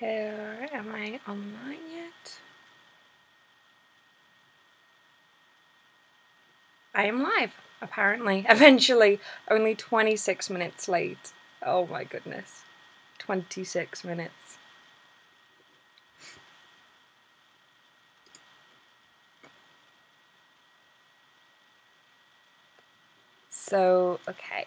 Here, am I online yet? I am live, apparently. Eventually, only 26 minutes late. Oh my goodness. 26 minutes. So, okay.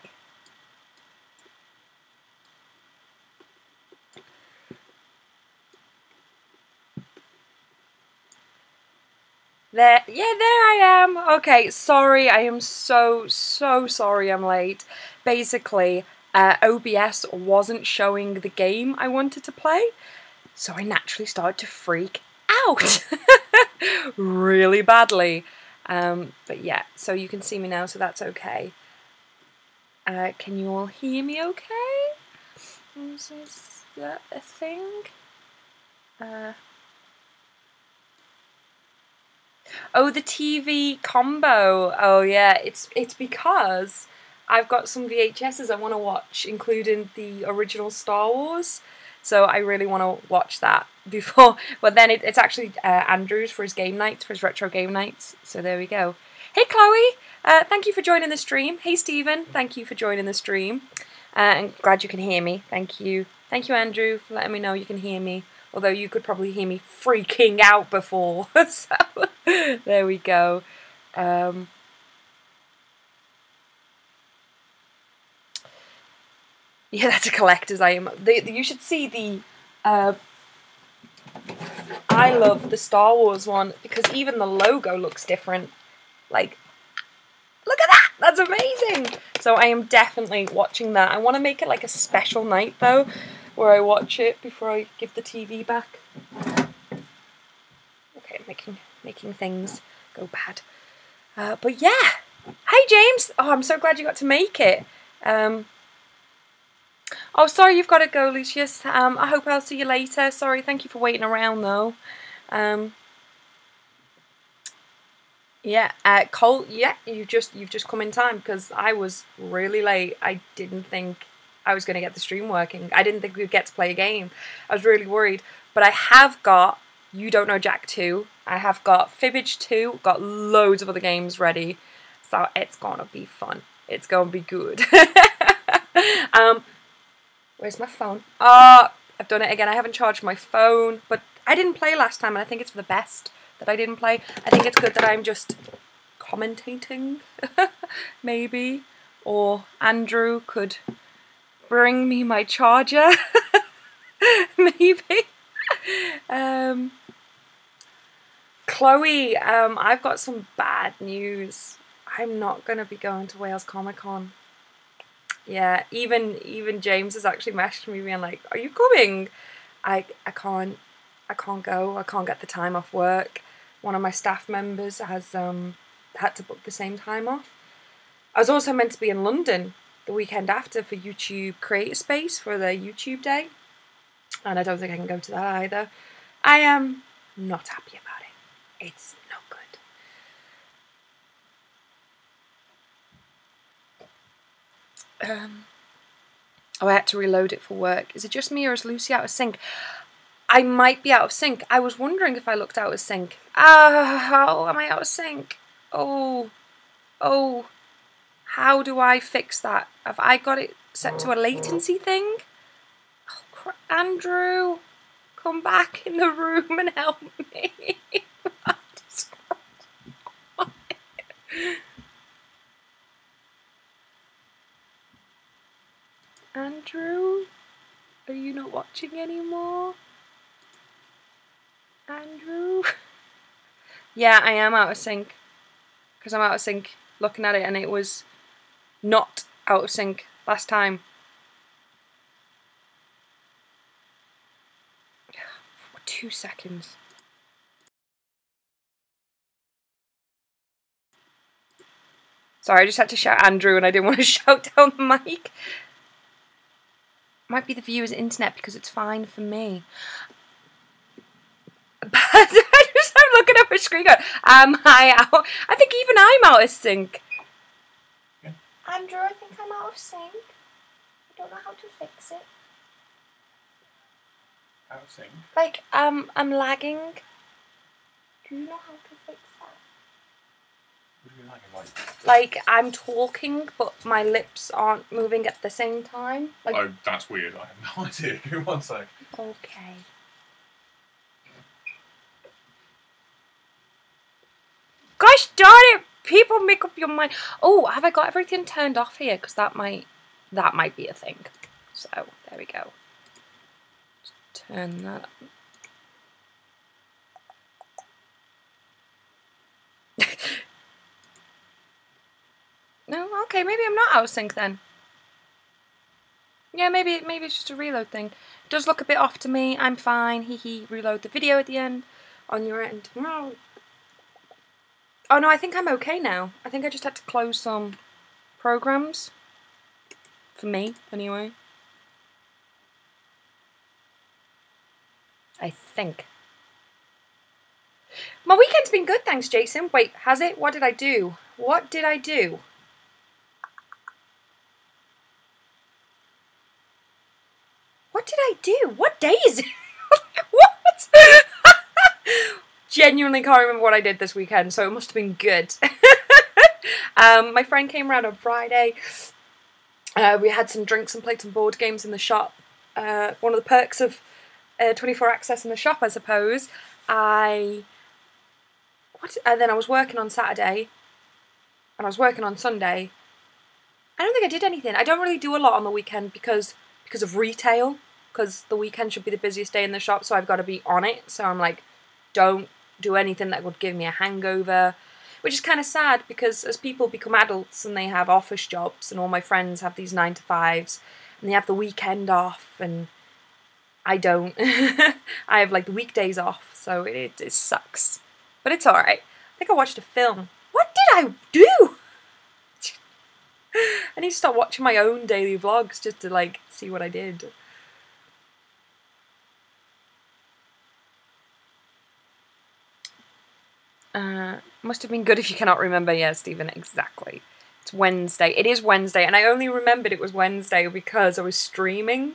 There I am. Okay, sorry, I am so sorry I'm late. Basically, OBS wasn't showing the game I wanted to play, so I naturally started to freak out really badly. But yeah, so you can see me now, so that's okay. Can you all hear me okay? Is that a thing? Oh, the TV combo. Oh yeah, it's because I've got some VHSs I want to watch, including the original Star Wars. So I really want to watch that before. But then it's actually Andrew's for his game nights, for his retro game nights. So there we go. Hey Chloe, thank you for joining the stream. Hey Stephen, thank you for joining the stream. And glad you can hear me. Thank you. Thank you, Andrew, for letting me know you can hear me. Although you could probably hear me freaking out before. So there we go. Yeah, that's a collector's item. You should see the... I love the Star Wars one because even the logo looks different. Like, look at that! That's amazing! So I am definitely watching that. I want to make it like a special night though, where I watch it before I give the TV back. Okay, making things go bad. But yeah! Hey James! Oh, I'm so glad you got to make it. Oh, sorry you've got to go, Lucius. I hope I'll see you later. Sorry, thank you for waiting around though. Yeah, Cole. Yeah, you've just come in time because I was really late. I didn't think I was going to get the stream working. I didn't think we'd get to play a game. I was really worried. But I have got You Don't Know Jack 2. I have got Fibbage 2. Got loads of other games ready. So it's gonna be fun. It's gonna be good. Where's my phone? I've done it again. I haven't charged my phone, but I didn't play last time, and I think it's for the best that I didn't play. I think it's good that I'm just commentating, maybe. Or Andrew could bring me my charger, maybe. Chloe, I've got some bad news. I'm not going to be going to Wales Comic Con. Yeah, even James has actually messaged me being like, "Are you coming?" I can't go. I can't get the time off work. One of my staff members has had to book the same time off. I was also meant to be in London the weekend after for YouTube Creator Space for the YouTube Day, and I don't think I can go to that either. I am not happy about it. It's no good. Oh, I had to reload it for work. Is it just me or is Lucy out of sync? I might be out of sync. I was wondering if I looked out of sync. How am I out of sync? Oh, how do I fix that? Have I got it set to a latency thing? Oh, Andrew, come back in the room and help me. Andrew, are you not watching anymore? Andrew? Yeah, I am out of sync. Because I'm out of sync looking at it and it was not out of sync last time. For 2 seconds. Sorry, I just had to shout Andrew and I didn't want to shout down the mic. Might be the viewer's internet because it's fine for me. But I'm looking at my screen going, am I out? I think even I'm out of sync. Andrew, I think I'm out of sync. I don't know how to fix it. out of sync? Like, I'm lagging. Do you know how to fix that? What do you mean lagging? Like, I'm talking, but my lips aren't moving at the same time. Like, oh, that's weird. I have no idea. Give me 1 sec. Okay. Gosh darn it! People make up your mind. Oh, have I got everything turned off here? Because that might be a thing. So there we go. Just turn that up. No, okay, maybe I'm not out of sync then. Yeah, maybe it's just a reload thing. It does look a bit off to me. I'm fine. Hee. Reload the video at the end. On your end. Oh no, I think I'm okay now. I think I just had to close some programs. For me, anyway. I think. My weekend's been good, thanks, Jason. Wait, has it? What did I do? What did I do? What did I do? What day is it? What? Genuinely can't remember what I did this weekend, so it must have been good. My friend came around on Friday. We had some drinks and played some board games in the shop. One of the perks of 24 access in the shop, I suppose. And then I was working on Saturday, and I was working on Sunday. I don't think I did anything. I don't really do a lot on the weekend because of retail, because the weekend should be the busiest day in the shop, so I've got to be on it. So I'm like, don't do anything that would give me a hangover, which is kind of sad because as people become adults and they have office jobs, and all my friends have these 9 to 5s, and they have the weekend off, and I don't. I have like the weekdays off, so it sucks. But it's alright. I think I watched a film. What did I do? I need to start watching my own daily vlogs just to like see what I did. Must have been good if you cannot remember. Yeah, Stephen, exactly. It's Wednesday. It is Wednesday, and I only remembered it was Wednesday because I was streaming.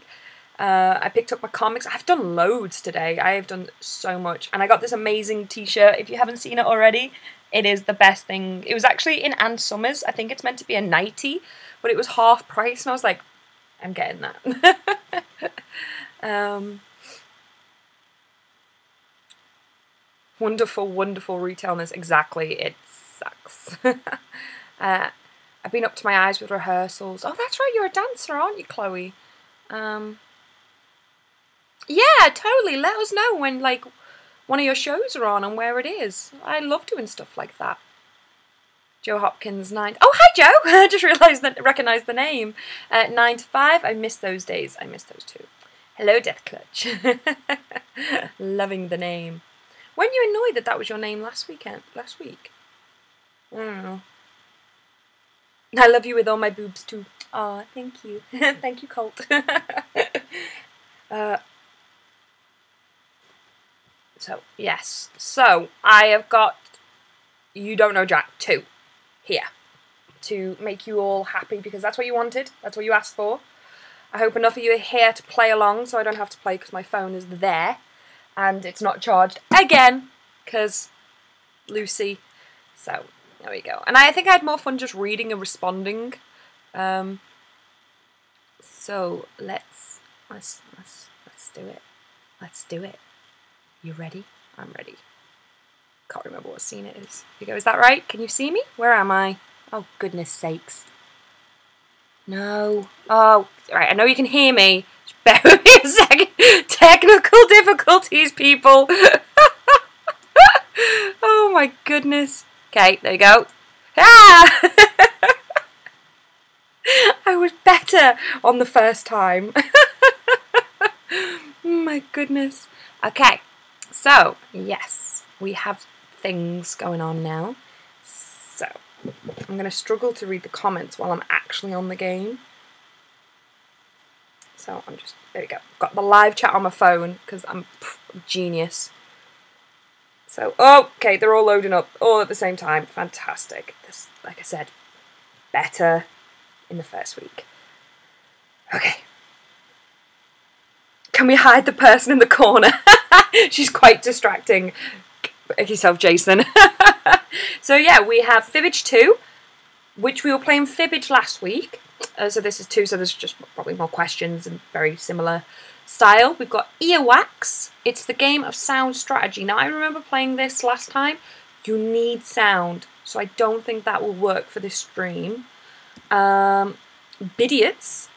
I picked up my comics. I've done loads today. I have done so much. And I got this amazing t-shirt. If you haven't seen it already, it is the best thing. It was actually in Ann Summers. I think it's meant to be a 90, but it was half price. And I was like, I'm getting that. Wonderful, wonderful retailness. Exactly. It sucks. I've been up to my eyes with rehearsals. Oh, that's right. You're a dancer, aren't you, Chloe? Yeah, totally. Let us know when, like, one of your shows are on and where it is. I love doing stuff like that. Joe Hopkins, 9... Oh, hi, Joe! I just recognised the name. 9 to 5. I miss those days. I miss those too. Hello, Death Clutch. Loving the name. Weren't you annoyed that was your name last week? I don't know. I love you with all my boobs too. Aw, thank you. Thank you, Colt. So, yes. So, I have got You Don't Know Jack 2 here to make you all happy because that's what you wanted. That's what you asked for. I hope enough of you are here to play along so I don't have to play because my phone is there and it's not charged again because Lucy. So, there we go. And I think I had more fun just reading and responding. So, let's do it. Let's do it. You ready? I'm ready. Can't remember what scene it is. Here we go. Is that right? Can you see me? Where am I? Oh, goodness sakes. No. Oh, right. I know you can hear me. Just bear with me a second. Technical difficulties, people. Oh, my goodness. Okay, there you go. Ah! I was better on the first time. My goodness. Okay. So, yes, we have things going on now. So, I'm going to struggle to read the comments while I'm actually on the game. So, there we go. Got the live chat on my phone because I'm a genius. So, okay, they're all loading up all at the same time. Fantastic. This, like I said, better in the first week. Okay. Can we hide the person in the corner? She's quite distracting. Make yourself, Jason. So yeah, we have Fibbage 2, which we were playing Fibbage last week. So this is 2, so there's just probably more questions and very similar style. We've got Earwax. It's the game of sound strategy. Now, I remember playing this last time. You need sound, so I don't think that will work for this stream. Bidiots.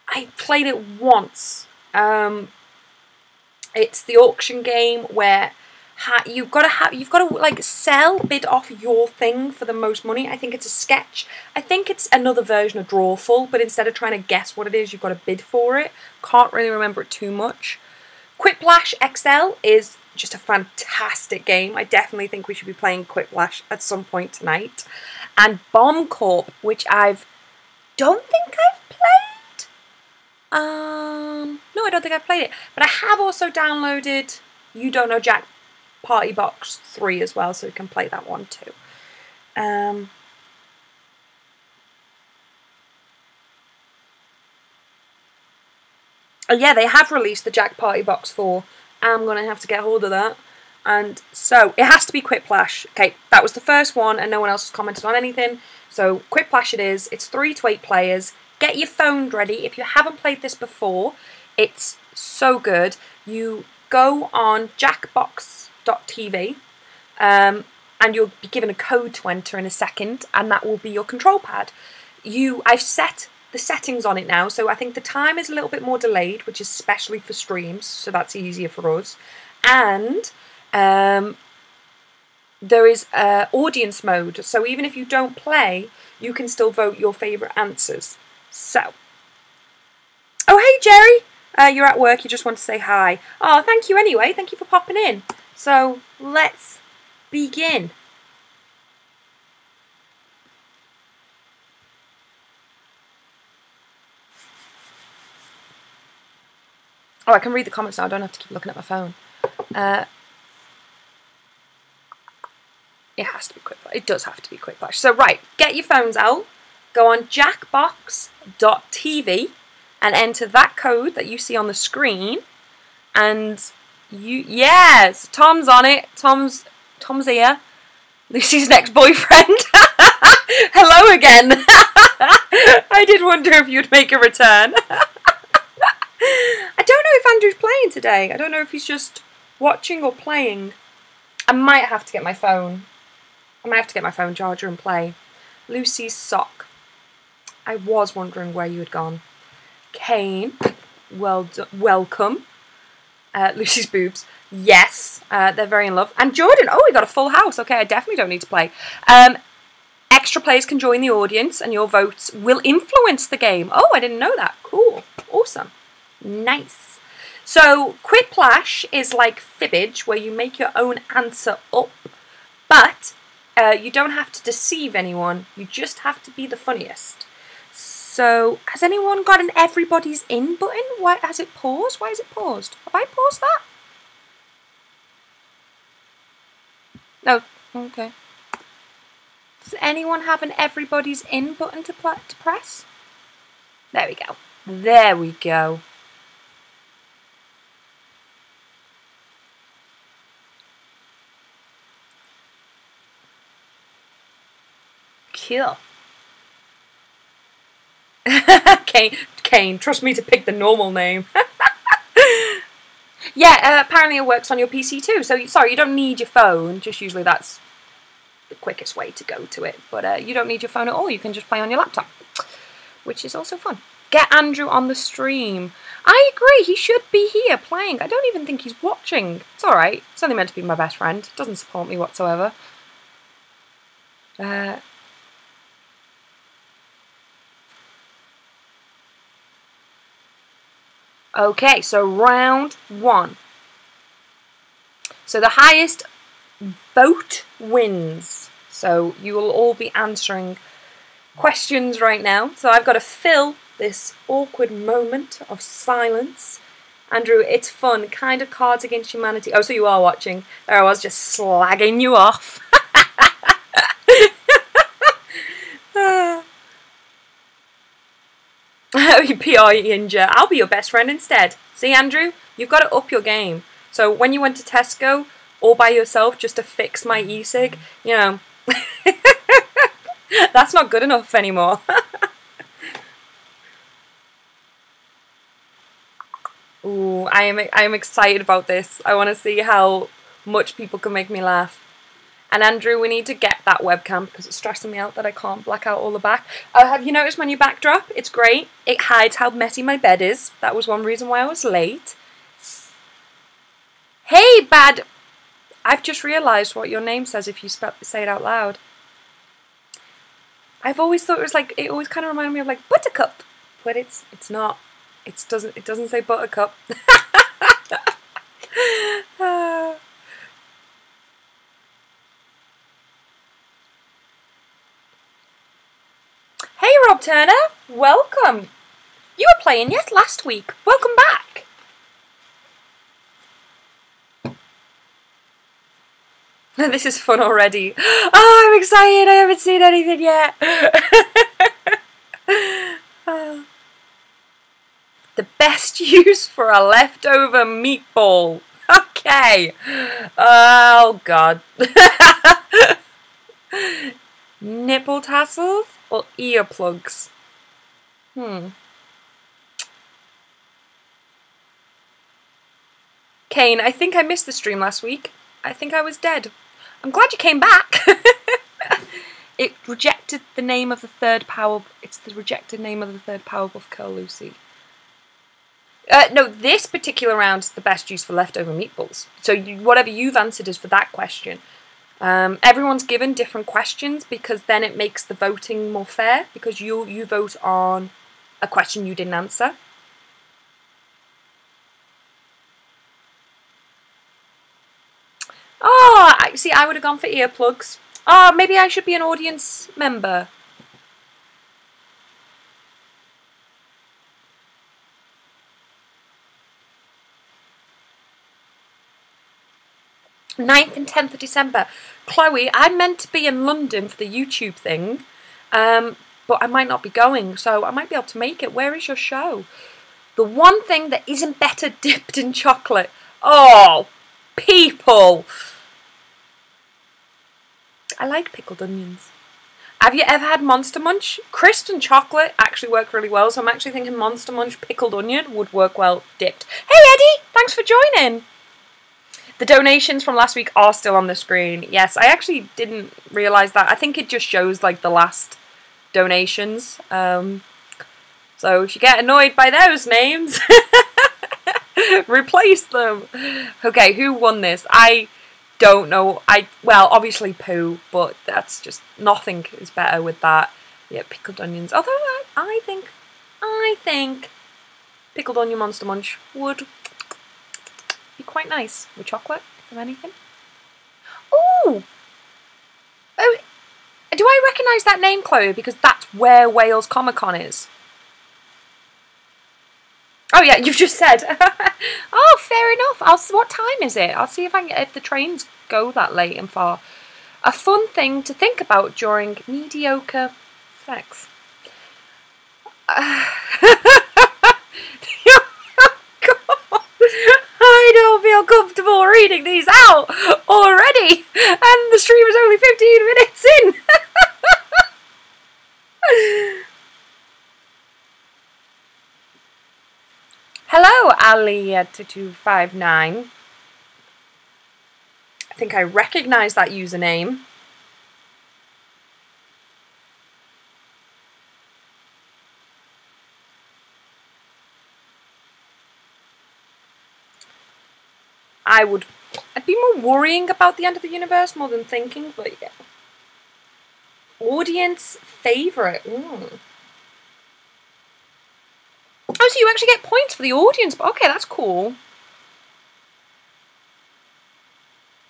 I played it once. It's the auction game where you've got to like bid off your thing for the most money. I think it's a sketch. I think it's another version of Drawful, but instead of trying to guess what it is, you've got to bid for it. Can't really remember it too much. Quip Lash XL is just a fantastic game. I definitely think we should be playing Quip Lash at some point tonight. And Bomb Corp, which don't think I've played. No, I don't think I've played it. But I have also downloaded You Don't Know Jack Party Box 3 as well, so we can play that one too. Oh yeah, they have released the Jack Party Box 4. I'm going to have to get hold of that. And so, it has to be Quip Lash. Okay, that was the first one and no one else has commented on anything. So, Quip Lash it is. It's 3 to 8 players. Get your phone ready. If you haven't played this before, it's so good. You go on jackbox.tv and you'll be given a code to enter in a second, and that will be your control pad. I've set the settings on it now, so I think the time is a little bit more delayed, which is especially for streams, so that's easier for us. And there is audience mode, so even if you don't play, you can still vote your favourite answers. So, oh hey Jerry, you're at work, you just want to say hi. Oh, thank you anyway, thank you for popping in. So, let's begin. Oh, I can read the comments now, I don't have to keep looking at my phone. It has to be Quip Lash. It does have to be Quip Lash. So, right, get your phones out, go on jackbox.tv and enter that code that you see on the screen. And yes, Tom's on it. Tom's here. Lucy's next boyfriend. Hello again. I did wonder if you'd make a return. I don't know if Andrew's playing today. I don't know if he's just watching or playing. I might have to get my phone. I might have to get my phone charger and play. Lucy's sock. I was wondering where you had gone. Kane, welcome. Lucy's boobs. Yes, they're very in love. And Jordan, oh, we got a full house. Okay, I definitely don't need to play. Extra players can join the audience and your votes will influence the game. Oh, I didn't know that. Cool. Awesome. Nice. So, Quip Lash is like Fibbage, where you make your own answer up, but you don't have to deceive anyone. You just have to be the funniest. So, has anyone got an everybody's in button? Why has it paused? Why is it paused? Have I paused that? No. Okay. Does anyone have an everybody's in button to press? There we go. There we go. Cool. Kane, trust me to pick the normal name. Yeah, apparently it works on your PC too. So, sorry, you don't need your phone. Just usually that's the quickest way to go to it. But you don't need your phone at all. You can just play on your laptop, which is also fun. Get Andrew on the stream. I agree, he should be here playing. I don't even think he's watching. It's alright. It's only meant to be my best friend. Doesn't support me whatsoever. Okay, so round 1. So the highest vote wins. So you will all be answering questions right now. So I've got to fill this awkward moment of silence. Andrew, it's fun. Kind of Cards Against Humanity. Oh, so you are watching. There I was just slagging you off. PR Inja. I'll be your best friend instead. See, Andrew, you've got to up your game. So when you went to Tesco all by yourself just to fix my e-cig, you know, that's not good enough anymore. Ooh, I am excited about this. I want to see how much people can make me laugh. And Andrew, we need to get that webcam because it's stressing me out that I can't black out all the back. Have you noticed my new backdrop? It's great. It hides how messy my bed is. That was one reason why I was late. Hey, Bad. I've just realised what your name says if you say it out loud. I've always thought it was like, it always kind of reminded me of like Buttercup, but it's not. It doesn't say Buttercup. Hey Rob Turner, welcome. You were playing last week. Welcome back. This is fun already. Oh, I'm excited. I haven't seen anything yet. The best use for a leftover meatball. Okay. Oh, God. Nipple tassels or earplugs? Kane, I think I missed the stream last week. I think I was dead. I'm glad you came back. It rejected the name of the third power. It's the rejected name of the third Powerpuff Girl, Lucy. No, this particular round is the best use for leftover meatballs. So whatever you've answered is for that question. Everyone's given different questions because then it makes the voting more fair because you vote on a question you didn't answer. Oh, see, I would have gone for earplugs. Oh, maybe I should be an audience member. Ninth and 10th of December. Chloe, I'm meant to be in London for the YouTube thing, but I might not be going, so I might be able to make it. Where is your show? The one thing that isn't better dipped in chocolate. Oh, people. I like pickled onions. Have you ever had Monster Munch? Crisp and chocolate actually work really well, so I'm actually thinking Monster Munch pickled onion would work well dipped. Hey Eddie, thanks for joining. The donations from last week are still on the screen. Yes, I actually didn't realise that. I think it just shows like the last donations. So if you get annoyed by those names, replace them. Okay, who won this? I don't know. Well, obviously Pooh, but that's just nothing is better with that. Yeah, pickled onions. Although I think pickled onion Monster Munch would be quite nice with chocolate, if anything. Ooh! Oh, do I recognise that name, Chloe? Because that's where Wales Comic Con is. Oh yeah, you've just said. Oh, fair enough. What time is it? I'll see if the trains go that late and far. A fun thing to think about during mediocre sex. I don't feel comfortable reading these out already, and the stream is only 15 minutes in. Hello, Ali2259. I think I recognise that username. I'd be more worrying about the end of the universe more than thinking, but yeah. Audience favourite. Oh, so you actually get points for the audience. Okay, that's cool.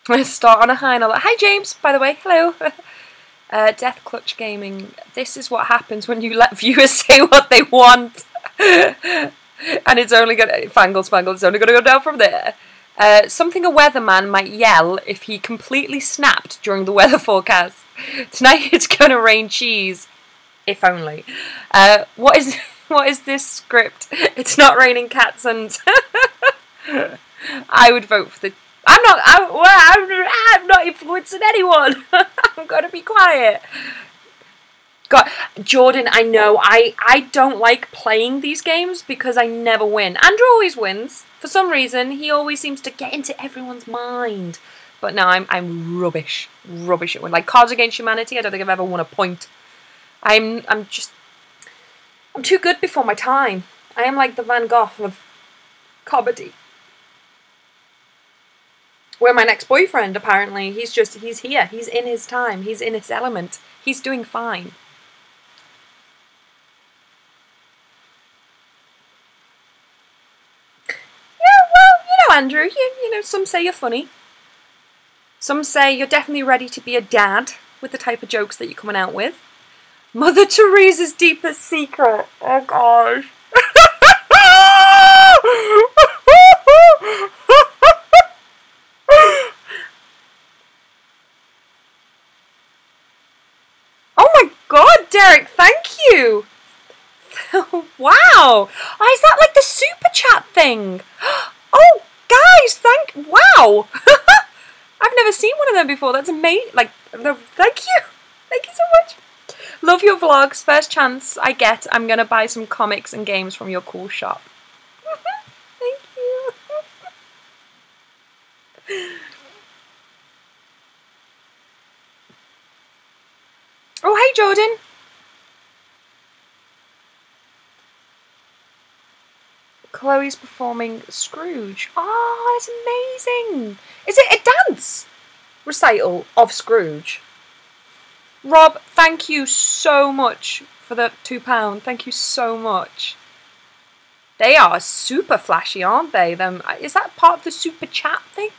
Let's start on a high note. Hi, James, by the way. Hello. Death Clutch Gaming. This is what happens when you let viewers say what they want. And it's only going to... Fangle Spangle, it's only going to go down from there. Something a weatherman might yell if he completely snapped during the weather forecast. Tonight it's going to rain cheese. If only. What is What is this script? It's not raining cats and... I would vote for the... I'm not influencing anyone. I'm going to be quiet. God, Jordan, I know, I don't like playing these games because I never win. Andrew always wins. For some reason, he always seems to get into everyone's mind. But no, I'm rubbish. Rubbish at winning. Like Cards Against Humanity, I don't think I've ever won a point. I'm too good before my time. I am like the Van Gogh of comedy. Where my next boyfriend, apparently, he's here. He's in his time. He's in his element. He's doing fine. Yeah, well, you know, Andrew, you know, some say you're funny. Some say you're definitely ready to be a dad with the type of jokes that you're coming out with. Mother Teresa's deepest secret. Oh, gosh. Oh my God, Derek, thank you. Wow. Oh, is that like the super chat thing? Oh, guys, wow. I've never seen one of them before. That's amazing. Like, thank you. Thank you so much. Love your vlogs. First chance I get, I'm going to buy some comics and games from your cool shop. Thank you. Oh, hey, Jordan. Chloe's performing Scrooge. Oh, that's amazing. Is it a dance recital of Scrooge? Rob, thank you so much for the £2. Thank you so much. They are super flashy, aren't they? Is that part of the super chat thing?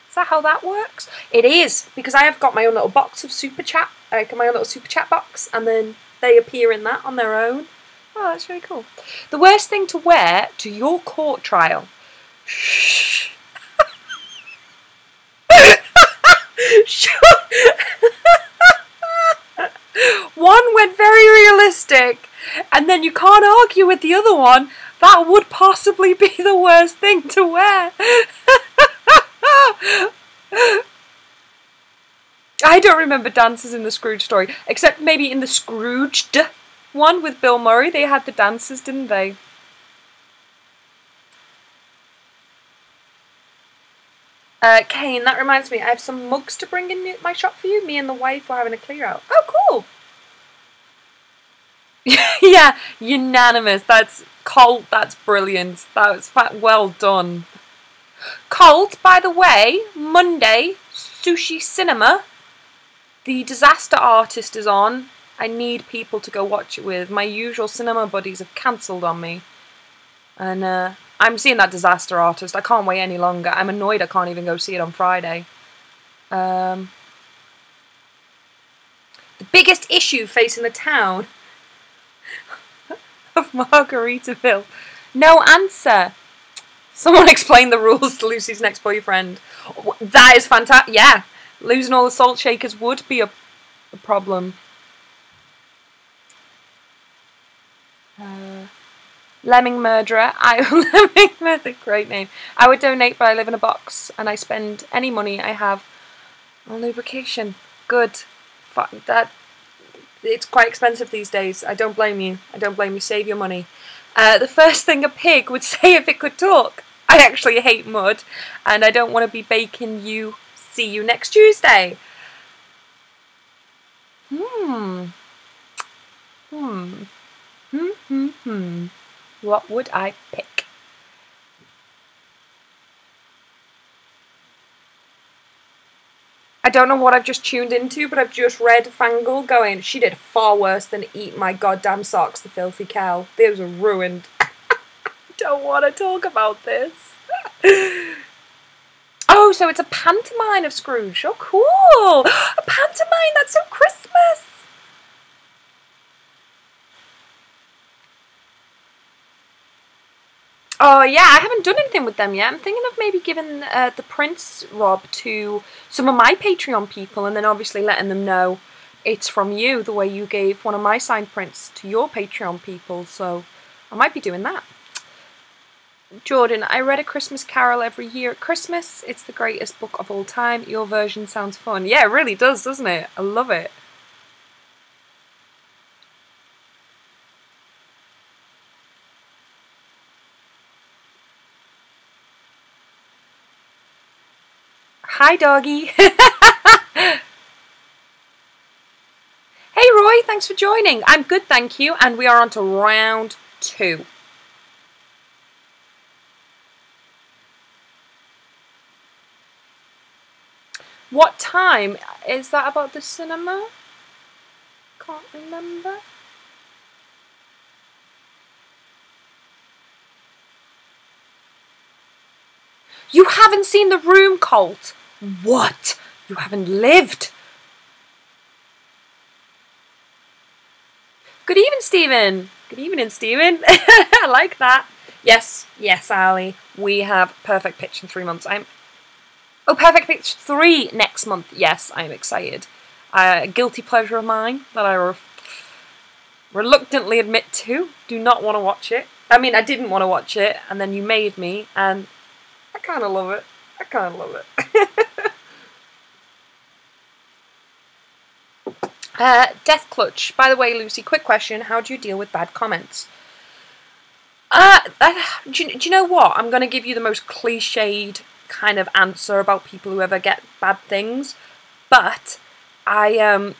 Is that how that works? It is, because I have got my own little box of super chat, like my own little super chat box, and then they appear in that on their own. Oh, that's really cool. The worst thing to wear to your court trial. Shh. One went very realistic, and then you can't argue with the other one. That would possibly be the worst thing to wear. I don't remember dances in the Scrooge story, except maybe in the Scrooged one with Bill Murray. They had the dances, didn't they? Kane, that reminds me, I have some mugs to bring in my shop for you. Me and the wife were having a clear out. Oh, cool. Yeah, unanimous. That's Colt. That's brilliant. That was well done. Colt, by the way, Monday, Sushi Cinema. The Disaster Artist is on. I need people to go watch it with. My usual cinema buddies have cancelled on me. And I'm seeing that Disaster Artist. I can't wait any longer. I'm annoyed I can't even go see it on Friday. The biggest issue facing the town of Margaritaville. No answer. Someone explain the rules to Lucy's next boyfriend. That is fantastic. Yeah, losing all the salt shakers would be a problem. Lemming Murderer. Lemming Murderer, great name. I would donate, but I live in a box, and I spend any money I have on lubrication. Good. That. It's quite expensive these days. I don't blame you. I don't blame you. Save your money. The first thing a pig would say if it could talk. I actually hate mud, and I don't want to be baking you. See you next Tuesday. What would I pick? I don't know what I've just tuned into, but I've just read Fangle going, she did far worse than eat my goddamn socks, the filthy cow. Those are ruined. Don't want to talk about this. Oh, so it's a pantomime of Scrooge. Oh, cool. A pantomime, that's so Christmas. Oh, yeah, I haven't done anything with them yet. I'm thinking of maybe giving the Prince Rob to some of my Patreon people and then obviously letting them know it's from you, the way you gave one of my signed prints to your Patreon people. So I might be doing that. Jordan, I read A Christmas Carol every year at Christmas. It's the greatest book of all time. Your version sounds fun. Yeah, it really does, doesn't it? I love it. Hi, doggy. Hey, Roy, thanks for joining. I'm good, thank you. And we are on to round 2. What time? Is that about the cinema? Can't remember. You haven't seen The Room, Colt? What? You haven't lived? Good evening, Stephen. Good evening, Stephen. I like that. Yes, yes, Ali. We have Perfect Pitch in 3 months. Oh, Perfect Pitch 3 next month. Yes, I'm excited. A guilty pleasure of mine that I reluctantly admit to. Do not want to watch it. I mean, I didn't want to watch it, and then you made me, and I kind of love it. I kind of love it. Death Clutch. By the way, Lucy, quick question. How do you deal with bad comments? Do you know what? I'm going to give you the most cliched kind of answer about people who ever get bad things. But they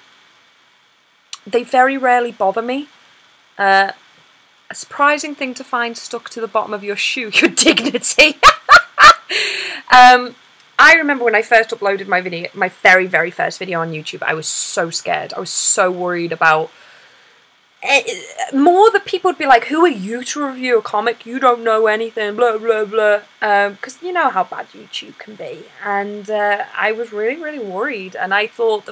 very rarely bother me. A surprising thing to find stuck to the bottom of your shoe, your dignity. I remember when I first uploaded my video, my very, very first video on YouTube, I was so scared. I was so worried about more that people would be like, who are you to review a comic? You don't know anything, blah, blah, blah. Because you know how bad YouTube can be. And I was really, really worried. And I thought,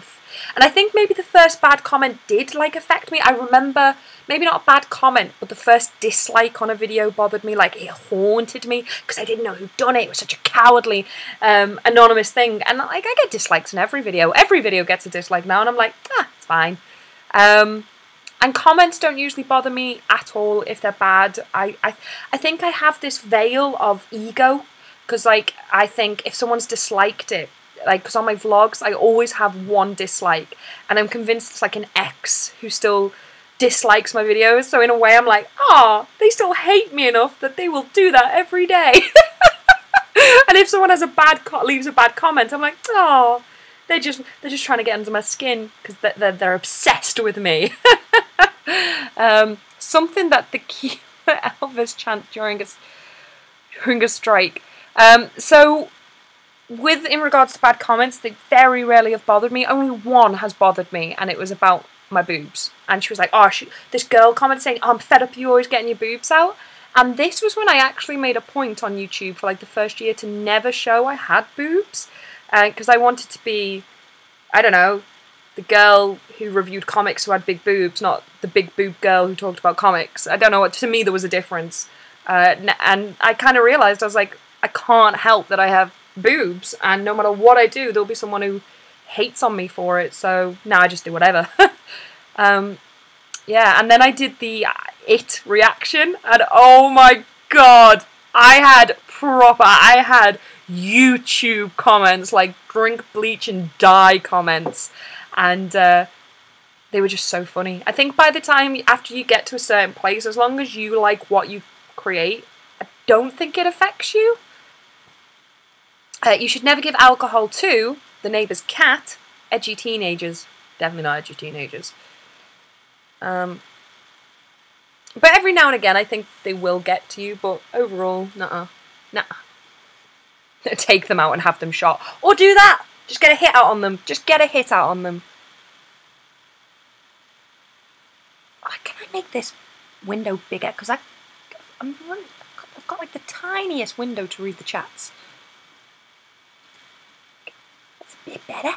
and I think maybe the first bad comment did like affect me. I remember, maybe not a bad comment, but the first dislike on a video bothered me. Like, it haunted me because I didn't know who'd done it. It was such a cowardly, anonymous thing. And like, I get dislikes in every video. Every video gets a dislike now. And I'm like, it's fine. And comments don't usually bother me at all if they're bad. I think I have this veil of ego because, like, I think if someone's disliked it, like, because on my vlogs I always have one dislike, and I'm convinced it's like an ex who still dislikes my videos. So in a way, I'm like, they still hate me enough that they will do that every day. And if someone has a bad leaves a bad comment, I'm like, they're just trying to get under my skin because they're obsessed with me. Something that the key Elvis chant during a strike. So in regards to bad comments, they very rarely have bothered me. Only one has bothered me, and it was about my boobs. And she was like, this girl commented saying, I'm fed up you always getting your boobs out. And this was when I actually made a point on YouTube for like the first year to never show I had boobs. Because I wanted to be, I don't know, the girl who reviewed comics who had big boobs, not the big boob girl who talked about comics. I don't know, to me there was a difference. And I kind of realised, I was like, I can't help that I have boobs, and no matter what I do, there'll be someone who hates on me for it, so now I just do whatever. Yeah, and then I did the It reaction, and oh my god, I had YouTube comments, like drink bleach and die comments, and they were just so funny. I think by the time, after you get to a certain place, as long as you like what you create, I don't think it affects you. You should never give alcohol to the neighbour's cat. Edgy teenagers. Definitely not edgy teenagers. But every now and again, I think they will get to you, but overall, nuh-uh. Take them out and have them shot. Or do that! Just get a hit out on them. Just get a hit out on them. Can I make this window bigger? Because I've got like the tiniest window to read the chats. That's a bit better.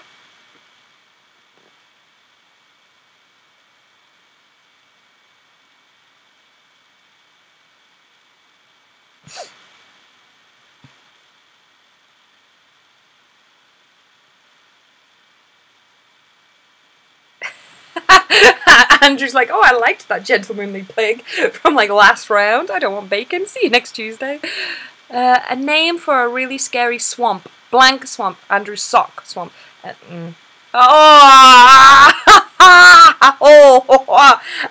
Andrew's like, oh, I liked that gentlemanly pig from like last round. I don't want bacon. See you next Tuesday. A name for a really scary swamp. Blank swamp. Andrew's sock swamp. Oh,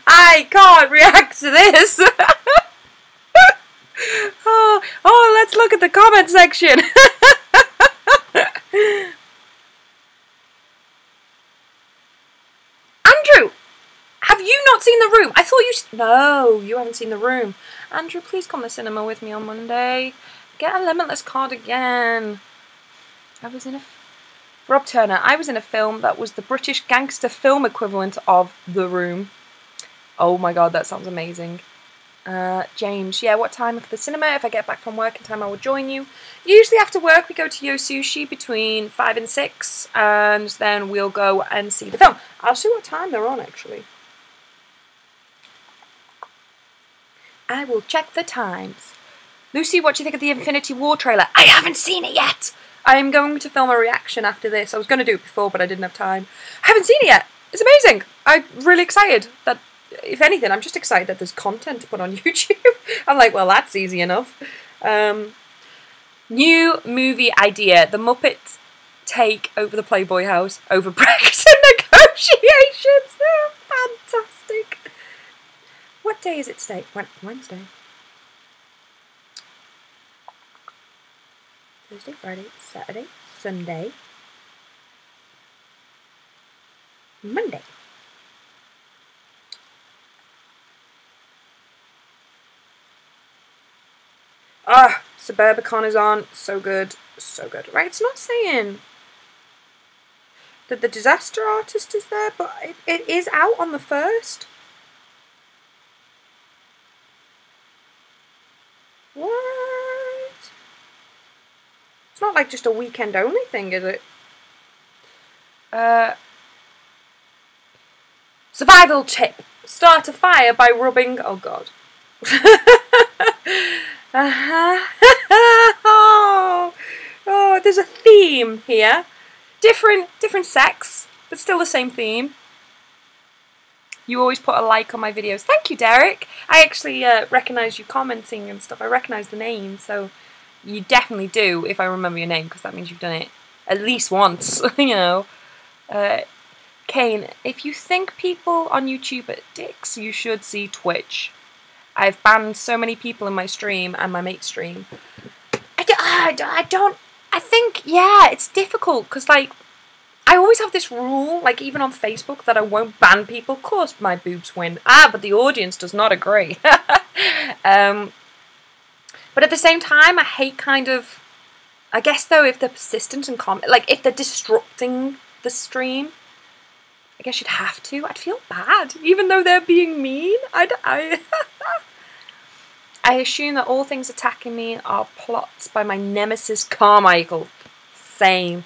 I can't react to this. Oh, let's look at the comment section. Andrew, have you not seen The Room? I thought you... No, you haven't seen The Room. Andrew, please come to the cinema with me on Monday. Get a Limitless card again. Rob Turner, I was in a film that was the British gangster film equivalent of The Room. Oh my god, that sounds amazing. James, yeah, what time for the cinema? If I get back from work in time, I will join you. Usually after work, we go to Yo Sushi between 5 and 6, and then we'll go and see the film. I'll see what time they're on, actually. I will check the times. Lucy, what do you think of the Infinity War trailer? I haven't seen it yet! I am going to film a reaction after this. I was going to do it before, but I didn't have time. I haven't seen it yet! It's amazing! I'm really excited that... If anything, I'm just excited that there's content to put on YouTube. I'm like, well, that's easy enough. New movie idea. The Muppets take over the Playboy house over Brexit negotiations. Fantastic. What day is it today? Wednesday. Thursday, Friday, Saturday, Sunday, Monday. Ah, Suburbicon is on. So good. So good. Right, it's not saying that the Disaster Artist is there, but it is out on the 1st. What? It's not like just a weekend only thing, is it? Survival tip. Start a fire by rubbing... Oh, God. Oh, there's a theme here. Different sex, but still the same theme. You always put a like on my videos. Thank you, Derek. I actually recognise you commenting and stuff. I recognise the name, so you definitely do if I remember your name, because that means you've done it at least once, you know. Kane, if you think people on YouTube are dicks, you should see Twitch. I've banned so many people in my stream and my mate's stream. I think, yeah, it's difficult because, like, I always have this rule, like, even on Facebook, that I won't ban people. Of course my boobs win. But the audience does not agree. But at the same time, I hate kind of... I guess, though, if they're persistent and like, if they're disrupting the stream, I guess you'd have to. I'd feel bad, even though they're being mean. I assume that all things attacking me are plots by my nemesis Carmichael. Same.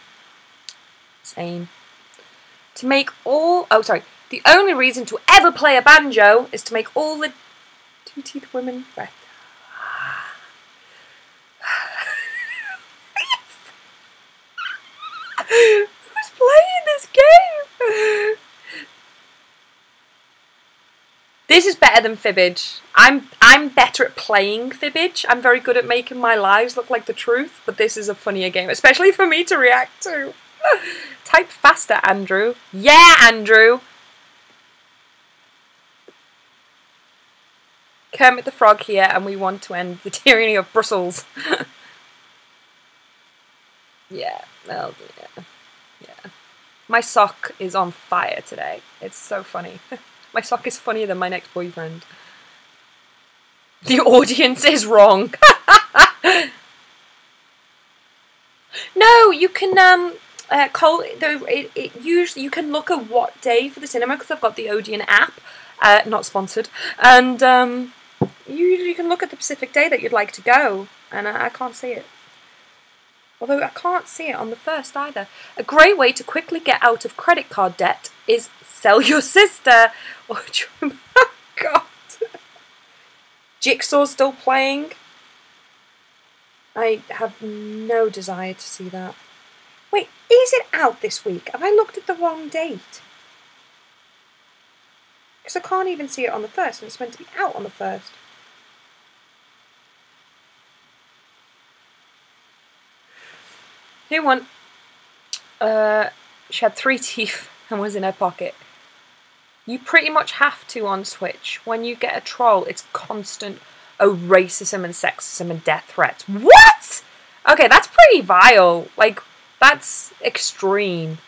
To make all... Oh, sorry. The only reason to ever play a banjo is to make all the two-teeth women better. Who's playing this game? This is better than Fibbage. I'm better at playing Fibbage. I'm very good at making my lives look like the truth, but this is a funnier game, especially for me to react to. Type faster, Andrew. Yeah, Andrew! Kermit the Frog here, and we want to end the tyranny of Brussels. Yeah, well, yeah. My sock is on fire today. It's so funny. My sock is funnier than my next boyfriend. The audience is wrong. No, you can usually you can look at what day for the cinema, because I've got the Odeon app, not sponsored, and usually you can look at the specific day that you'd like to go, and I can't see it. Although I can't see it on the 1st either. A great way to quickly get out of credit card debt is sell your sister. Oh, God. Jigsaw's still playing. I have no desire to see that. Wait, is it out this week? Have I looked at the wrong date? Because I can't even see it on the 1st, and it's meant to be out on the 1st. Who won? She had 3 teeth and was in her pocket. You pretty much have to on Twitch. When you get a troll, it's constant racism and sexism and death threats. What? Okay, that's pretty vile. Like, that's extreme.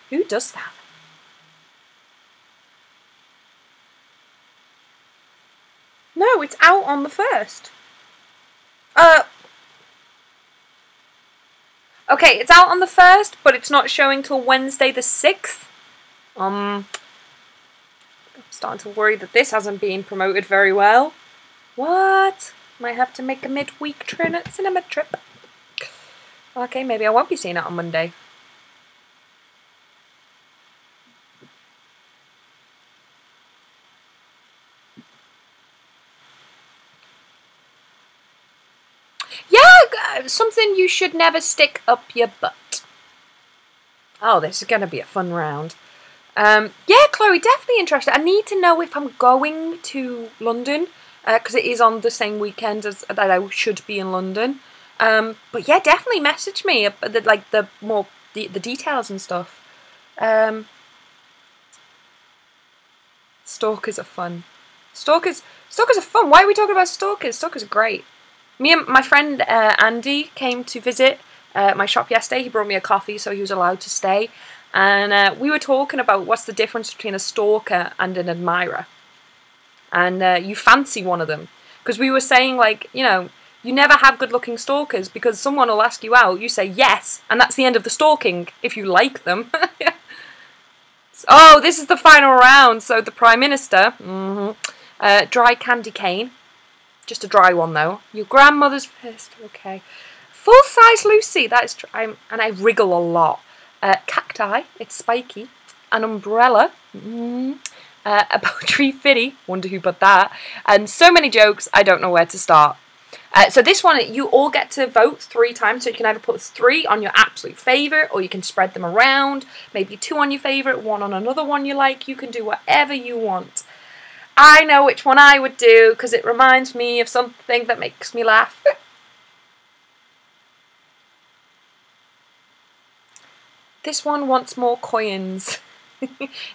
Who does that? No, it's out on the 1st. Okay, it's out on the 1st, but it's not showing till Wednesday the 6th. I'm starting to worry that this hasn't been promoted very well. What? Might have to make a midweek cinema trip. Okay, maybe I won't be seeing it on Monday. Yeah, something you should never stick up your butt. Oh, this is going to be a fun round. Yeah, Chloe, definitely interested. I need to know if I'm going to London, because it is on the same weekend as that I should be in London. But yeah, definitely message me, the details and stuff. Stalkers are fun. Stalkers are fun. Why are we talking about stalkers? Stalkers are great. Me and my friend Andy came to visit my shop yesterday. He brought me a coffee, so he was allowed to stay. And we were talking about what's the difference between a stalker and an admirer. And you fancy one of them. Because we were saying, like, you know, you never have good-looking stalkers because someone will ask you out, you say yes, and that's the end of the stalking, if you like them. Oh, this is the final round. So the Prime Minister, dry candy cane. Just a dry one, though. Your grandmother's fist, okay. Full-size Lucy, that is and I wriggle a lot. Cacti, it's spiky. An umbrella, a poetry fitty, wonder who put that. And so many jokes, I don't know where to start. So this one, you all get to vote 3 times, so you can either put 3 on your absolute favourite, or you can spread them around, maybe 2 on your favourite, 1 on another one you like. You can do whatever you want. I know which one I would do, because it reminds me of something that makes me laugh. This one wants more coins.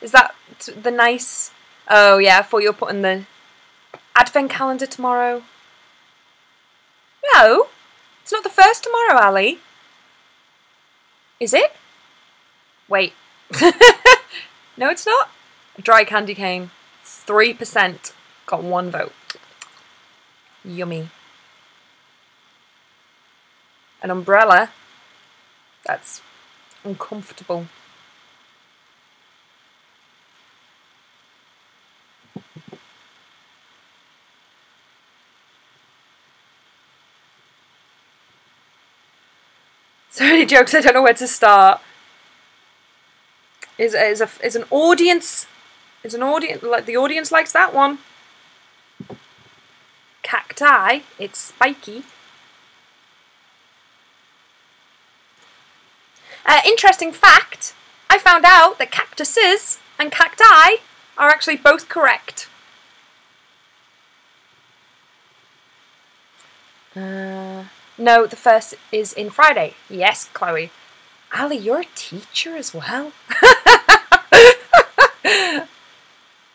Is that the nice... Oh yeah, I thought you were putting the advent calendar tomorrow. No, it's not the 1st tomorrow, Ali. Is it? Wait. No, it's not. A dry candy cane. 3%. Got 1 vote. Yummy. An umbrella. That's uncomfortable. So many jokes, I don't know where to start. Is an audience like the audience likes that one. Cacti, it's spiky. Interesting fact, I found out that cactuses and cacti are actually both correct. No, the 1st is in Friday. Yes, Chloe. Ali, you're a teacher as well.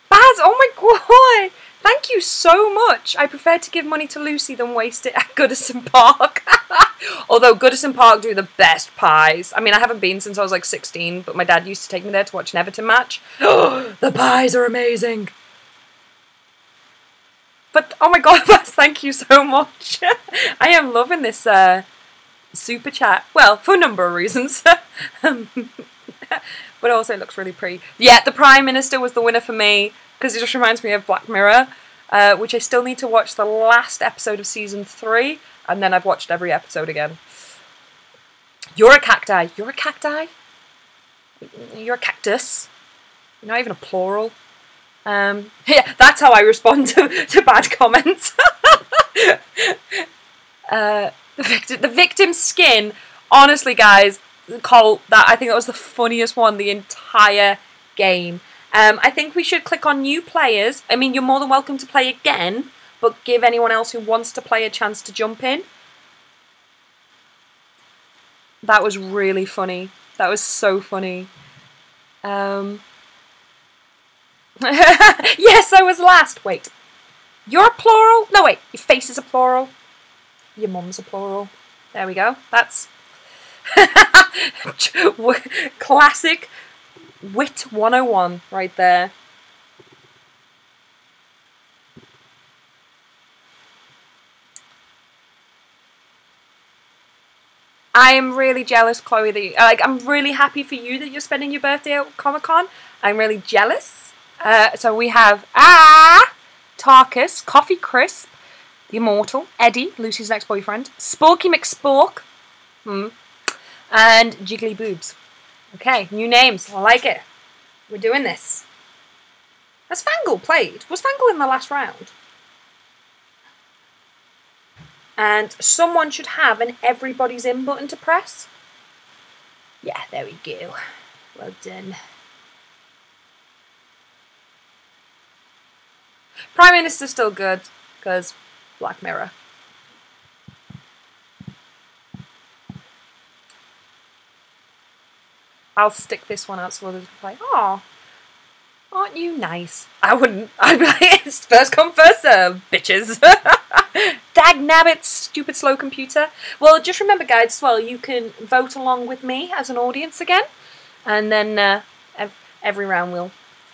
Baz, oh my god! Thank you so much. I prefer to give money to Lucy than waste it at Goodison Park. Although Goodison Park do the best pies. I mean, I haven't been since I was like 16, but my dad used to take me there to watch an Everton match. The pies are amazing. But, oh my god, Baz, thank you so much. I am loving this super chat. Well, for a number of reasons. But also it looks really pretty. Yeah, the Prime Minister was the winner for me, because it just reminds me of Black Mirror, which I still need to watch the last episode of season 3, and then I've watched every episode again. You're a cacti. You're a cacti? You're a cactus. You're not even a plural. Yeah, that's how I respond to bad comments. The victim's skin, honestly guys, Cole, I think that was the funniest one the entire game. I think we should click on new players. I mean, you're more than welcome to play again, but give anyone else who wants to play a chance to jump in. That was really funny. That was so funny. Yes, I was last. Wait. You're a plural? No, wait. Your face is a plural. Your mum's a plural. There we go. That's classic Wit 101 right there. I am really jealous, Chloe, that I'm really happy for you that you're spending your birthday at Comic-Con. I'm really jealous. So we have Tarkus, Coffee Crisp, the Immortal, Eddie, Lucy's ex-boyfriend, Sporky McSpork, and Jiggly Boobs. Okay, new names. I like it. We're doing this. Has Fangle played? Was Fangle in the last round? And someone should have an everybody's in button to press. Yeah, there we go. Well done. Prime Minister's still good, because Black Mirror. I'll stick this one out so others can play. Aw, aren't you nice? I wouldn't. I'd be like, it's first come, first serve, bitches. Dag nabbit, stupid slow computer. Well, just remember, guys, as well, you can vote along with me as an audience again. And then every round we'll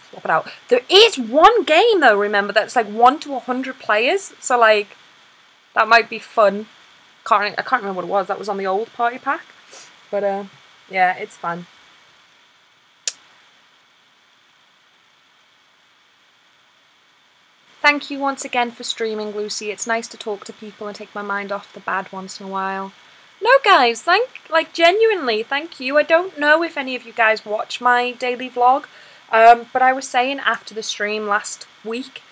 swap it out. There is one game, though, remember, that's like 1 to 100 players. So, like, that might be fun. I can't remember what it was. That was on the old party pack. But, yeah, it's fun. Thank you once again for streaming, Lucy. It's nice to talk to people and take my mind off the bad once in a while. No, guys, genuinely, thank you. I don't know if any of you guys watch my daily vlog, but I was saying after the stream last week,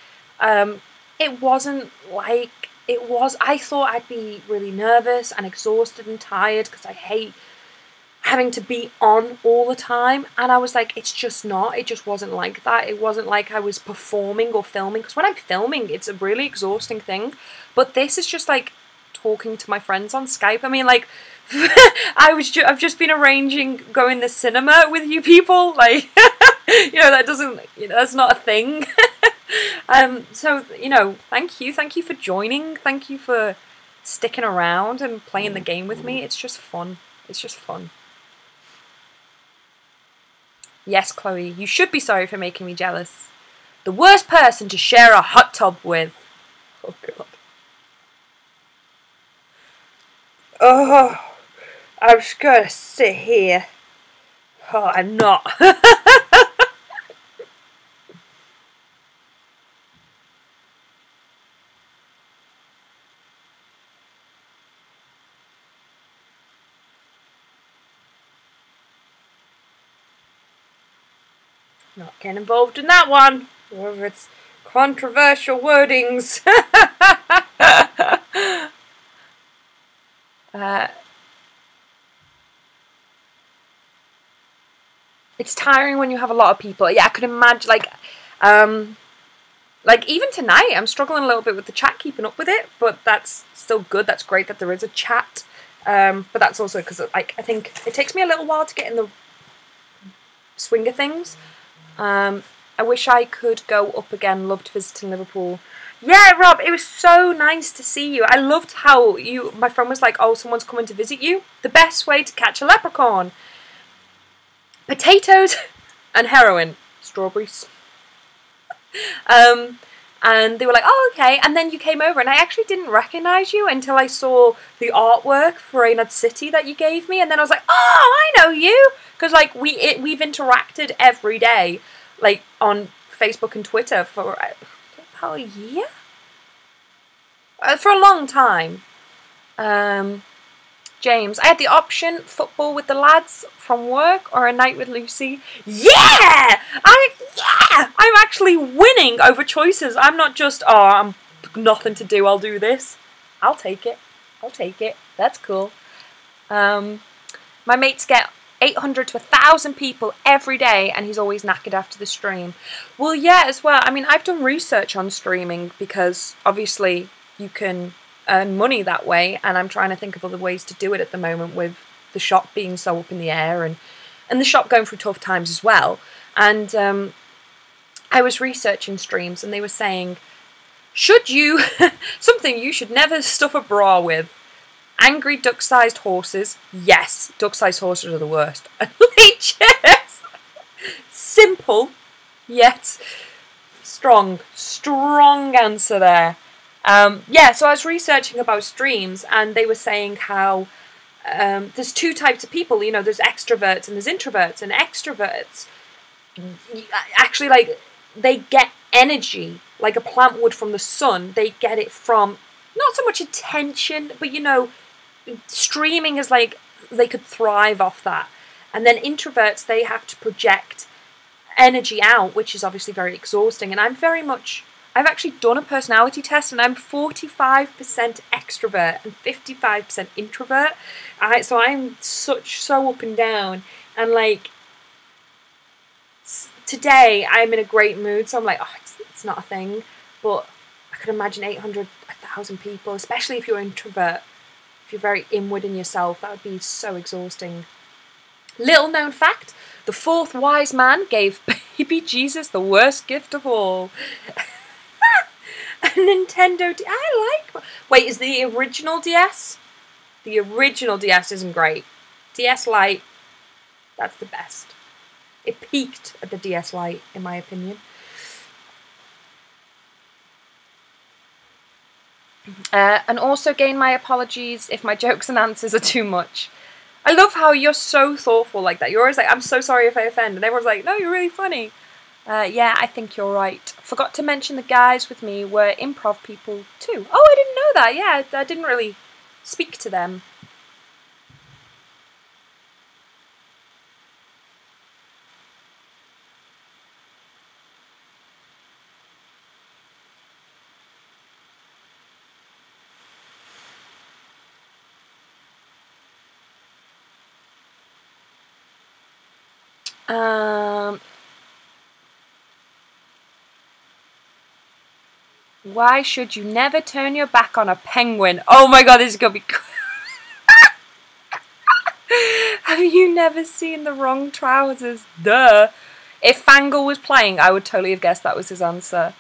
it wasn't like it was. I thought I'd be really nervous and exhausted and tired because I hate having to be on all the time, and I was like, it's just not. It just wasn't like that. It wasn't like I was performing or filming, because when I'm filming, it's a really exhausting thing. But this is just like talking to my friends on Skype. I mean, like, I've just been arranging going to cinema with you people. Like, you know, that's not a thing. So, you know, thank you for joining. Thank you for sticking around and playing the game with me. It's just fun. It's just fun. Yes, Chloe, you should be sorry for making me jealous. The worst person to share a hot tub with. Oh, God. Oh, I'm just gonna sit here. Oh, I'm not. Not getting involved in that one. Whether it's controversial wordings. It's tiring when you have a lot of people. Yeah, I could imagine, like even tonight, I'm struggling a little bit with the chat, keeping up with it, but that's still good. That's great that there is a chat. But that's also because, like, I think it takes me a little while to get in the swing of things. I wish I could go up again. Loved visiting Liverpool. Yeah, Rob, it was so nice to see you. I loved how my friend was like, oh, someone's coming to visit you. The best way to catch a leprechaun. Potatoes and heroin. Strawberries. And they were like, oh, okay. And then you came over, and I actually didn't recognise you until I saw the artwork for Reynard City that you gave me. And then I was like, oh, I know you. Because, like, we've interacted every day, like, on Facebook and Twitter for about a year? For a long time. James, I had the option, football with the lads from work or a night with Lucy. Yeah! I'm actually winning over choices. I'm not just, oh, I'm nothing to do, I'll do this. I'll take it. That's cool. My mates get 800 to 1,000 people every day, and he's always knackered after the stream. Well, yeah, as well. I mean, I've done research on streaming because obviously you can earn money that way, and I'm trying to think of other ways to do it at the moment with the shop being so up in the air and the shop going through tough times as well. And I was researching streams, and they were saying, should you, something you should never stuff a bra with. Angry duck-sized horses. Yes, duck-sized horses are the worst. Leeches. Simple, yet strong. Strong answer there. Yeah, so I was researching about streams, and they were saying how there's two types of people. You know, there's extroverts and there's introverts. And extroverts, actually, like, they get energy like a plant would from the sun. They get it from not so much attention, but, you know, streaming is like they could thrive off that. And then introverts, they have to project energy out, which is obviously very exhausting. And I'm very much, I've actually done a personality test, and I'm 45% extrovert and 55% introvert. So I'm so up and down. And like today, I'm in a great mood, so I'm like, oh, it's not a thing. But I could imagine 800, 1,000 people, especially if you're an introvert. If you're very inward in yourself, that would be so exhausting. Little known fact, the fourth wise man gave baby Jesus the worst gift of all. A Nintendo Wait, is the original DS? The original DS isn't great. DS Lite, that's the best. It peaked at the DS Lite, in my opinion. And also gain my apologies if my jokes and answers are too much. I love how you're so thoughtful like that. You're always like, I'm so sorry if I offend. And everyone's like, no, you're really funny. Yeah, I think you're right. Forgot to mention the guys with me were improv people too. Oh, I didn't know that. Yeah, I didn't really speak to them. Why should you never turn your back on a penguin? Oh my god, this is gonna be Have you never seen The Wrong Trousers? Duh. If Fangle was playing, I would totally have guessed that was his answer.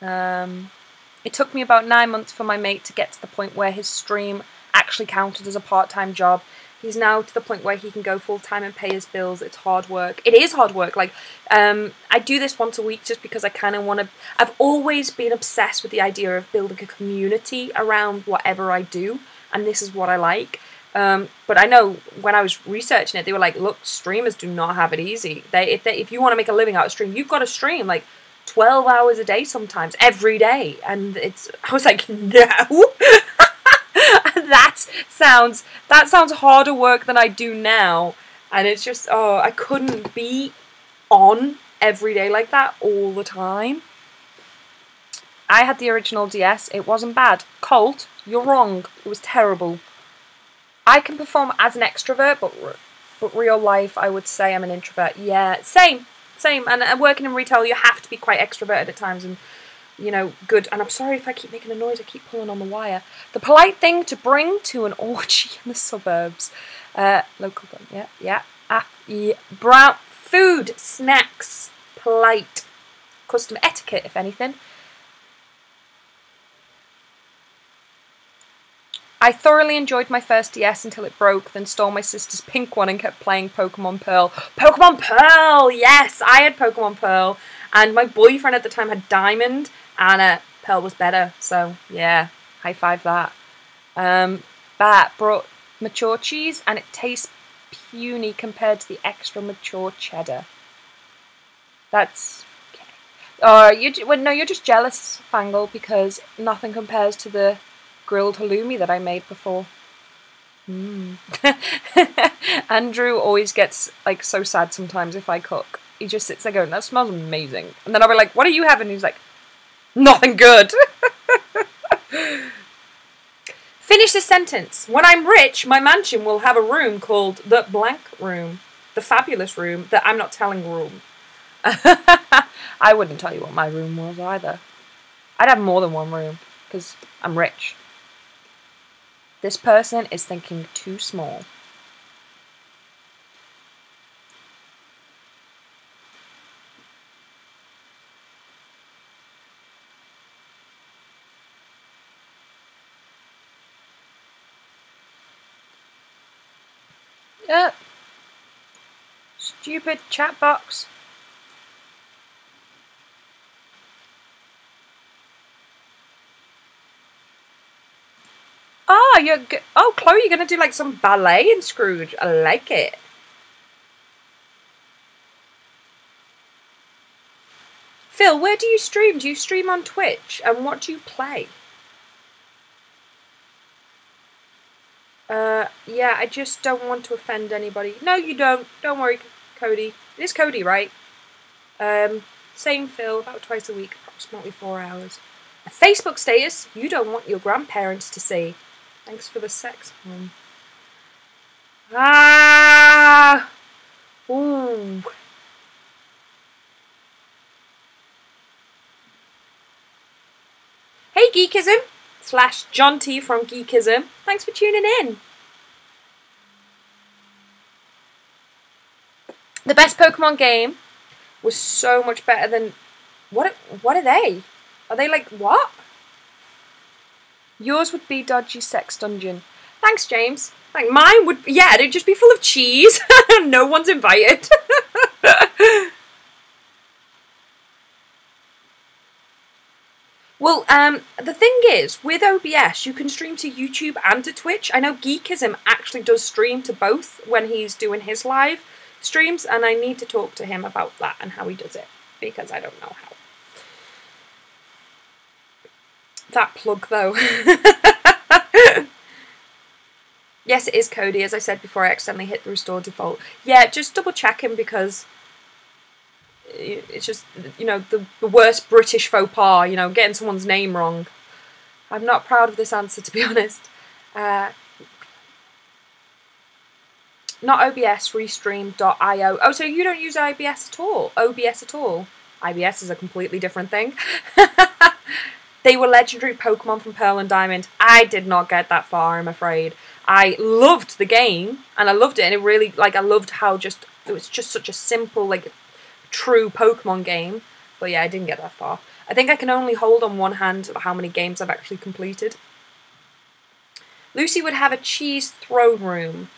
It took me about 9 months for my mate to get to the point where his stream actually counted as a part-time job. He's now to the point where he can go full-time and pay his bills. It's hard work. It is hard work. Like, I do this once a week just because I kind of want to... I've always been obsessed with the idea of building a community around whatever I do, and this is what I like. But I know when I was researching it, they were like, look, streamers do not have it easy. If you want to make a living out of stream, you've got to stream, like, 12 hours a day sometimes, every day. And I was like, no. That sounds harder work than I do now. And it's just, oh, I couldn't be on every day like that all the time. I had the original DS. It wasn't bad. Colt, you're wrong. It was terrible. I can perform as an extrovert, but real life, I would say I'm an introvert. Yeah, same. And working in retail, you have to be quite extroverted at times, and, you know, good. And I'm sorry if I keep making a noise, I keep pulling on the wire. The polite thing to bring to an orgy in the suburbs. Local gun, yeah. Brown food, snacks, polite. Custom etiquette, if anything. I thoroughly enjoyed my first DS until it broke, then stole my sister's pink one and kept playing Pokemon Pearl. Pokemon Pearl! Yes, I had Pokemon Pearl, and my boyfriend at the time had Diamond, and Pearl was better, so yeah, high five that. Bat brought mature cheese, and it tastes puny compared to the extra mature cheddar. That's okay. No, you're just jealous, Fangle, because nothing compares to the grilled halloumi that I made before. Andrew always gets like so sad sometimes if I cook. He just sits there going, that smells amazing. And then I'll be like, what are you having? And he's like, nothing good. Finish this sentence. When I'm rich, my mansion will have a room called the blank room. The fabulous room that I'm not telling room. I wouldn't tell you what my room was either. I'd have more than one room because I'm rich. This person is thinking too small. Stupid chat box. Oh, Chloe, you're gonna do like some ballet in Scrooge. I like it. Phil, where do you stream? Do you stream on Twitch? And what do you play? Yeah, I just don't want to offend anybody. No, you don't. Don't worry, Cody. It is Cody, right? Same Phil, about twice a week, approximately 4 hours. A Facebook status you don't want your grandparents to see. Thanks for the sex, Mum. Ah! Ooh. Hey, Geekism! / John T from Geekism. Thanks for tuning in. The best Pokemon game was so much better than... What are they? Are they like, what? Yours would be Dodgy Sex Dungeon. Thanks, James. Like, mine would... Yeah, it'd just be full of cheese. No one's invited. Well, the thing is, with OBS, you can stream to YouTube and to Twitch. I know Geekism actually does stream to both when he's doing his live streams, and I need to talk to him about that and how he does it, because I don't know how. That plug, though. Yes, it is Cody. As I said before, I accidentally hit the restore default. Yeah, just double check him, because it's just, you know, the worst British faux pas, you know, getting someone's name wrong. I'm not proud of this answer, to be honest. Not OBS, restream.io. Oh, so you don't use OBS at all? OBS at all? IBS is a completely different thing. They were legendary Pokemon from Pearl and Diamond. I did not get that far, I'm afraid. I loved the game, and I loved it, and it really, like, I loved how it was just such a simple, like, true Pokemon game. But yeah, I didn't get that far. I think I can only hold on one hand how many games I've actually completed. Lucy would have a cheese throne room.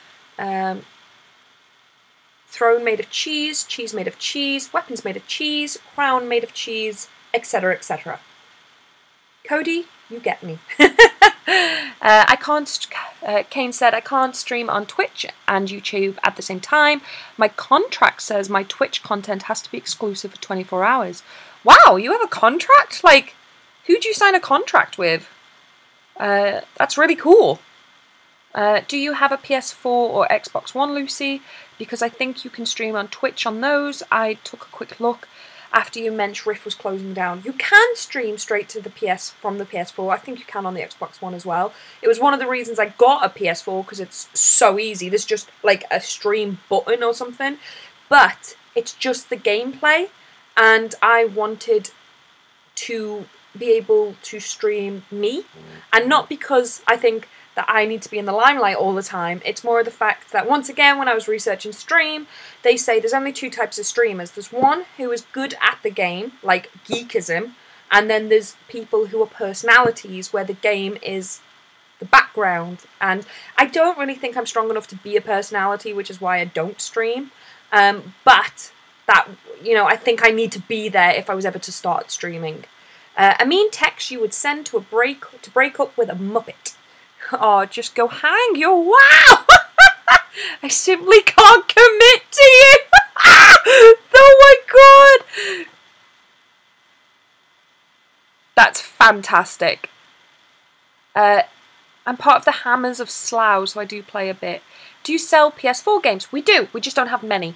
Throne made of cheese made of cheese, weapons made of cheese, crown made of cheese, etc., etc. Cody, you get me. Kane said, I can't stream on Twitch and YouTube at the same time. My contract says my Twitch content has to be exclusive for 24 hours. Wow, you have a contract? Like, who'd you sign a contract with? That's really cool. Do you have a PS4 or Xbox One, Lucy? Because I think you can stream on Twitch on those. I took a quick look after you mentioned Rift was closing down. You can stream straight to the from the PS4. I think you can on the Xbox One as well. It was one of the reasons I got a PS4, because it's so easy. There's just like a stream button or something. But it's just the gameplay, and I wanted to be able to stream me, and not because I think that I need to be in the limelight all the time. It's more the fact that, once again, when I was researching stream, they say there's only two types of streamers. There's one who is good at the game, like Geekism, and then there's people who are personalities, where the game is the background. And I don't really think I'm strong enough to be a personality, which is why I don't stream. But that, you know, I think I need to be there if I was ever to start streaming. A mean text you would send to break up with a Muppet. Oh, just go hang your wow! I simply can't commit to you! Oh my god! That's fantastic. I'm part of the Hammers of Slough, so I do play a bit. Do you sell PS4 games? We do, we just don't have many.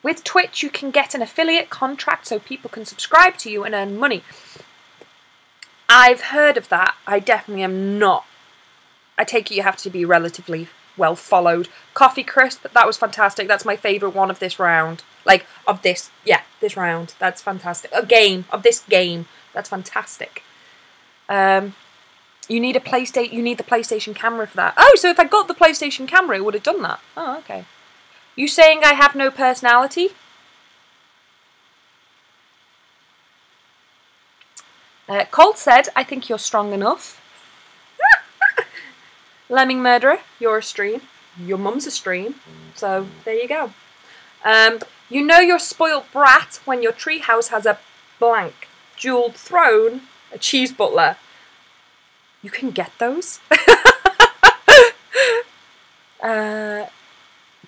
With Twitch, you can get an affiliate contract so people can subscribe to you and earn money. I've heard of that. I definitely am not. I take it you have to be relatively well followed. Coffee Crisp, that was fantastic. That's my favourite one of this round. Like, of this, yeah, this round. That's fantastic. This game. That's fantastic. You need a PlayStation. You need the PlayStation camera for that. Oh, so if I got the PlayStation camera, it would have done that. Oh, okay. You saying I have no personality? Colt said, I think you're strong enough. Lemming Murderer, you're a stream. Your mum's a stream. So, there you go. You know you're spoilt brat when your treehouse has a blank jewelled throne, a cheese butler. You can get those?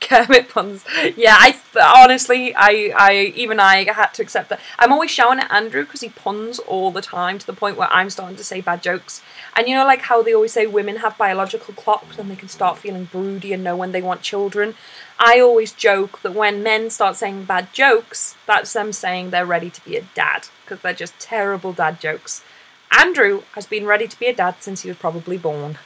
Kermit puns. Yeah, honestly, even I had to accept that. I'm always shouting at Andrew because he puns all the time to the point where I'm starting to say bad jokes. And you know, like how they always say women have biological clocks and they can start feeling broody and know when they want children. I always joke that when men start saying bad jokes, that's them saying they're ready to be a dad because they're just terrible dad jokes. Andrew has been ready to be a dad since he was probably born.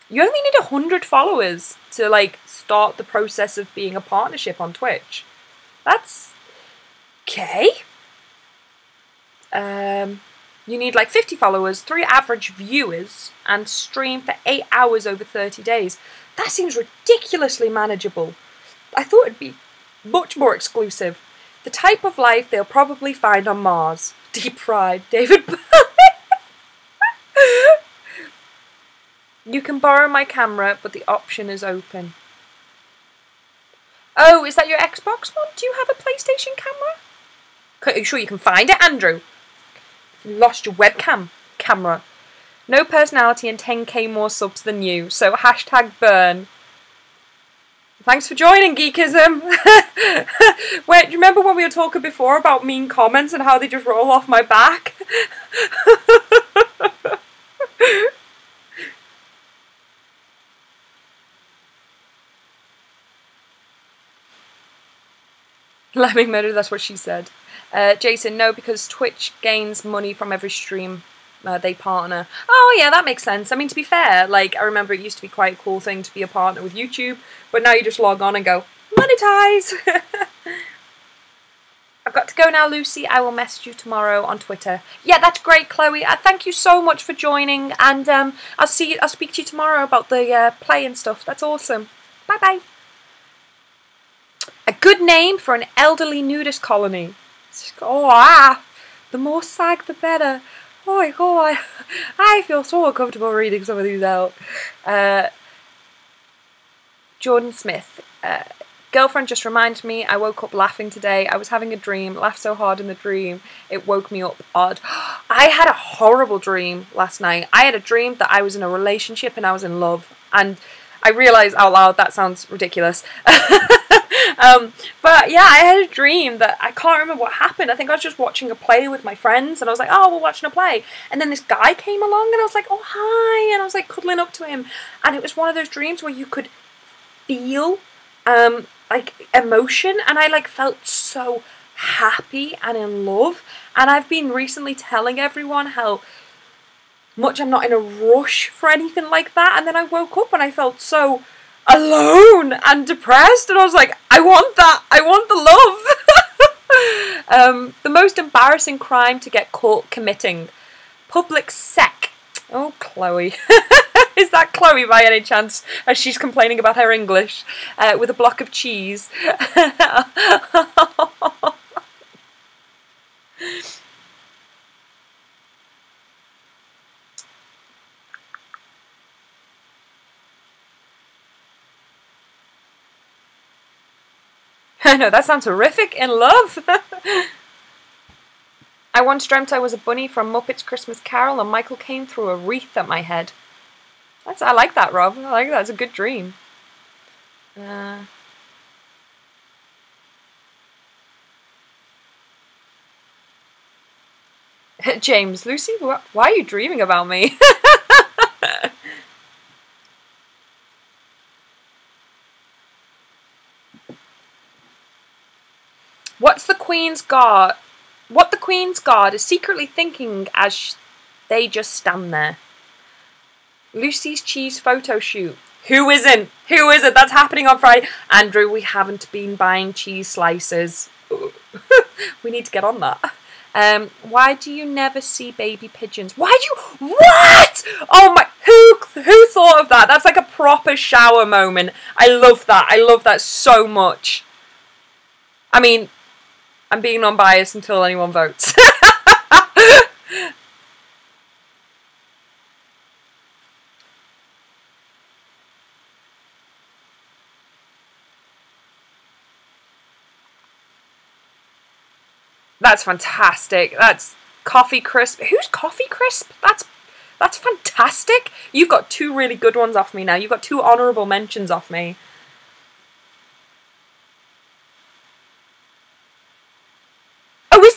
You only need 100 followers to, like, start the process of being a partnership on Twitch. That's... okay. You need, like, 50 followers, 3 average viewers, and stream for 8 hours over 30 days. That seems ridiculously manageable. I thought it'd be much more exclusive. The type of life they'll probably find on Mars. Deep fried. David Bowie. You can borrow my camera, but the option is open. Oh, is that your Xbox one? Do you have a PlayStation camera? Are you sure you can find it, Andrew? You lost your webcam camera. No personality and 10k more subs than you, so hashtag burn. Thanks for joining, Geekism. Wait, do you remember when we were talking before about mean comments and how they just roll off my back? Lemming Murder, that's what she said. Jason, no, because Twitch gains money from every stream they partner. Oh, yeah, that makes sense. I mean, to be fair, like, I remember it used to be quite a cool thing to be a partner with YouTube, but now you just log on and go, monetize! I've got to go now, Lucy. I will message you tomorrow on Twitter. Yeah, that's great, Chloe. Thank you so much for joining, and I'll speak to you tomorrow about the play and stuff. That's awesome. Bye-bye. A good name for an elderly nudist colony. Oh, the more sag, the better. Oh my god, I feel so uncomfortable reading some of these out. Jordan Smith. Girlfriend just reminded me I woke up laughing today. I was having a dream, laughed so hard in the dream, it woke me up odd. I had a horrible dream last night. I had a dream that I was in a relationship and I was in love. And I realised out loud that sounds ridiculous. But yeah, I had a dream that I can't remember what happened. I think I was just watching a play with my friends and I was like, oh, we're watching a play. And then this guy came along and I was like, oh, hi. And I was like cuddling up to him. And it was one of those dreams where you could feel like emotion. And I like felt so happy and in love. And I've been recently telling everyone how much I'm not in a rush for anything like that. And then I woke up and I felt so alone and depressed, and I was like, I want that. I want the love. The most embarrassing crime to get caught committing. Public sec. Oh, Chloe. Is that Chloe by any chance, as she's complaining about her English, with a block of cheese? I know, that sounds horrific. In love. I once dreamt I was a bunny from Muppets Christmas Carol and Michael came through a wreath at my head. I like that, Rob. I like that. It's a good dream. James, Lucy, why are you dreaming about me? What's the Queen's Guard? What the Queen's Guard is secretly thinking as they just stand there. Lucy's cheese photo shoot. Who isn't? Who isn't? That's happening on Friday. Andrew, we haven't been buying cheese slices. We need to get on that. Why do you never see baby pigeons? Why do you... What? Oh my... Who thought of that? That's like a proper shower moment. I love that. I love that so much. I mean, I'm being non-biased until anyone votes. That's fantastic. That's Coffee Crisp. Who's Coffee Crisp? That's fantastic. You've got 2 really good ones off me now. You've got 2 honourable mentions off me. Oh, is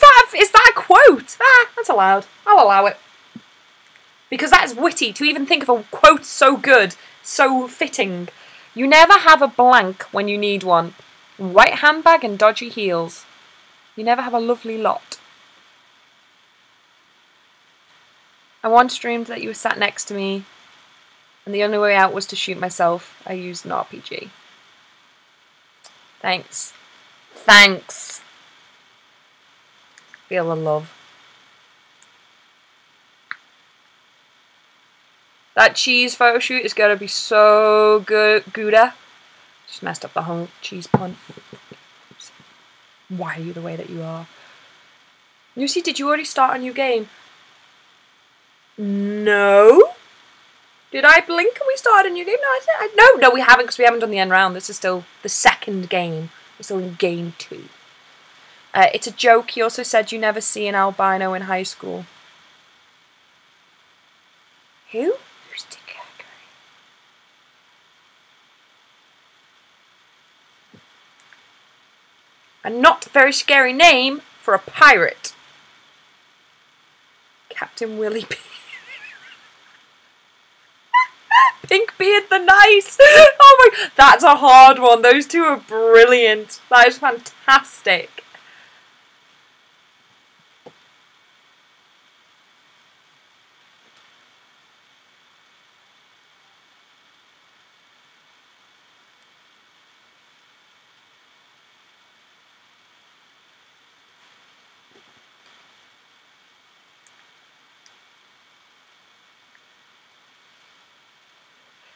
that a quote? Ah, that's allowed. I'll allow it. Because that's witty to even think of a quote so good, so fitting. You never have a blank when you need one. White handbag and dodgy heels. You never have a lovely lot. I once dreamed that you were sat next to me, and the only way out was to shoot myself. I used an RPG. Thanks. Thanks. Feel the love. That cheese photo shoot is going to be so good. Gouda. Just messed up the whole cheese pun. Why are you the way that you are? Lucy, did you already start a new game? No. Did I blink and we started a new game? No, we haven't, because we haven't done the end round. This is still the second game. We're still in game 2. It's a joke. He also said you never see an albino in high school. Who? Who's Dick Gregory? A not very scary name for a pirate. Captain Willie P. Pinkbeard the Nice. Oh my, that's a hard one. Those 2 are brilliant. That is fantastic.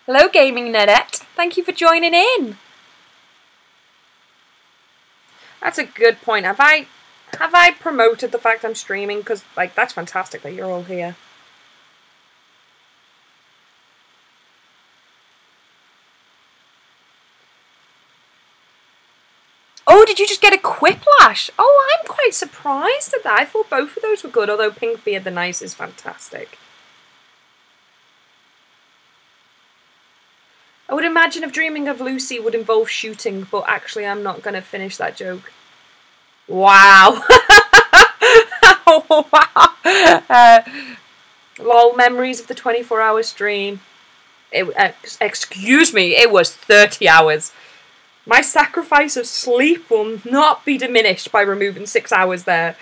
Hello, Gaming Nedette. Thank you for joining in. That's a good point. Have I promoted the fact I'm streaming? Because, like, that's fantastic that you're all here. Oh, did you just get a Quiplash? Oh, I'm quite surprised at that. I thought both of those were good, although Pinkbeard the Nice is fantastic. I would imagine if Dreaming of Lucy would involve shooting, but actually I'm not going to finish that joke. Wow. Wow. Lol, memories of the 24-hour stream. Excuse me, it was 30 hours. My sacrifice of sleep will not be diminished by removing 6 hours there.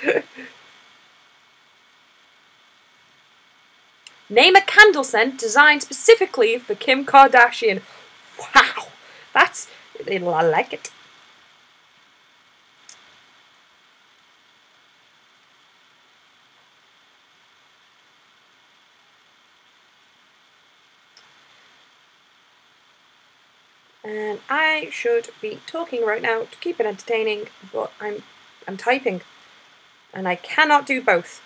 Name a candle scent designed specifically for Kim Kardashian. Wow, I like it. And I should be talking right now to keep it entertaining, but I'm typing, and I cannot do both.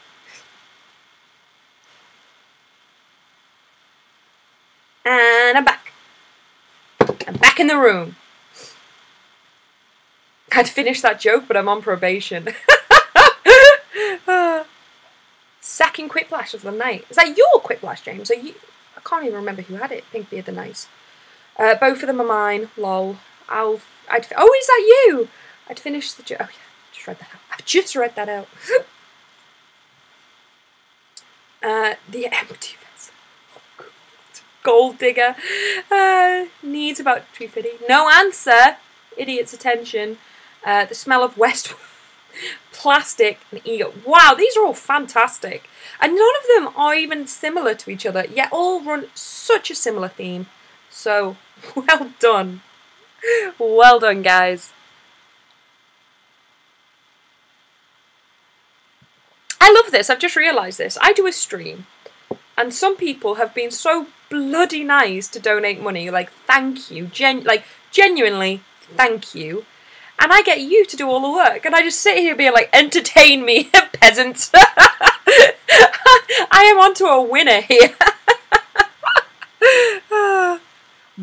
And I'm back. I'm back in the room. I'd finished that joke, but I'm on probation. Second Quiplash of the night. Is that your Quiplash, James? I can't even remember who had it. Pinkbeard the Nice. Both of them are mine. Lol. Oh, is that you? I'd finished the joke. Oh yeah, just read that out. I've just read that out. The empty vessel. Gold digger. Needs about 250. No answer. Idiot's attention. The smell of Westwood. Plastic and ego. Wow, these are all fantastic. And none of them are even similar to each other, yet all run such a similar theme. So, well done. Well done, guys. I love this. I've just realised this. I do a stream, and some people have been so bloody nice to donate money. Like, thank you. Genuinely, thank you. And I get you to do all the work. And I just sit here being like, entertain me, peasants. I am onto a winner here.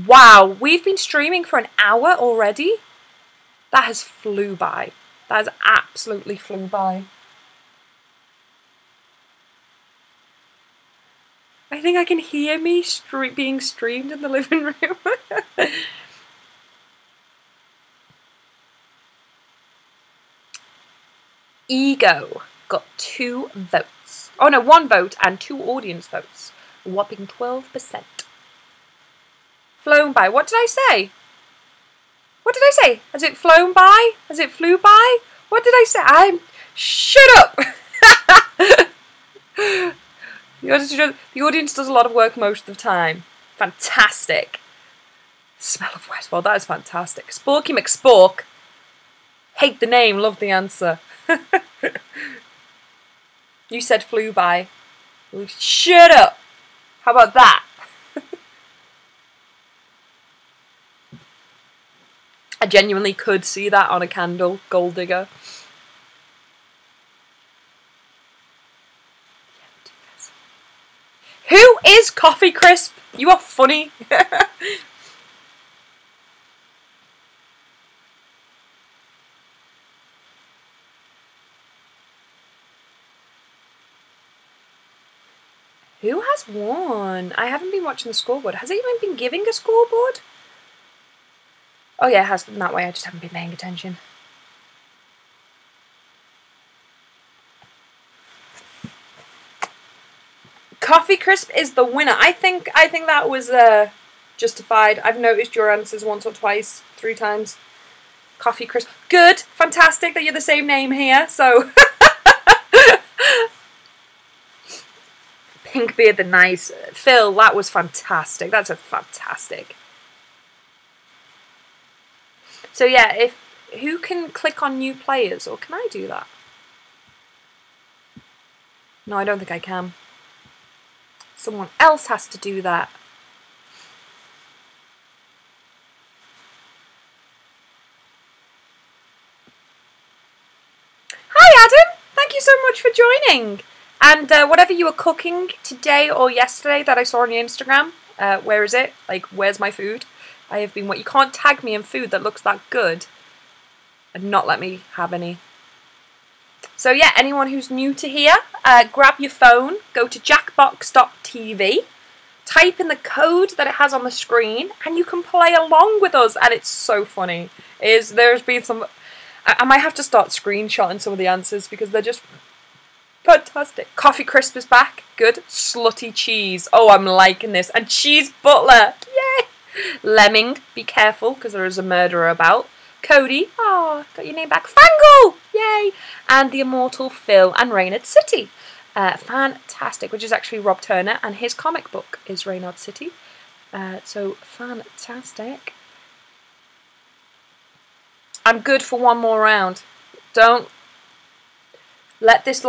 Wow, we've been streaming for an hour already? That has flew by. That has absolutely flew by. I think I can hear me being streamed in the living room. Ego got 2 votes. Oh no, 1 vote and 2 audience votes. A whopping 12%. Flown by. What did I say? What did I say? Has it flown by? Has it flew by? What did I say? Shut up! The audience does a lot of work most of the time. Fantastic. The smell of Westworld, that is fantastic. Sporky McSpork. Hate the name, love the answer. You said flew by. Shut up! How about that? I genuinely could see that on a candle, gold digger. Who is Coffee Crisp? You are funny. Who has won? I haven't been watching the scoreboard. Has it even been giving a scoreboard? Oh yeah, it has been that way. I just haven't been paying attention. Coffee Crisp is the winner. I think that was justified. I've noticed your answers once or twice, 3 times. Coffee Crisp. Good. Fantastic that you're the same name here. So Pink Beard the nice. Phil, that was fantastic. That's a fantastic. So yeah, who can click on new players, or can I do that? No, I don't think I can. Someone else has to do that. Hi Adam, thank you so much for joining. And whatever you were cooking today or yesterday that I saw on your Instagram, where is it? Like, where's my food? I have been, you can't tag me in food that looks that good and not let me have any. So yeah, anyone who's new to here, grab your phone, go to jackbox.tv, type in the code that it has on the screen, and you can play along with us, and it's so funny. There's been some... I might have to start screenshotting some of the answers because they're just fantastic. Coffee Crisp is back. Good. Slutty Cheese. Oh, I'm liking this. And Cheese Butler. Yay! Lemming. Be careful because there is a murderer about. Cody. Oh, got your name back. Fangle. Yay! And the immortal Phil and Reynard City. Fantastic. Which is actually Rob Turner, and his comic book is Reynard City. So fantastic. I'm good for one more round. Don't let this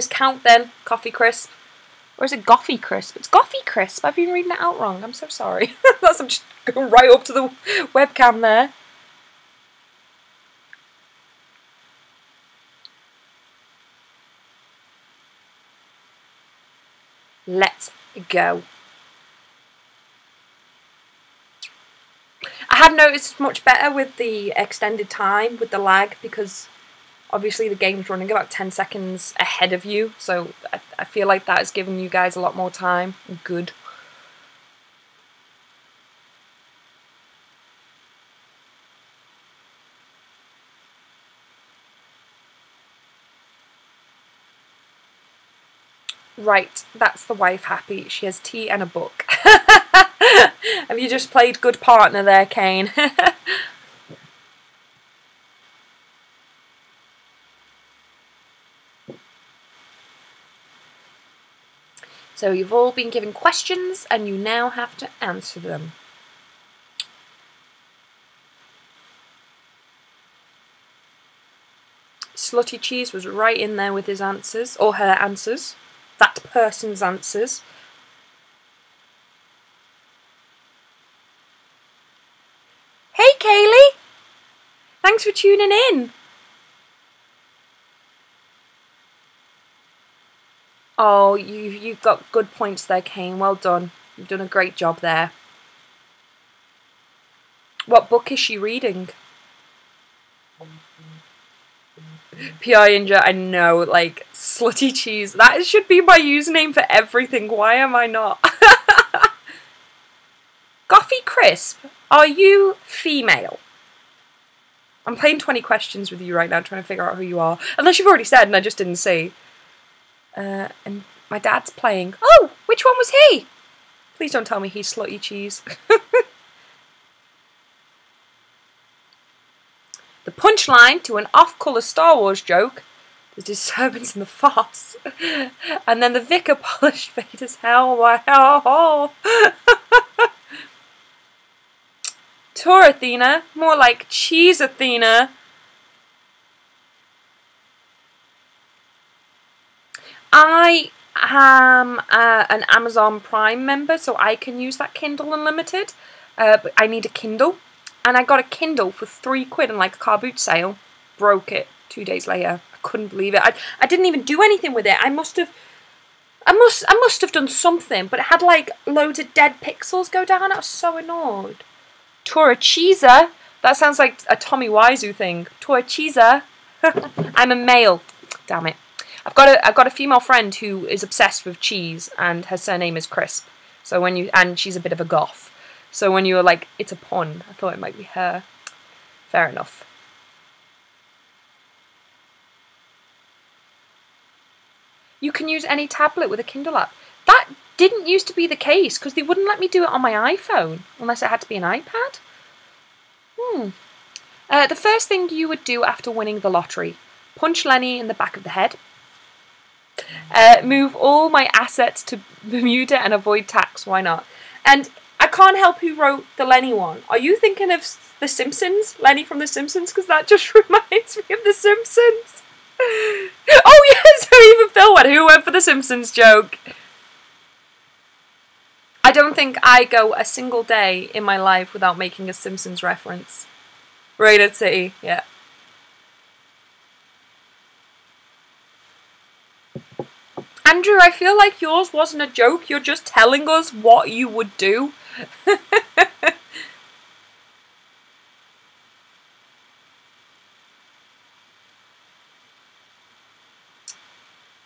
count then. Coffee Crisp. Or is it Goffy Crisp? It's Goffy Crisp. I've been reading it out wrong. I'm so sorry. I'm just going right up to the webcam there. Let's go. I have noticed it's much better with the extended time, with the lag, because obviously the game's running about 10 seconds ahead of you, so I feel like that has given you guys a lot more time. Good. Right, that's the wife happy. She has tea and a book. Have you just played good partner there, Kane? So you've all been given questions and you now have to answer them. Slutty Cheese was right in there with his answers, or her answers. That person's answers. Hey Kaylee! Thanks for tuning in. Oh, you've got good points there, Kane. Well done. You've done a great job there. What book is she reading? P.I. Inja, I know, like, Slutty Cheese. That should be my username for everything. Why am I not? Goffy Crisp, are you female? I'm playing 20 questions with you right now, trying to figure out who you are. Unless you've already said and I just didn't see. And my dad's playing. Oh, which one was he? Please don't tell me he's Slutty Cheese. The punchline to an off-colour Star Wars joke, the disturbance and the farce. And then the vicar polished Vader's hell. Wow. Tour Athena, more like Cheese Athena. I am an Amazon Prime member, so I can use that Kindle Unlimited, but I need a Kindle, and I got a Kindle for £3 in like a car boot sale. Broke it 2 days later. I couldn't believe it. I didn't even do anything with it. I must have done something, but it had like loads of dead pixels go down. I was so annoyed. Torachisa, that sounds like a Tommy Wiseau thing. Torachisa. I'm a male. Damn it. I've got a female friend who is obsessed with cheese, and her surname is Crisp. So and she's a bit of a goth. So when you were like, it's a pun, I thought it might be her. Fair enough. You can use any tablet with a Kindle app. That didn't used to be the case, because they wouldn't let me do it on my iPhone, unless it had to be an iPad. The first thing you would do after winning the lottery. Punch Lenny in the back of the head. Move all my assets to Bermuda and avoid tax. Why not? And I can't help who wrote the Lenny one. Are you thinking of The Simpsons? Lenny from The Simpsons? Because that just reminds me of The Simpsons. Oh yes, so even Phil went, who went for the Simpsons joke? I don't think I go a single day in my life without making a Simpsons reference. Rated City, yeah. Andrew, I feel like yours wasn't a joke. You're just telling us what you would do.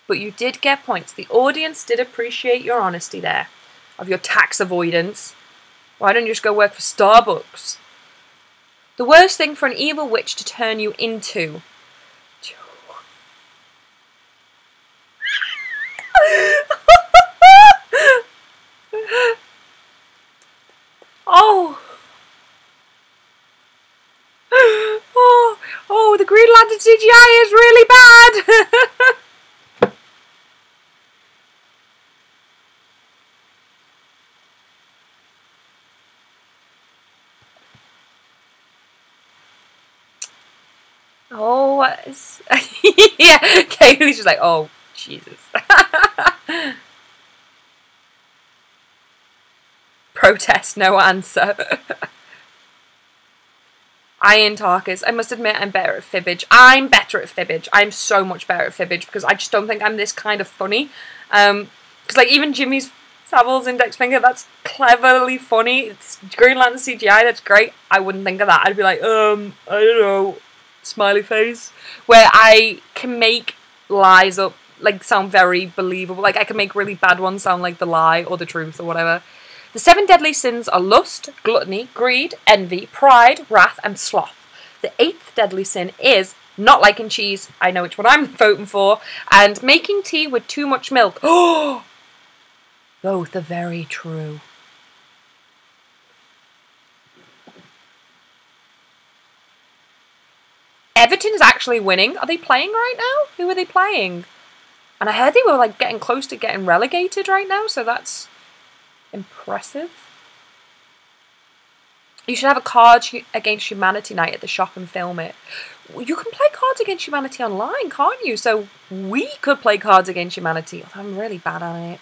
But you did get points. The audience did appreciate your honesty there. Of your tax avoidance. Why don't you just go work for Starbucks? The worst thing for an evil witch to turn you into. Oh, the Green Lantern CGI is really bad. Oh, yeah, Kaylee's just like, oh, Jesus. Protest, no answer. Iron Tarkus. I must admit I'm better at fibbage. I'm better at fibbage. I'm so much better at fibbage because I just don't think I'm this kind of funny. Because like even Jimmy Savile's index finger, that's cleverly funny. It's Green Lantern CGI, that's great. I wouldn't think of that. I'd be like, I don't know, smiley face. Where I can make lies up, like sound very believable. Like I can make really bad ones sound like the lie or the truth or whatever. The 7 deadly sins are lust, gluttony, greed, envy, pride, wrath, and sloth. The 8th deadly sin is not liking cheese. I know which one I'm voting for. And making tea with too much milk. Oh, both are very true. Everton is actually winning. Are they playing right now? Who are they playing? And I heard they were like getting close to getting relegated right now, so that's impressive. You should have a Cards Against Humanity night at the shop and film it. You can play Cards Against Humanity online, can't you? So we could play Cards Against Humanity. I'm really bad at it.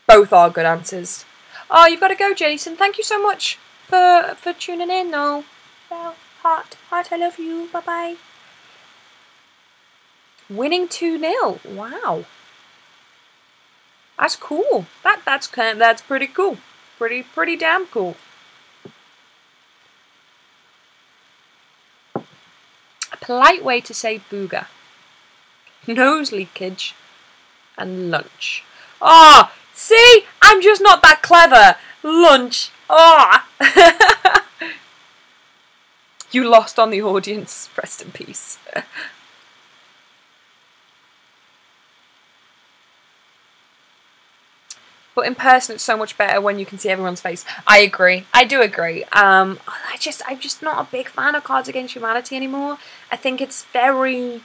Both are good answers. Oh, you've got to go, Jason. Thank you so much for tuning in. No, well, heart, I love you. Bye bye. Winning 2-0. Wow. That's cool. That's pretty cool. Pretty damn cool. A polite way to say booger. Nose leakage and lunch. Ah, oh, see, I'm just not that clever. Lunch. Ah. Oh. You lost on the audience. Rest in peace. But in person, it's so much better when you can see everyone's face. I agree. I do agree. I'm just not a big fan of Cards Against Humanity anymore. I think it's very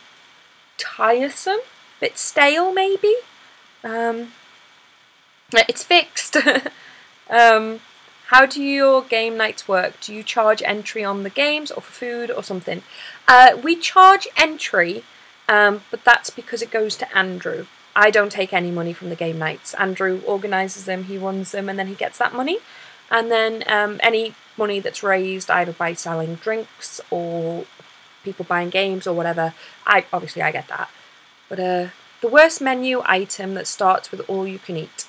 tiresome, bit stale maybe. It's fixed. How do your game nights work? Do you charge entry on the games or for food or something? We charge entry, but that's because it goes to Andrew. I don't take any money from the game nights. Andrew organises them, he runs them, and then he gets that money. And then any money that's raised either by selling drinks or people buying games or whatever, obviously I get that. But the worst menu item that starts with all you can eat.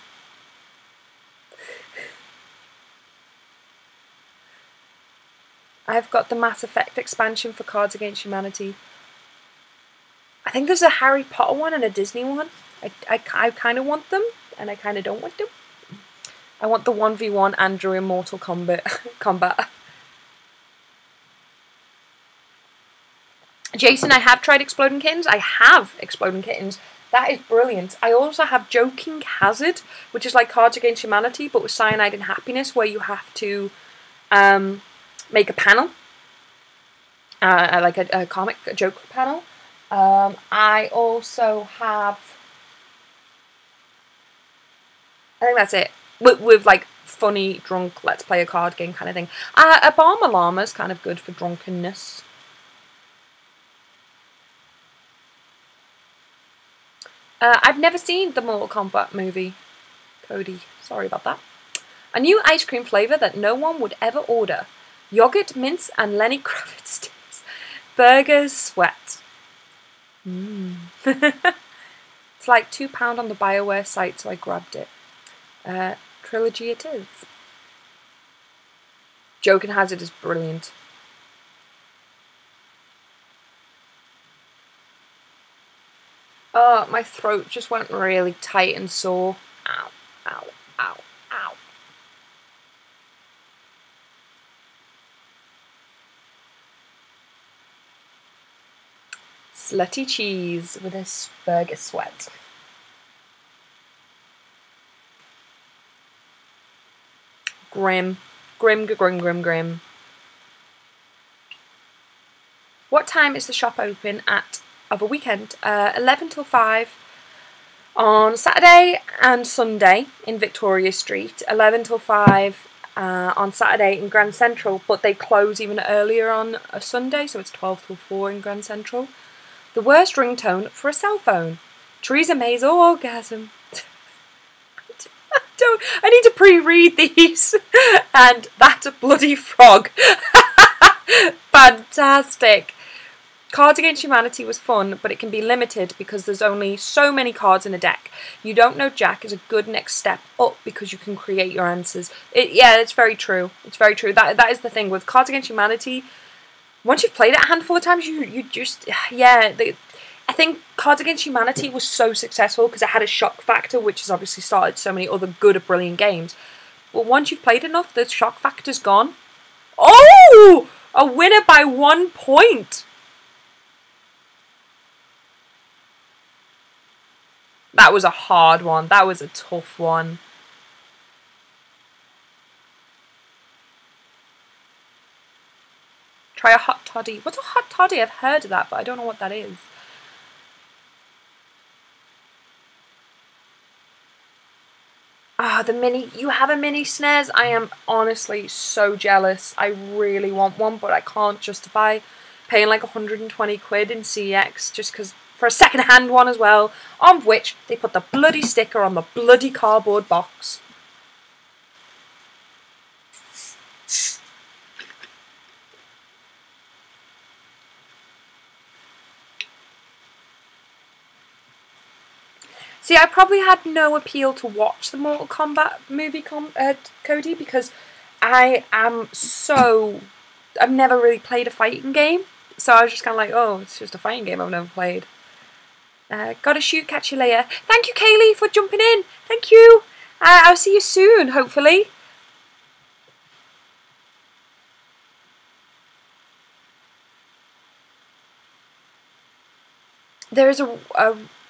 I've got the Mass Effect expansion for Cards Against Humanity. I think there's a Harry Potter one and a Disney one. I kind of want them, and I kind of don't want them. I want the 1v1 Andrew in Mortal Kombat. Jason, I have tried Exploding Kittens. I have Exploding Kittens. That is brilliant. I also have Joking Hazard, which is like Cards Against Humanity, but with Cyanide and Happiness, where you have to make a panel, like a comic, a joke panel. I also have, I think that's it, with like funny, drunk, let's play a card game kind of thing. Obama Llama's kind of good for drunkenness. I've never seen the Mortal Kombat movie, Cody. Sorry about that. A new ice cream flavour that no one would ever order. Yogurt, mince, and Lenny Kravitz sticks. Burgers, sweat. It's like £2 on the BioWare site, so I grabbed it. Trilogy it is. Joking Hazard is brilliant. Oh, my throat just went really tight and sore. Ow, ow, ow, ow. Slutty cheese with a burger sweat. Grim. Grim, grim, grim, grim. What time is the shop open at of a weekend? 11 till 5 on Saturday and Sunday in Victoria Street. 11 till 5 on Saturday in Grand Central, but they close even earlier on a Sunday, so it's 12 till 4 in Grand Central. The worst ringtone for a cell phone. Theresa May's orgasm. I need to pre-read these. And that's a bloody frog. Fantastic. Cards Against Humanity was fun, but it can be limited because there's only so many cards in a deck. You Don't Know Jack is a good next step up because you can create your answers. Yeah, it's very true. It's very true. That is the thing with Cards Against Humanity. Once you've played it a handful of times, you just, yeah. I think Cards Against Humanity was so successful because it had a shock factor, which has obviously started so many other good or brilliant games. But once you've played enough, the shock factor's gone. Oh! A winner by 1 point! That was a hard one. That was a tough one. Try a hot toddy. What's a hot toddy? I've heard of that, but I don't know what that is. Ah, the mini. You have a mini SNES? I am honestly so jealous. I really want one, but I can't justify paying like 120 quid in CX just because for a second-hand one as well, on which they put the bloody sticker on the bloody cardboard box. See, I probably had no appeal to watch the Mortal Kombat movie, Cody, because I've never really played a fighting game. So I was just kind of like, oh, it's just a fighting game I've never played. Gotta shoot, catch you later. Thank you, Kaylee, for jumping in. Thank you. I'll see you soon, hopefully. There is a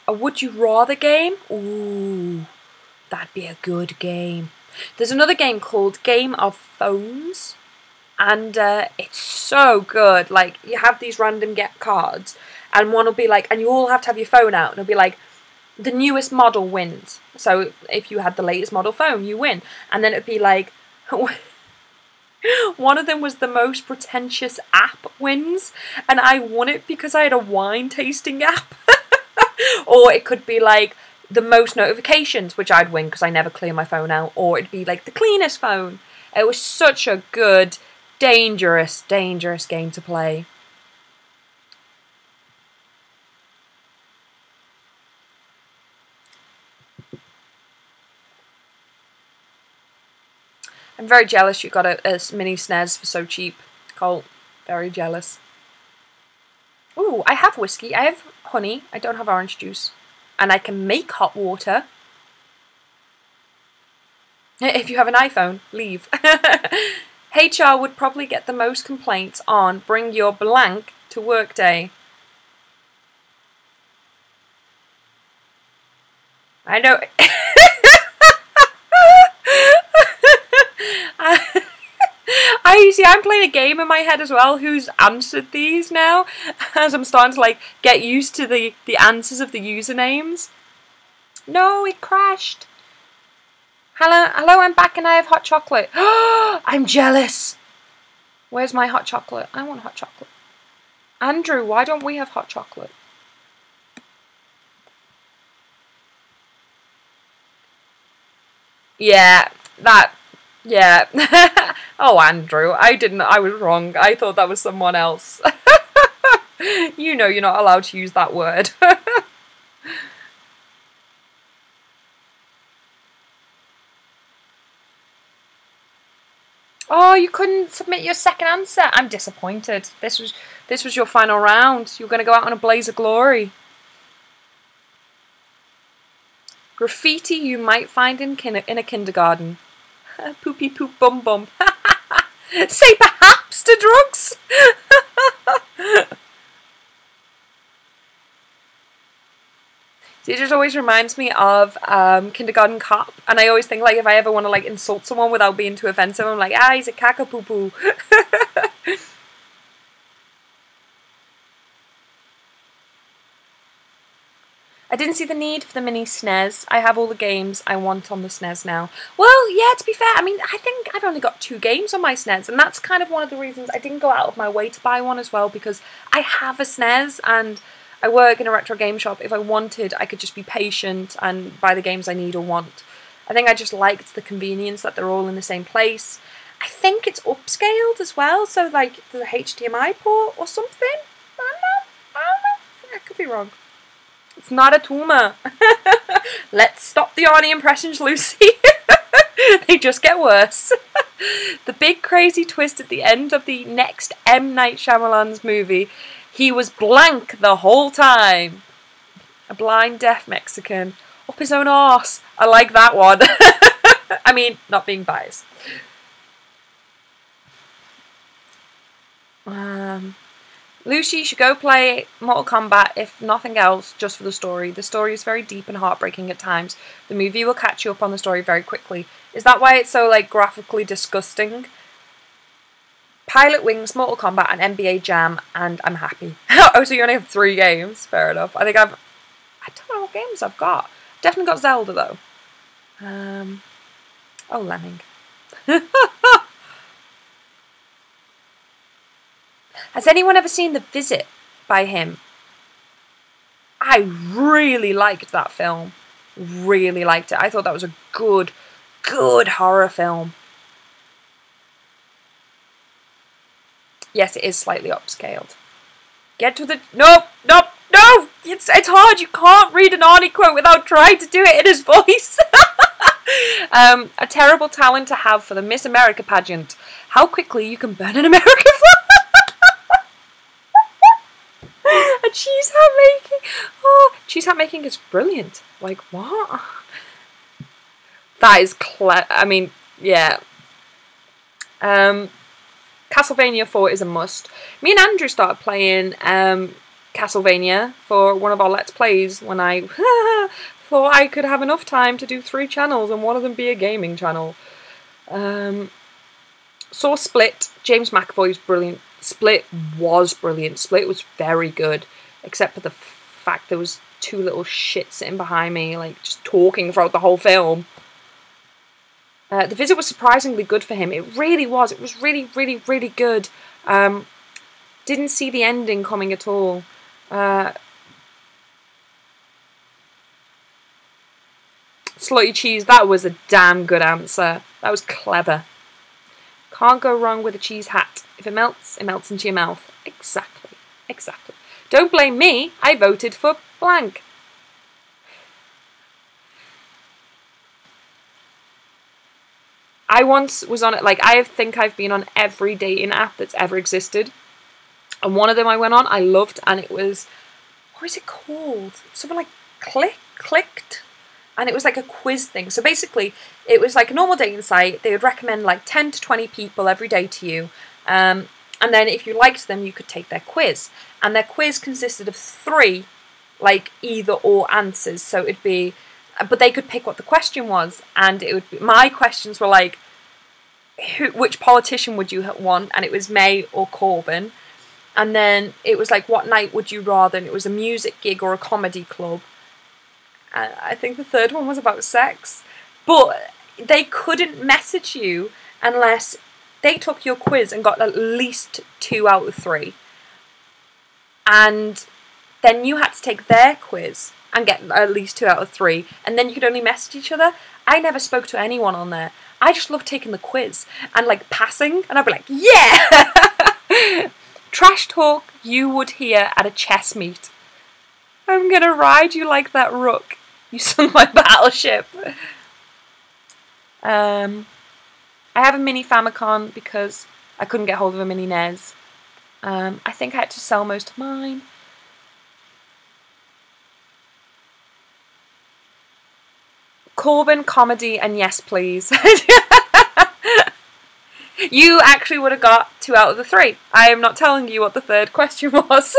Would You Rather game. Ooh, that'd be a good game. There's another game called Game of Phones, and it's so good. Like, you have these random get cards, and one will be like, and you all have to have your phone out, and it'll be like, the newest model wins. So if you had the latest model phone, you win. And then it'd be like, one of them was the most pretentious app wins, and I won it because I had a wine tasting app. Or it could be like the most notifications, which I'd win because I never clear my phone out. Or it'd be like the cleanest phone. It was such a good, dangerous game to play. I'm very jealous you got a mini SNES for so cheap, Colt. Very jealous. Ooh, I have whiskey. I have honey. I don't have orange juice. And I can make hot water. If you have an iPhone, leave. HR would probably get the most complaints on bring your blank to work day. I know. I'm playing a game in my head as well. Who's answered these now? As I'm starting to like get used to the answers of the usernames. No, it crashed. Hello, I'm back and I have hot chocolate. I'm jealous. Where's my hot chocolate? I want hot chocolate. Andrew, why don't we have hot chocolate? Yeah, that. Yeah. Oh, Andrew, I was wrong. I thought that was someone else. You know you're not allowed to use that word. Oh, you couldn't submit your second answer. I'm disappointed. This was your final round. You're going to go out on a blaze of glory. Graffiti you might find in a kindergarten. Poopy poop bum bum. Say perhaps to drugs. It just always reminds me of Kindergarten Cop, and I always think like if I ever want to like insult someone without being too offensive, I'm like, he's a caca poo poo. I didn't see the need for the mini SNES. I have all the games I want on the SNES now. Well, yeah, to be fair, I mean, I think I've only got 2 games on my SNES, and that's kind of one of the reasons I didn't go out of my way to buy one as well, because I have a SNES, and I work in a retro game shop. If I wanted, I could just be patient and buy the games I need or want. I think I just liked the convenience that they're all in the same place. I think it's upscaled as well, so like the HDMI port or something. I don't know. I could be wrong. It's not a tumor. Let's stop the Arnie impressions, Lucy. They just get worse. The big crazy twist at the end of the next M. Night Shyamalan's movie. He was blank the whole time. A blind deaf Mexican. Up his own arse. I like that one. I mean, not being biased. Lucy should go play Mortal Kombat, if nothing else, just for the story. The story is very deep and heartbreaking at times. The movie will catch you up on the story very quickly. Is that why it's so, like, graphically disgusting? Pilot Wings, Mortal Kombat, and NBA Jam, and I'm happy. Oh, so you only have 3 games? Fair enough. I don't know what games I've got. Definitely got Zelda, though. Oh, Lemming. Has anyone ever seen The Visit by him? I really liked that film. Really liked it. I thought that was a good horror film. Yes, it is slightly upscaled. Get to the... Nope! It's hard. You can't read an Arnie quote without trying to do it in his voice. A terrible talent to have for the Miss America pageant. How quickly you can burn an American flag. A cheese hat making. Oh, cheese hat making is brilliant. Like, what? That is I mean, yeah. Castlevania 4 is a must. Me and Andrew started playing Castlevania for one of our Let's Plays when I thought I could have enough time to do 3 channels and one of them be a gaming channel. Saw Split. James McAvoy's brilliant. Split was brilliant. Split was very good, except for the fact there was 2 little shits sitting behind me, like, just talking throughout the whole film. The Visit was surprisingly good for him. It really was. It was really, really, really good. Didn't see the ending coming at all. Slutty Cheese, that was a damn good answer. That was clever. Can't go wrong with a cheese hat. If it melts into your mouth. Exactly. Exactly. Don't blame me. I voted for blank. I once was on it, like, I think I've been on every dating app that's ever existed. And one of them I went on, I loved, and it was, what is it called? Something like Clicked? And it was like a quiz thing. So basically, it was like a normal dating site. They would recommend like 10 to 20 people every day to you. And then if you liked them, you could take their quiz. And their quiz consisted of 3, like, either or answers. So it'd be, but they could pick what the question was. And it would be, my questions were like, which politician would you want? And it was May or Corbyn. And then it was like, what night would you rather? And it was a music gig or a comedy club. I think the third one was about sex. But they couldn't message you unless they took your quiz and got at least 2 out of 3. And then you had to take their quiz and get at least 2 out of 3. And then you could only message each other. I never spoke to anyone on there. I just loved taking the quiz and, like, passing. And I'd be like, yeah! Trash talk you would hear at a chess meet. I'm gonna ride you like that rook. You sunk my battleship. I have a mini Famicom because I couldn't get hold of a mini NES. I think I had to sell most of mine. Corbyn, comedy, and yes please. You actually would have got 2 out of the 3. I am not telling you what the third question was.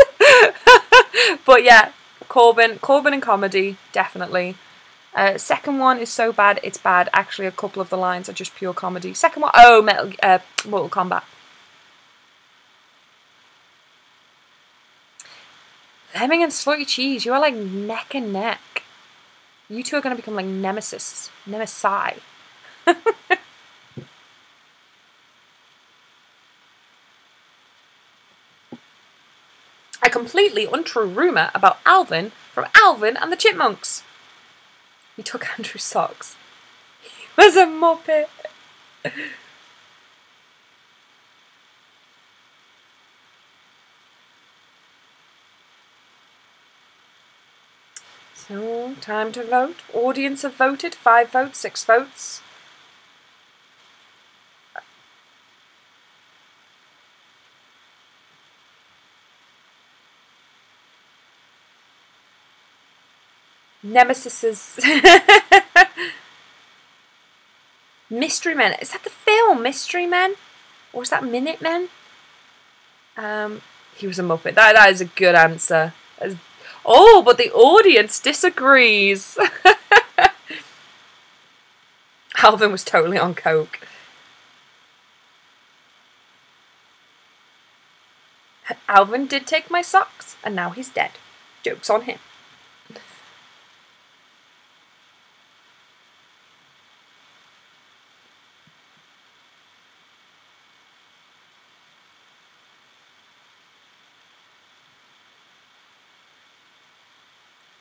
But yeah, Corbyn and comedy, definitely. Second one is so bad, it's bad. Actually, a couple of the lines are just pure comedy. Second one, oh, Mortal Kombat. Lemming and Slutty Cheese, you are like neck and neck. You two are going to become like Nemesi. A completely untrue rumour about Alvin from Alvin and the Chipmunks. He took Andrew's socks. He was a muppet. So, time to vote. Audience have voted. 5 votes, 6 votes. Nemesis's Mystery Men. Is that the film Mystery Men? Or is that Minute Men? He was a Muppet. That is a good answer. Oh, but the audience disagrees. Alvin was totally on coke. Alvin did take my socks, and now he's dead. Joke's on him.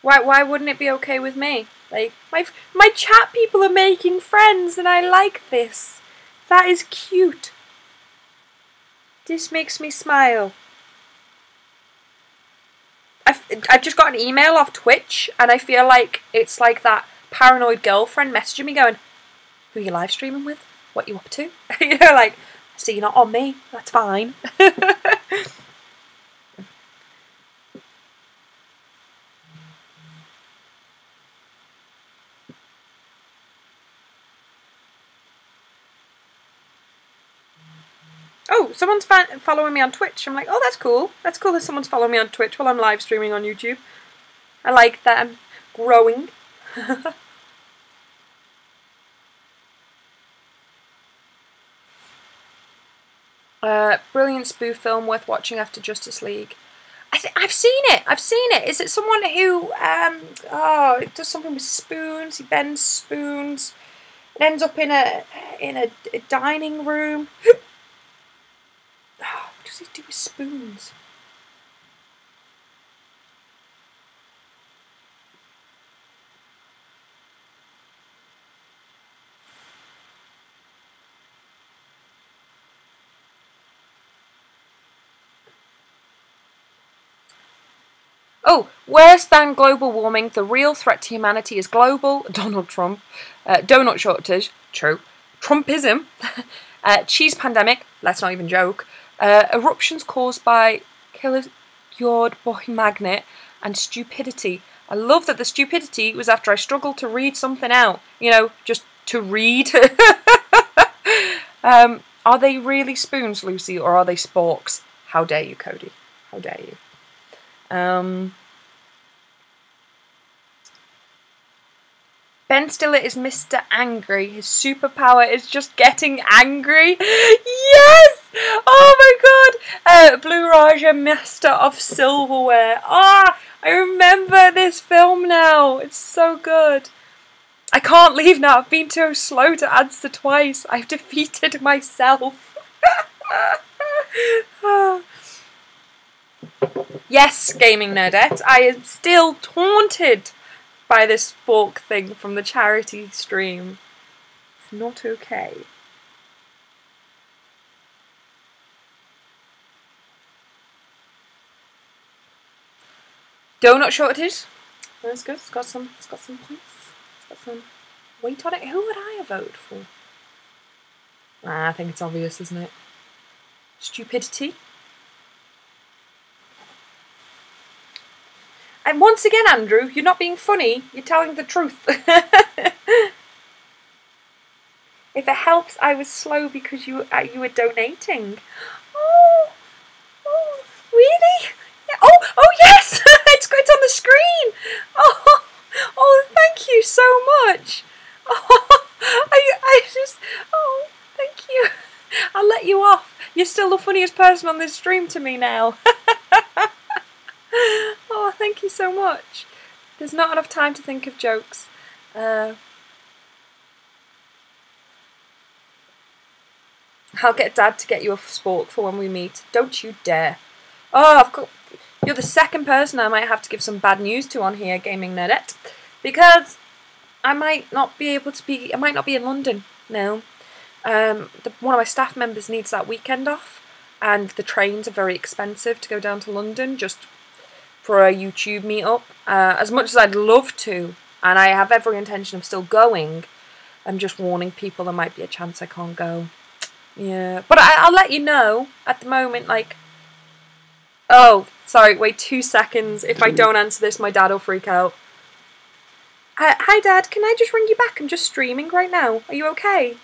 Why wouldn't it be okay with me? Like, my chat people are making friends and I like this. That is cute. This makes me smile. I've just got an email off Twitch and I feel like it's like that paranoid girlfriend messaging me going, who are you live streaming with? What you up to? You know, like, so you're not on me. That's fine. Oh, someone's following me on Twitch. I'm like, oh, that's cool. That's cool that someone's following me on Twitch while I'm live streaming on YouTube. I like that I'm growing. Brilliant spoof film worth watching after Justice League. I've seen it. I've seen it. Is it someone who it does something with spoons? He bends spoons. It ends up in a dining room. Oh, what does he do with spoons? Oh, worse than global warming, the real threat to humanity is global, Donald Trump, donut shortage, true, Trumpism, cheese pandemic, let's not even joke, eruptions caused by kiloyaard boy magnet, and stupidity. I love that the stupidity was after I struggled to read something out, you know, just to read. Are they really spoons, Lucy, or are they sporks? How dare you, Cody? How dare you? Ben Stiller is Mr. Angry. His superpower is just getting angry. Yes! Oh my god! Blue Raja, Master of Silverware. Ah! I remember this film now. It's so good. I can't leave now. I've been too slow to answer twice. I've defeated myself. Yes, Gaming Nerdette. I am still taunted by this fork thing from the charity stream. It's not okay. Donut shortage. That's good. It's got some points. It's got some weight on it. Who would I have voted for? I think it's obvious, isn't it? Stupidity. And once again, Andrew, you're not being funny. You're telling the truth. If it helps, I was slow because you were donating. Oh, really? Yeah. Oh yes! it's on the screen. Oh, thank you so much. Oh, thank you. I'll let you off. You're still the funniest person on this stream to me now. Oh, thank you so much. There's not enough time to think of jokes. I'll get Dad to get you a spork for when we meet. Don't you dare. Oh, you're the second person I might have to give some bad news to on here, Gaming Nerdette. Because I might not be able to be... I might not be in London. No. One of my staff members needs that weekend off. And the trains are very expensive to go down to London just for a YouTube meetup. As much as I'd love to, and I have every intention of still going, I'm just warning people there might be a chance I can't go. Yeah, but I'll let you know at the moment, like... Oh, sorry, wait 2 seconds. If I don't answer this, my dad will freak out. Hi Dad, can I just ring you back? I'm just streaming right now. Are you okay?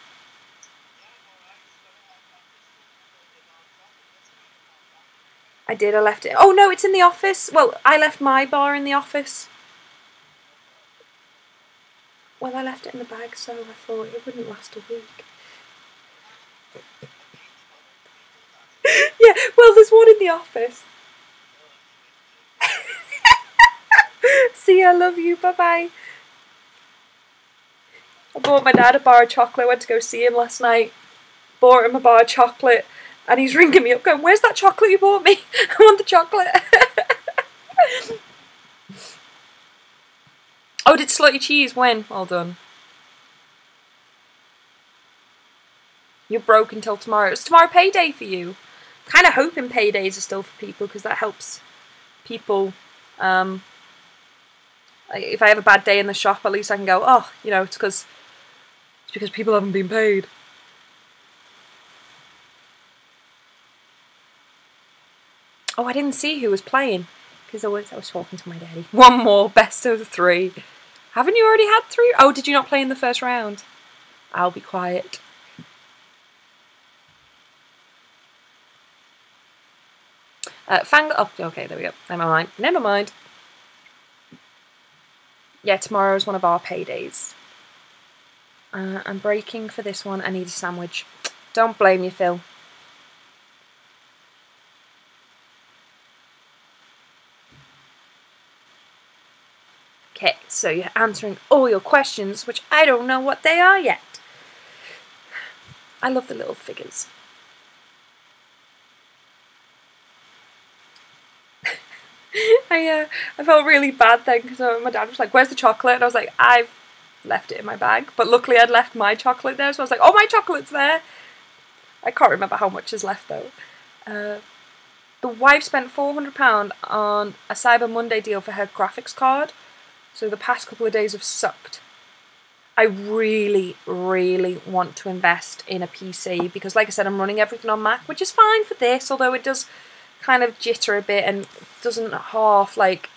I did, I left it. Oh no, it's in the office. Well, I left my bar in the office. Well, I left it in the bag, so I thought it wouldn't last a week. Yeah, Yeah, well, there's one in the office. See ya, love you, bye-bye. I bought my dad a bar of chocolate. I went to go see him last night. Bought him a bar of chocolate. And he's ringing me up going, where's that chocolate you bought me? I want the chocolate. Oh, did Slutty Cheese win? Well done. You're broke until tomorrow. It's tomorrow payday for you. Kind of hoping paydays are still for people because that helps people. If I have a bad day in the shop, at least I can go, oh, you know, it's because people haven't been paid. Oh, I didn't see who was playing because I was talking to my daddy. One more, best of 3. Haven't you already had 3? Oh, did you not play in the first round? I'll be quiet. Oh, okay, there we go. Never mind. Yeah, tomorrow is one of our paydays. I'm breaking for this one. I need a sandwich. Don't blame you, Phil. Okay, so you're answering all your questions, which I don't know what they are yet. I love the little figures. I felt really bad then because my dad was like, where's the chocolate? And I was like, I've left it in my bag. But luckily I'd left my chocolate there, so I was like, oh, my chocolate's there. I can't remember how much is left though. The wife spent £400 on a Cyber Monday deal for her graphics card. So the past couple of days have sucked. I really, really want to invest in a PC because, like I said, I'm running everything on Mac, which is fine for this, although it does kind of jitter a bit and doesn't half like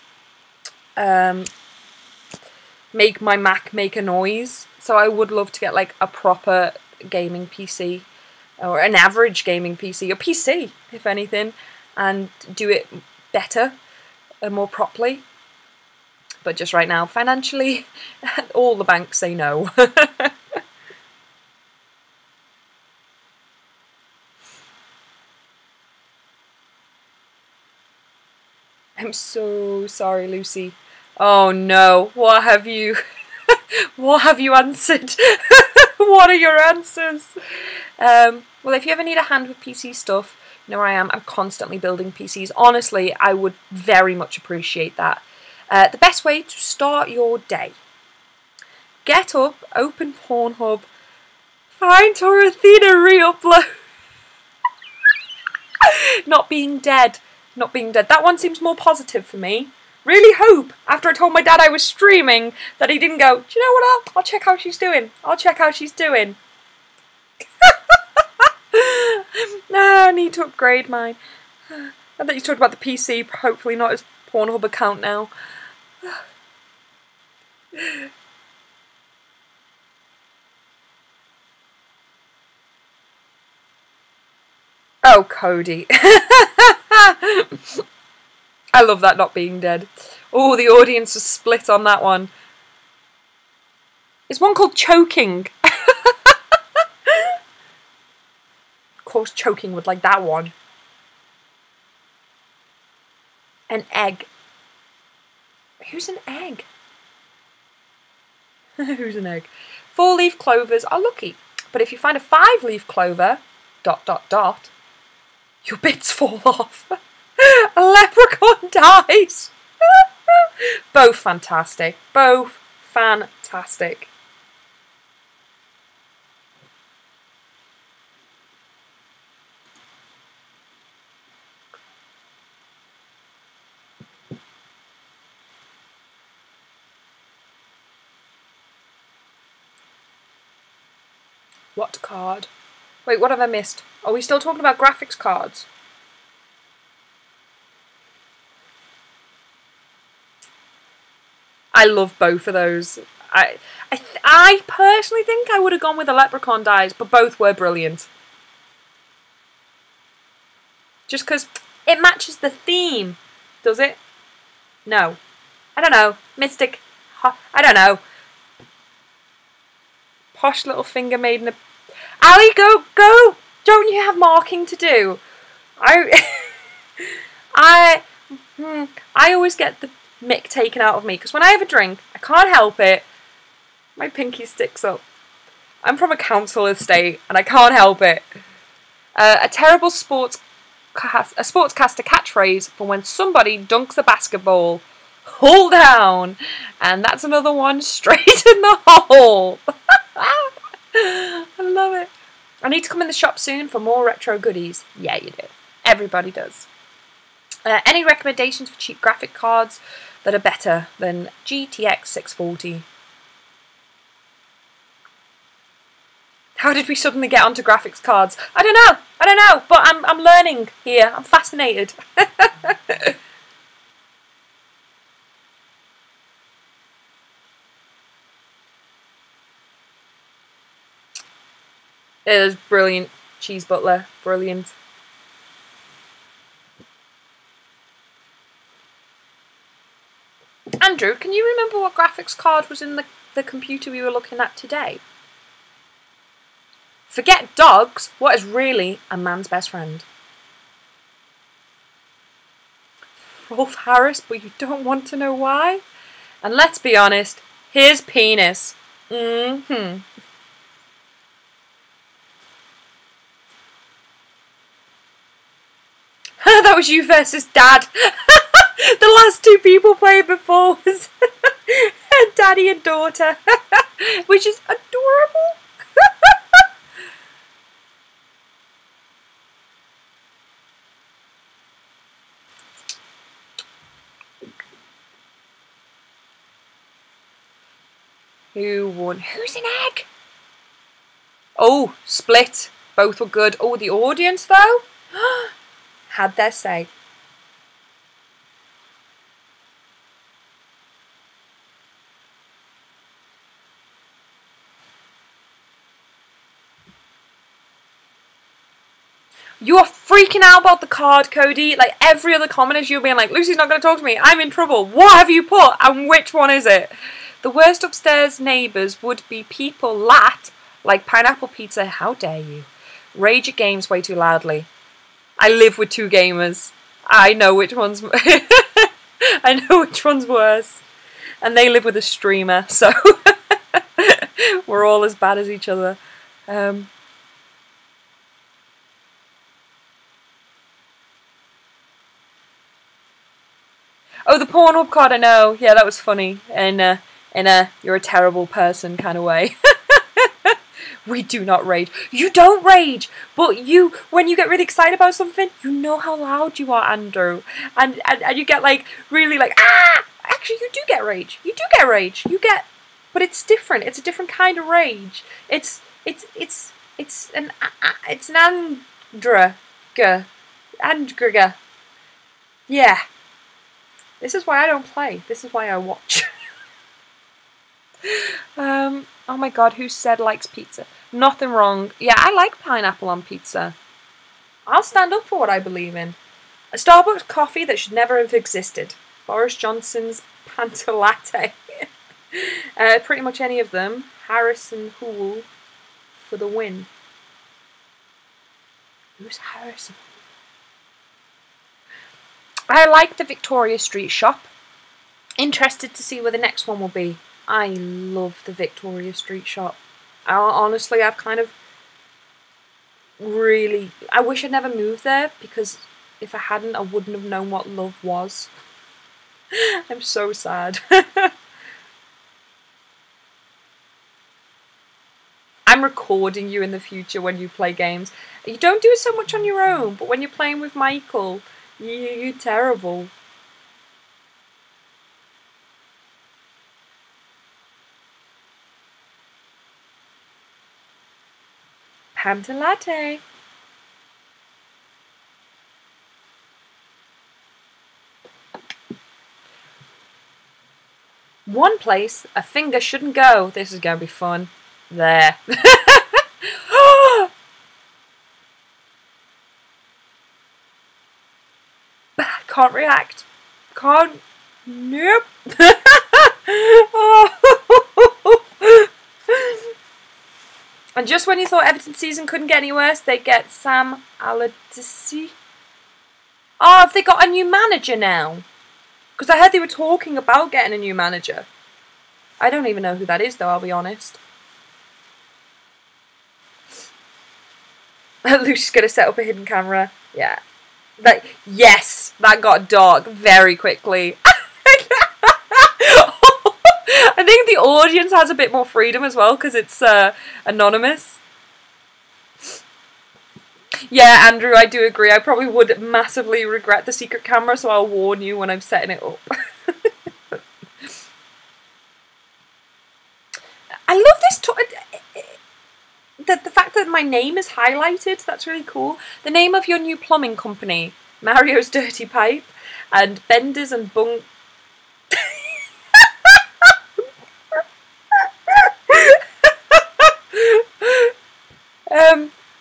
make my Mac make a noise. So I would love to get like a proper gaming PC or an average gaming PC, or PC if anything, and do it better and more properly. But just right now, financially, all the banks say no. I'm so sorry, Lucy. Oh no, what have you what have you answered? What are your answers? Well, if you ever need a hand with PC stuff, you know where I am. I'm constantly building PCs. Honestly, I would very much appreciate that. The best way to start your day. Get up, open Pornhub, find Torathena re-upload. Not being dead. Not being dead. That one seems more positive for me. Really hope, after I told my dad I was streaming, that he didn't go, do you know what, I'll check how she's doing. I'll check how she's doing. Nah, I need to upgrade mine. I thought you talked about the PC, hopefully not his Pornhub account now. Oh, Cody. I love that not being dead. Oh, the audience was split on that one. There's one called Choking. Of course, Choking would like that one. An egg. Who's an egg? Who's an egg? 4-leaf clovers are lucky, but if you find a 5-leaf clover, ... your bits fall off. A leprechaun dies. Both fantastic. Both fantastic. What card? Wait, what have I missed? Are we still talking about graphics cards? I love both of those. I personally think I would have gone with the leprechaun dies, but both were brilliant. Just because it matches the theme, does it? No. I don't know. Mystic. I don't know. Posh little finger maiden. Ali, go! Don't you have marking to do? I I I always get the mick taken out of me because when I have a drink, I can't help it. My pinky sticks up. I'm from a council estate and I can't help it. A terrible sportscaster catchphrase for when somebody dunks a basketball. Hold down. And that's another one straight in the hole. I love it. I need to come in the shop soon for more retro goodies. Yeah, you do. Everybody does. Any recommendations for cheap graphic cards that are better than GTX 640? How did we suddenly get onto graphics cards? I don't know, but I'm learning here. I'm fascinated. It was brilliant. Cheese Butler, brilliant. Andrew, can you remember what graphics card was in the computer we were looking at today? Forget dogs, what is really a man's best friend? Rolf Harris, but you don't want to know why? And let's be honest, his penis. That was you versus Dad. The last two people played before was Daddy and daughter, which is adorable. Who won? Who's an egg? Oh, split. Both were good. Oh, the audience, though, had their say. You are freaking out about the card, Cody. Like, every other comment is you being like, Lucy's not going to talk to me. I'm in trouble. What have you put? And which one is it? The worst upstairs neighbours would be people like pineapple pizza. How dare you? Rage at games way too loudly. I live with two gamers. I know which one's I know which one's worse. And they live with a streamer, so we're all as bad as each other. Oh, the Pornhub card, I know. Yeah, that was funny. In a you're a terrible person kind of way. We do not rage. You don't rage, but when you get really excited about something, you know how loud you are, Andrew. And you get like really like, ah! Actually, you do get rage. You do get rage. But it's different. It's a different kind of rage. It's an andriga. Yeah. This is why I don't play. This is why I watch. Oh my god, who said likes pizza? Nothing wrong. Yeah, I like pineapple on pizza. I'll stand up for what I believe in. A Starbucks coffee that should never have existed. Boris Johnson's Panta Latte. Pretty much any of them. Harris and Hoole for the win. Who's Harrison? I like the Victoria Street shop. Interested to see where the next one will be. I love the Victoria Street shop. Honestly, I've kind of really... I wish I'd never moved there, because if I hadn't, I wouldn't have known what love was. I'm so sad. I'm recording you in the future when you play games. You don't do it so much on your own, but when you're playing with Michael, you're terrible. Panta Latte. One place a finger shouldn't go. This is going to be fun. There. Can't react. Can't. Nope. And just when you thought Everton season couldn't get any worse, they get Sam Allardyce Oh, have they got a new manager now? Because I heard they were talking about getting a new manager. I don't even know who that is, though, I'll be honest. Lucy's going to set up a hidden camera. Yeah. Yes, that got dark very quickly. I think the audience has a bit more freedom as well because it's anonymous. Yeah, Andrew, I do agree. I probably would massively regret the secret camera, so I'll warn you when I'm setting it up. I love this. The fact that my name is highlighted, that's really cool. The name of your new plumbing company, Mario's Dirty Pipe, and Benders and Bunk.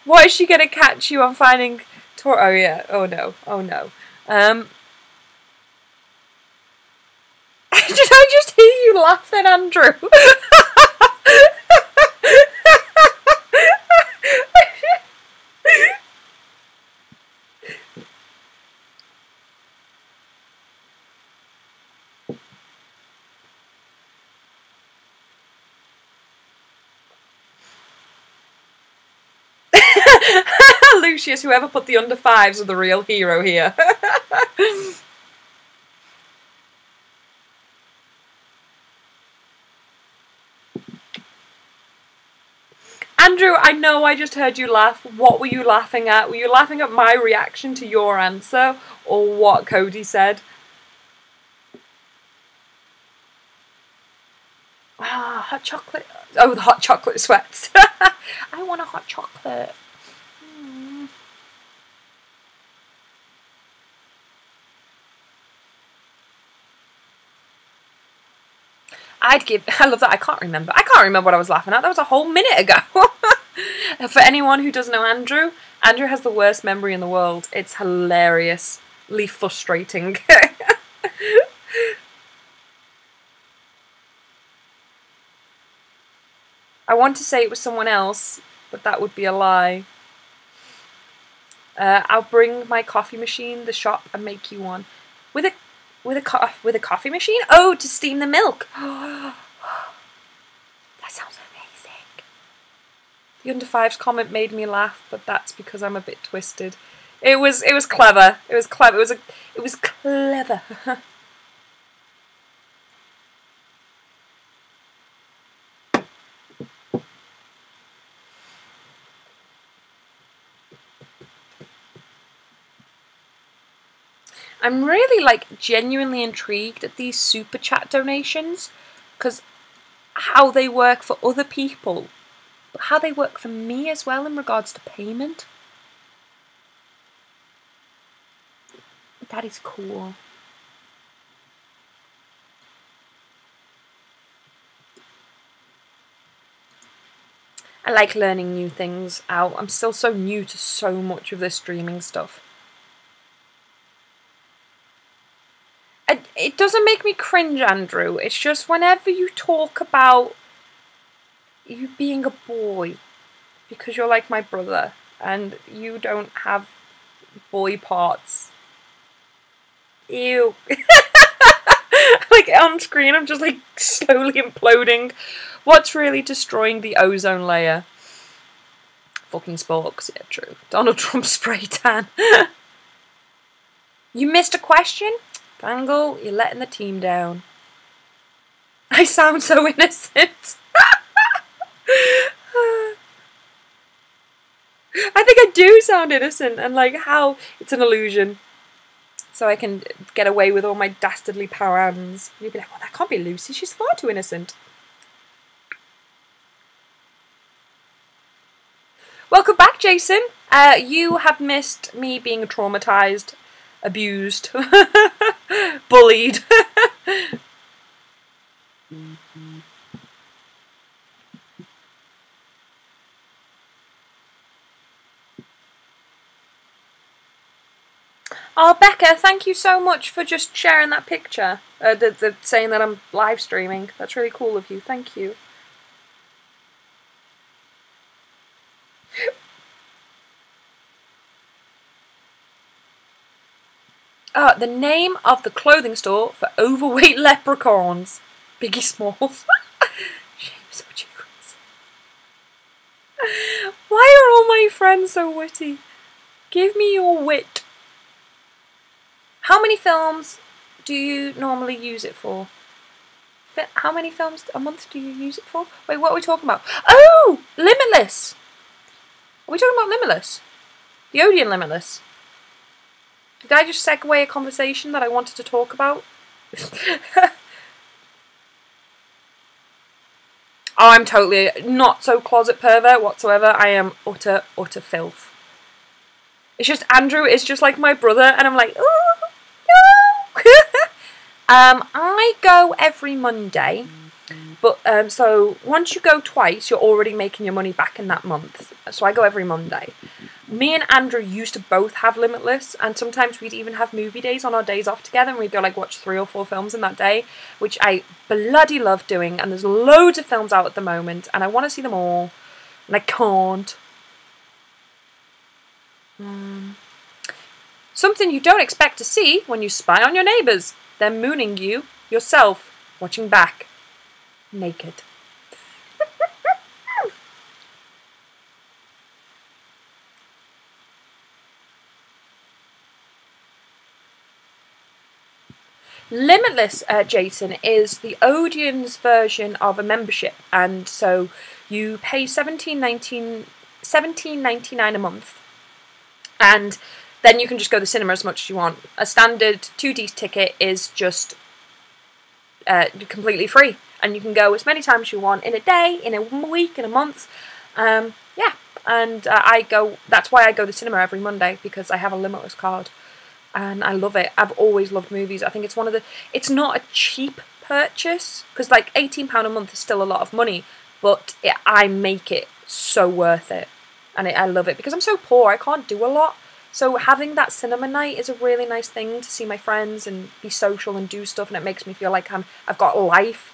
What is she gonna catch you on finding Oh yeah. Oh no. Oh no. Did I just hear you laugh then, Andrew? Lucius, whoever put the under fives are the real hero here. Andrew, I know I just heard you laugh. What were you laughing at? Were you laughing at my reaction to your answer or what Cody said? Ah, hot chocolate. Oh, the hot chocolate sweats. I want a hot chocolate. I love that. I can't remember what I was laughing at. That was a whole minute ago. For anyone who doesn't know Andrew has the worst memory in the world. It's hilariously frustrating. I want to say it was someone else, but that would be a lie. I'll bring my coffee machine to the shop and make you one. With a coffee machine? Oh, to steam the milk. That sounds amazing. The under fives comment made me laugh, but that's because I'm a bit twisted. It was clever. It was clever. It was clever. I'm really genuinely intrigued at these super chat donations because how they work for other people, but how they work for me as well in regards to payment. That is cool. I like learning new things out. I'm still so new to so much of this streaming stuff. It doesn't make me cringe, Andrew. It's just whenever you talk about you being a boy, because you're like my brother, and you don't have boy parts. Ew. On screen, I'm just slowly imploding. What's really destroying the ozone layer? Fucking sporks. Yeah, true. Donald Trump spray tan. You missed a question? Bangle, you're letting the team down. I sound so innocent. I think I do sound innocent, and how it's an illusion. So I can get away with all my dastardly params. You'd be like, well, that can't be Lucy. She's far too innocent. Welcome back, Jason. You have missed me being traumatized, abused, bullied. Oh, Becca, thank you so much for just sharing that picture. Saying that I'm live streaming. That's really cool of you. Thank you. the name of the clothing store for overweight leprechauns. Biggie Smalls. James O.J. Chris. Why are all my friends so witty? Give me your wit. How many films do you normally use it for? How many films a month do you use it for? Wait, what are we talking about? Oh! Limitless! Are we talking about Limitless? The Odeon Limitless? Did I just segue a conversation that I wanted to talk about? Oh, I'm totally not so closet pervert whatsoever. I am utter filth. It's just Andrew is just like my brother, and I'm like, oh, no! I go every Monday, but so once you go twice, you're already making your money back in that month. So I go every Monday. Me and Andrew used to both have Limitless, and sometimes we'd even have movie days on our days off together, and we'd go like watch 3 or 4 films in that day, which I bloody love doing. And there's loads of films out at the moment, and I want to see them all, and I can't. Something you don't expect to see when you spy on your neighbours. They're mooning you, yourself, watching back. Naked. Limitless, Jason, is the Odeon's version of a membership, and so you pay $17.99 a month, and then you can just go to the cinema as much as you want. A standard 2D ticket is just completely free, and you can go as many times as you want in a day, in a week, in a month. Yeah, and that's why I go to the cinema every Monday, because I have a Limitless card. And I love it. I've always loved movies. I think it's it's not a cheap purchase, because like £18 a month is still a lot of money, but I make it so worth it. And I love it, because I'm so poor, I can't do a lot. So having that cinema night is a really nice thing, to see my friends and be social and do stuff, and it makes me feel like I've got a life.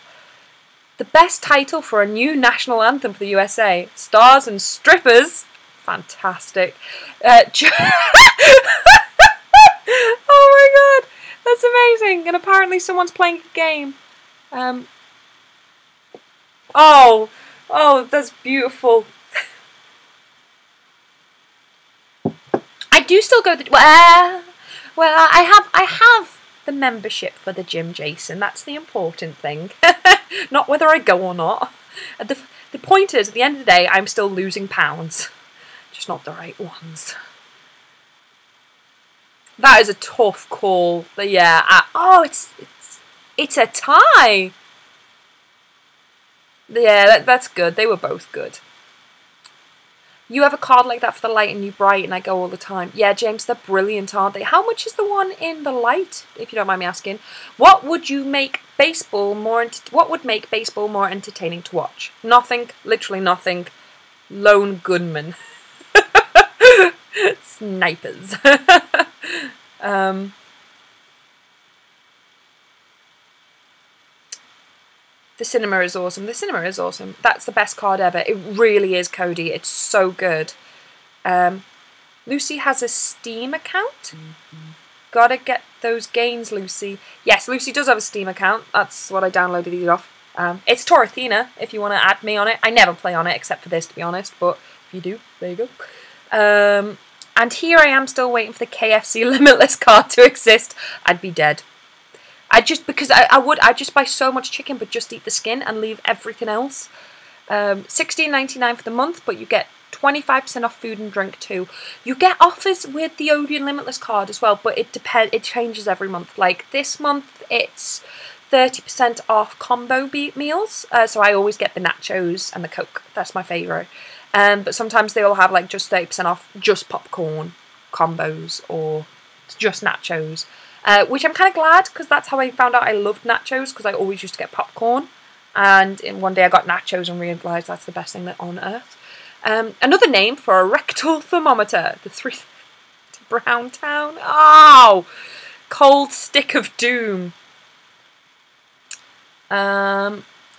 The best title for a new national anthem for the USA. Stars and Strippers. Fantastic. Oh my god, that's amazing. And apparently someone's playing a game. Oh, that's beautiful. I do still go to well, I have the membership for the gym, Jason. That's the important thing. Not whether I go or not. The point is, at the end of the day, I'm still losing pounds. Just not the right ones. That is a tough call. But yeah, it's a tie. Yeah, that's good. They were both good. You have a card like that for the light and you bright, and I go all the time. Yeah, James, they're brilliant, aren't they? How much is the one in the light, if you don't mind me asking? What would make baseball more entertaining to watch? Nothing. Literally nothing. Lone gunmen. Snipers. The cinema is awesome. The cinema is awesome. That's the best card ever. It really is, Cody. It's so good. Lucy has a Steam account. Gotta get those gains, Lucy. Yes, Lucy does have a Steam account. That's what I downloaded these off. It's Torathena, if you want to add me on it. I never play on it except for this, to be honest. But if you do, there you go. And here I am still waiting for the KFC Limitless card to exist. I'd be dead. I'd just buy so much chicken but just eat the skin and leave everything else. $16.99 for the month, but you get 25% off food and drink too. You get offers with the Odeon Limitless card as well, but it changes every month. Like this month it's 30% off combo meals, so I always get the nachos and the Coke. That's my favourite. But sometimes they all have like just 30% off just popcorn combos or just nachos. Which I'm kind of glad, because that's how I found out I loved nachos, because I always used to get popcorn, and one day I got nachos and realised that's the best thing on earth. Another name for a rectal thermometer, the Browntown. Oh, cold stick of doom.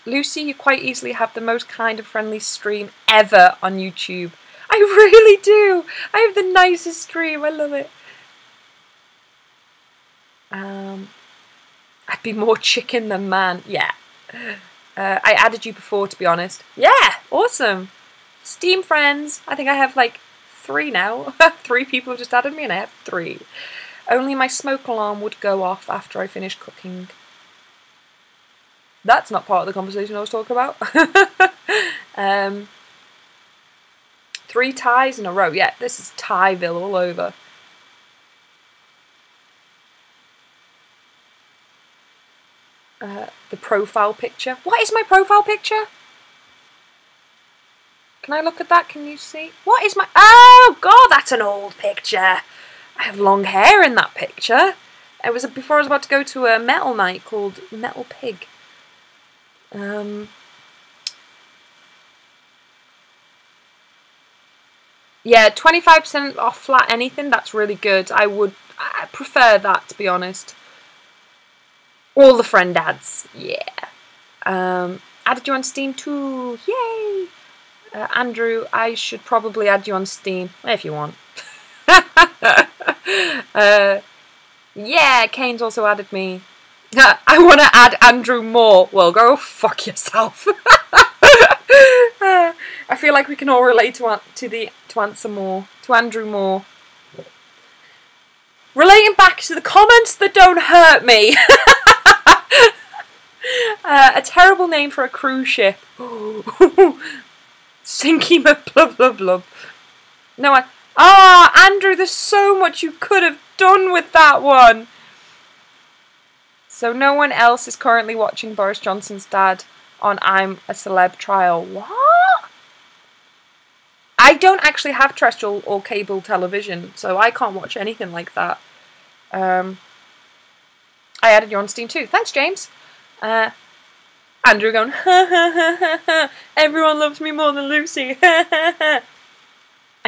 Lucy, you quite easily have the most kind and friendly stream ever on YouTube. I really do. I have the nicest stream. I love it. I'd be more chicken than man. Yeah. I added you before, to be honest. Yeah, awesome. Steam friends. I think I have like 3 now. 3 people have just added me and I have 3. Only my smoke alarm would go off after I finish cooking. That's not part of the conversation I was talking about. 3 ties in a row. Yeah, this is Tyville all over. The profile picture. What is my profile picture? Can I look at that? Can you see? What is my... Oh, God, that's an old picture. I have long hair in that picture. It was before I was about to go to a metal night called Metal Pig. Yeah, 25% off flat anything. That's really good. I prefer that, to be honest. All the friend ads. Yeah. Added you on Steam too. Yay. Andrew, I should probably add you on Steam if you want. Yeah, Kane's also added me. I want to add Andrew more. Well, go fuck yourself. I feel like we can all relate to Andrew more. Relating back to the comments that don't hurt me. A terrible name for a cruise ship. Sinky blub blub blub. No, Andrew, there's so much you could have done with that one. So no one else is currently watching Boris Johnson's dad on I'm a Celeb trial. What? I don't actually have terrestrial or cable television, so I can't watch anything like that. I added you on Steam too. Thanks, James. Andrew going, ha ha ha ha ha. Everyone loves me more than Lucy. I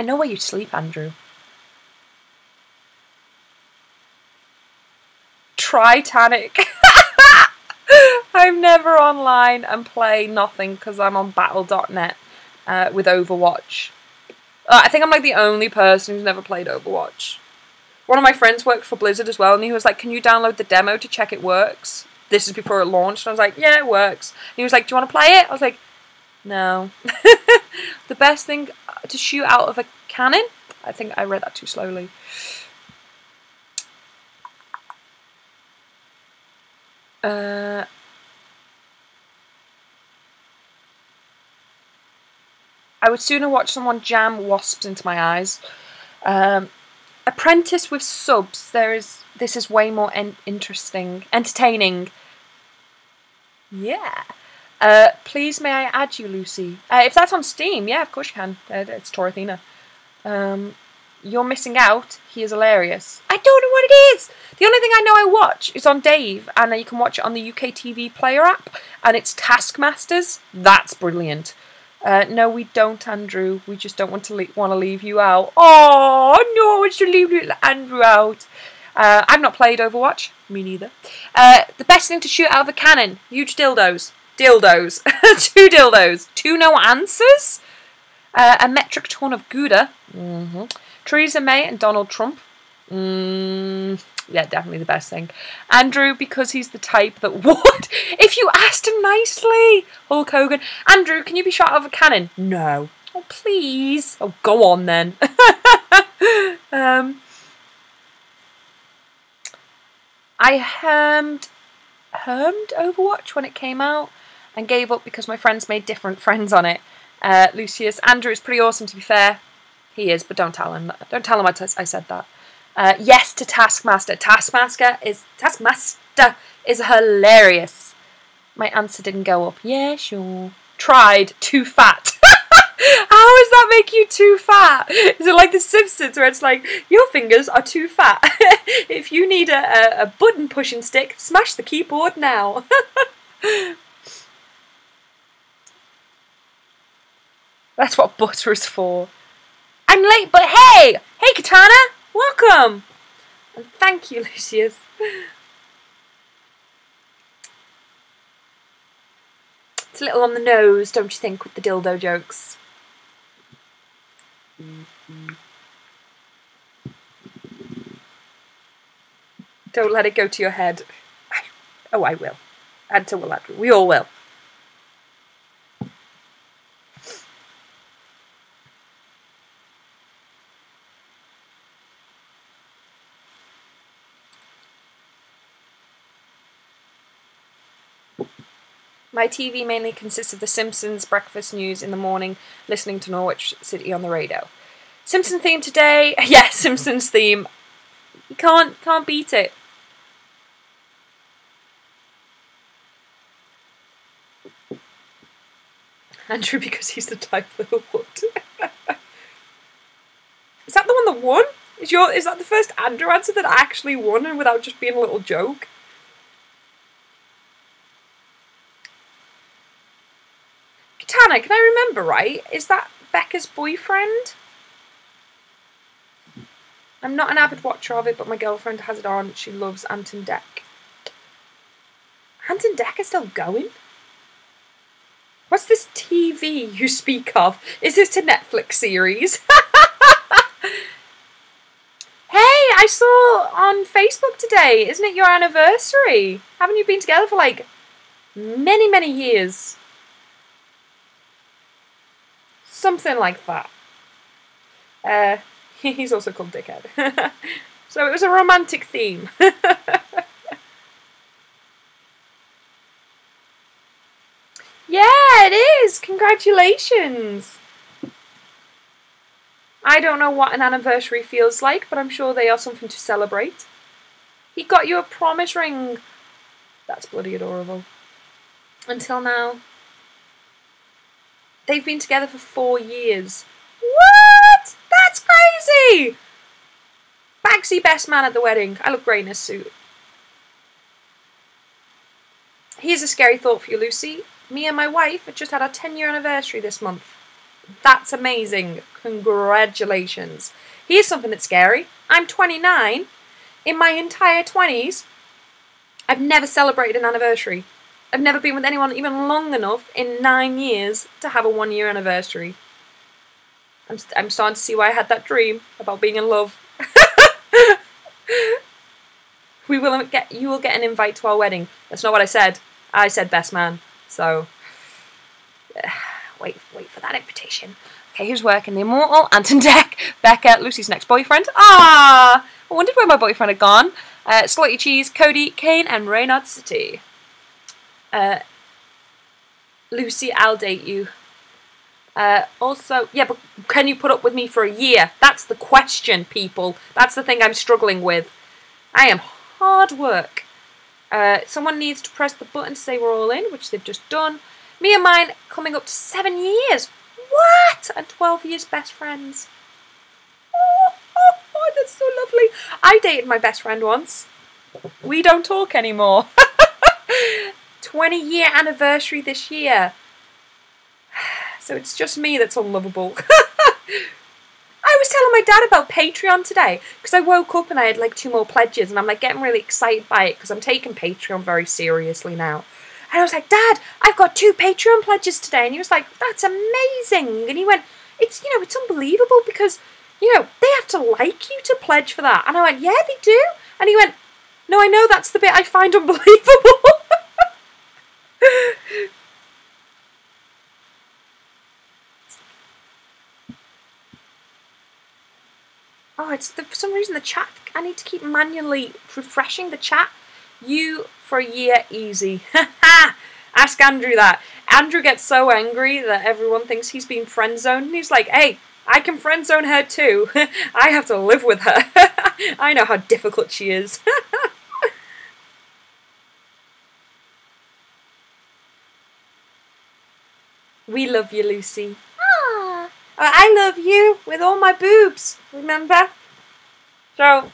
know where you sleep, Andrew. Titanic. I'm never online and play nothing because I'm on battle.net with Overwatch. I think I'm like the only person who's never played Overwatch. One of my friends worked for Blizzard as well, and he was like, can you download the demo to check it works? This is before it launched. And I was like, yeah, it works. And he was like, do you want to play it? I was like, no. The best thing to shoot out of a cannon? I think I read that too slowly. I would sooner watch someone jam wasps into my eyes. Apprentice with subs. This is way more entertaining. Yeah. Please may I add you, Lucy? If that's on Steam, yeah, of course you can. It's Torathena. You're missing out. He is hilarious. I don't know what it is. The only thing I know I watch is on Dave, and you can watch it on the UK TV Player app, and it's Taskmasters. That's brilliant. No, we don't, Andrew. We just don't want to leave you out. Oh no, I want to leave Andrew out. I've not played Overwatch. Me neither. The best thing to shoot out of a cannon: huge dildos. 2 dildos. 2 no answers. A metric ton of Gouda. Theresa May and Donald Trump. Yeah, definitely the best thing. Andrew, because he's the type that would, if you asked him nicely. Hulk Hogan. Andrew, can you be shot out of a cannon? No. Oh, please. Oh, go on then. I hermed Overwatch when it came out and gave up because my friends made different friends on it. Lucius. Andrew is pretty awesome, to be fair. He is, but don't tell him that. Don't tell him I said that. Yes to Taskmaster. Taskmaster is hilarious. My answer didn't go up. Yeah, sure. Tried. Too fat. How does that make you too fat? Is it like The Simpsons where it's like, your fingers are too fat. If you need a button pushing stick, smash the keyboard now. That's what butter is for. I'm late, but hey! Hey, Katana! Welcome! And thank you, Lucius. It's a little on the nose, don't you think, with the dildo jokes? Don't let it go to your head. Oh, I will. And so will Andrew. We all will. My TV mainly consists of The Simpsons, breakfast news in the morning, listening to Norwich City on the radio. Simpson theme today. Yeah, Simpsons theme. You can't beat it. Andrew, because he's the type that would. Is that the one that won? Is that the first Andrew answer that actually won and without just being a little joke? Katana, can I remember right? Is that Becca's boyfriend? I'm not an avid watcher of it, but my girlfriend has it on. She loves Ant and Dec. Ant and Dec are still going? What's this TV you speak of? Is this a Netflix series? Hey, I saw on Facebook today, isn't it your anniversary? Haven't you been together for like many, many years? Something like that. He's also called Dickhead. So it was a romantic theme. Yeah, it is! Congratulations! I don't know what an anniversary feels like, but I'm sure they are something to celebrate. He got you a promise ring. That's bloody adorable. Until now. They've been together for 4 years. What? That's crazy! Bagsy best man at the wedding. I look great in a suit. Here's a scary thought for you, Lucy. Me and my wife have just had our 10-year anniversary this month. That's amazing. Congratulations. Here's something that's scary. I'm 29. In my entire 20s, I've never celebrated an anniversary. I've never been with anyone even long enough in 9 years to have a 1-year anniversary. I'm starting to see why I had that dream about being in love. You will get an invite to our wedding. That's not what I said. I said best man. So, wait for that invitation. Okay, who's working? The immortal, Ant and Dec, Becca, Lucy's next boyfriend. Ah, I wondered where my boyfriend had gone. Slightly Cheese, Cody, Kane, and Reynard City. Lucy, I'll date you. Also, yeah, but can you put up with me for a year? That's the question, people. That's the thing I'm struggling with. I am hard work. Someone needs to press the button to say we're all in, which they've just done. Me and mine coming up to 7 years. What? And 12 years best friends. Oh, that's so lovely. I dated my best friend once. We don't talk anymore. 20-year anniversary this year. So it's just me that's unlovable. I was telling my dad about Patreon today because I woke up and I had like 2 more pledges and I'm like getting really excited by it because I'm taking Patreon very seriously now. And I was like, Dad, I've got 2 Patreon pledges today. And he was like, that's amazing. And he went, it's unbelievable because, they have to like you to pledge for that. And I went, yeah, they do. And he went, no, I know, that's the bit I find unbelievable. Oh, for some reason the chat, I need to keep manually refreshing the chat. You for a year, easy. Ask Andrew that. Andrew gets so angry that everyone thinks he's been friend zoned. And he's like, hey, I can friend zone her too. I have to live with her. I know how difficult she is. We love you, Lucy. Ah, I love you with all my boobs, remember? So,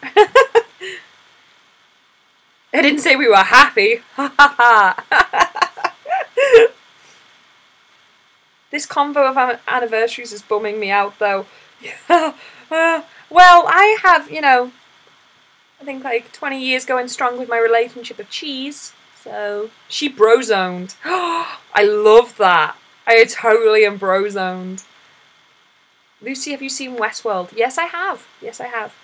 I didn't say we were happy. This convo of anniversaries is bumming me out, though. Well, I have, I think like 20 years going strong with my relationship of cheese. So, she bro-zoned. I love that. I totally am bro-zoned. Lucy, have you seen Westworld? Yes, I have. Yes, I have.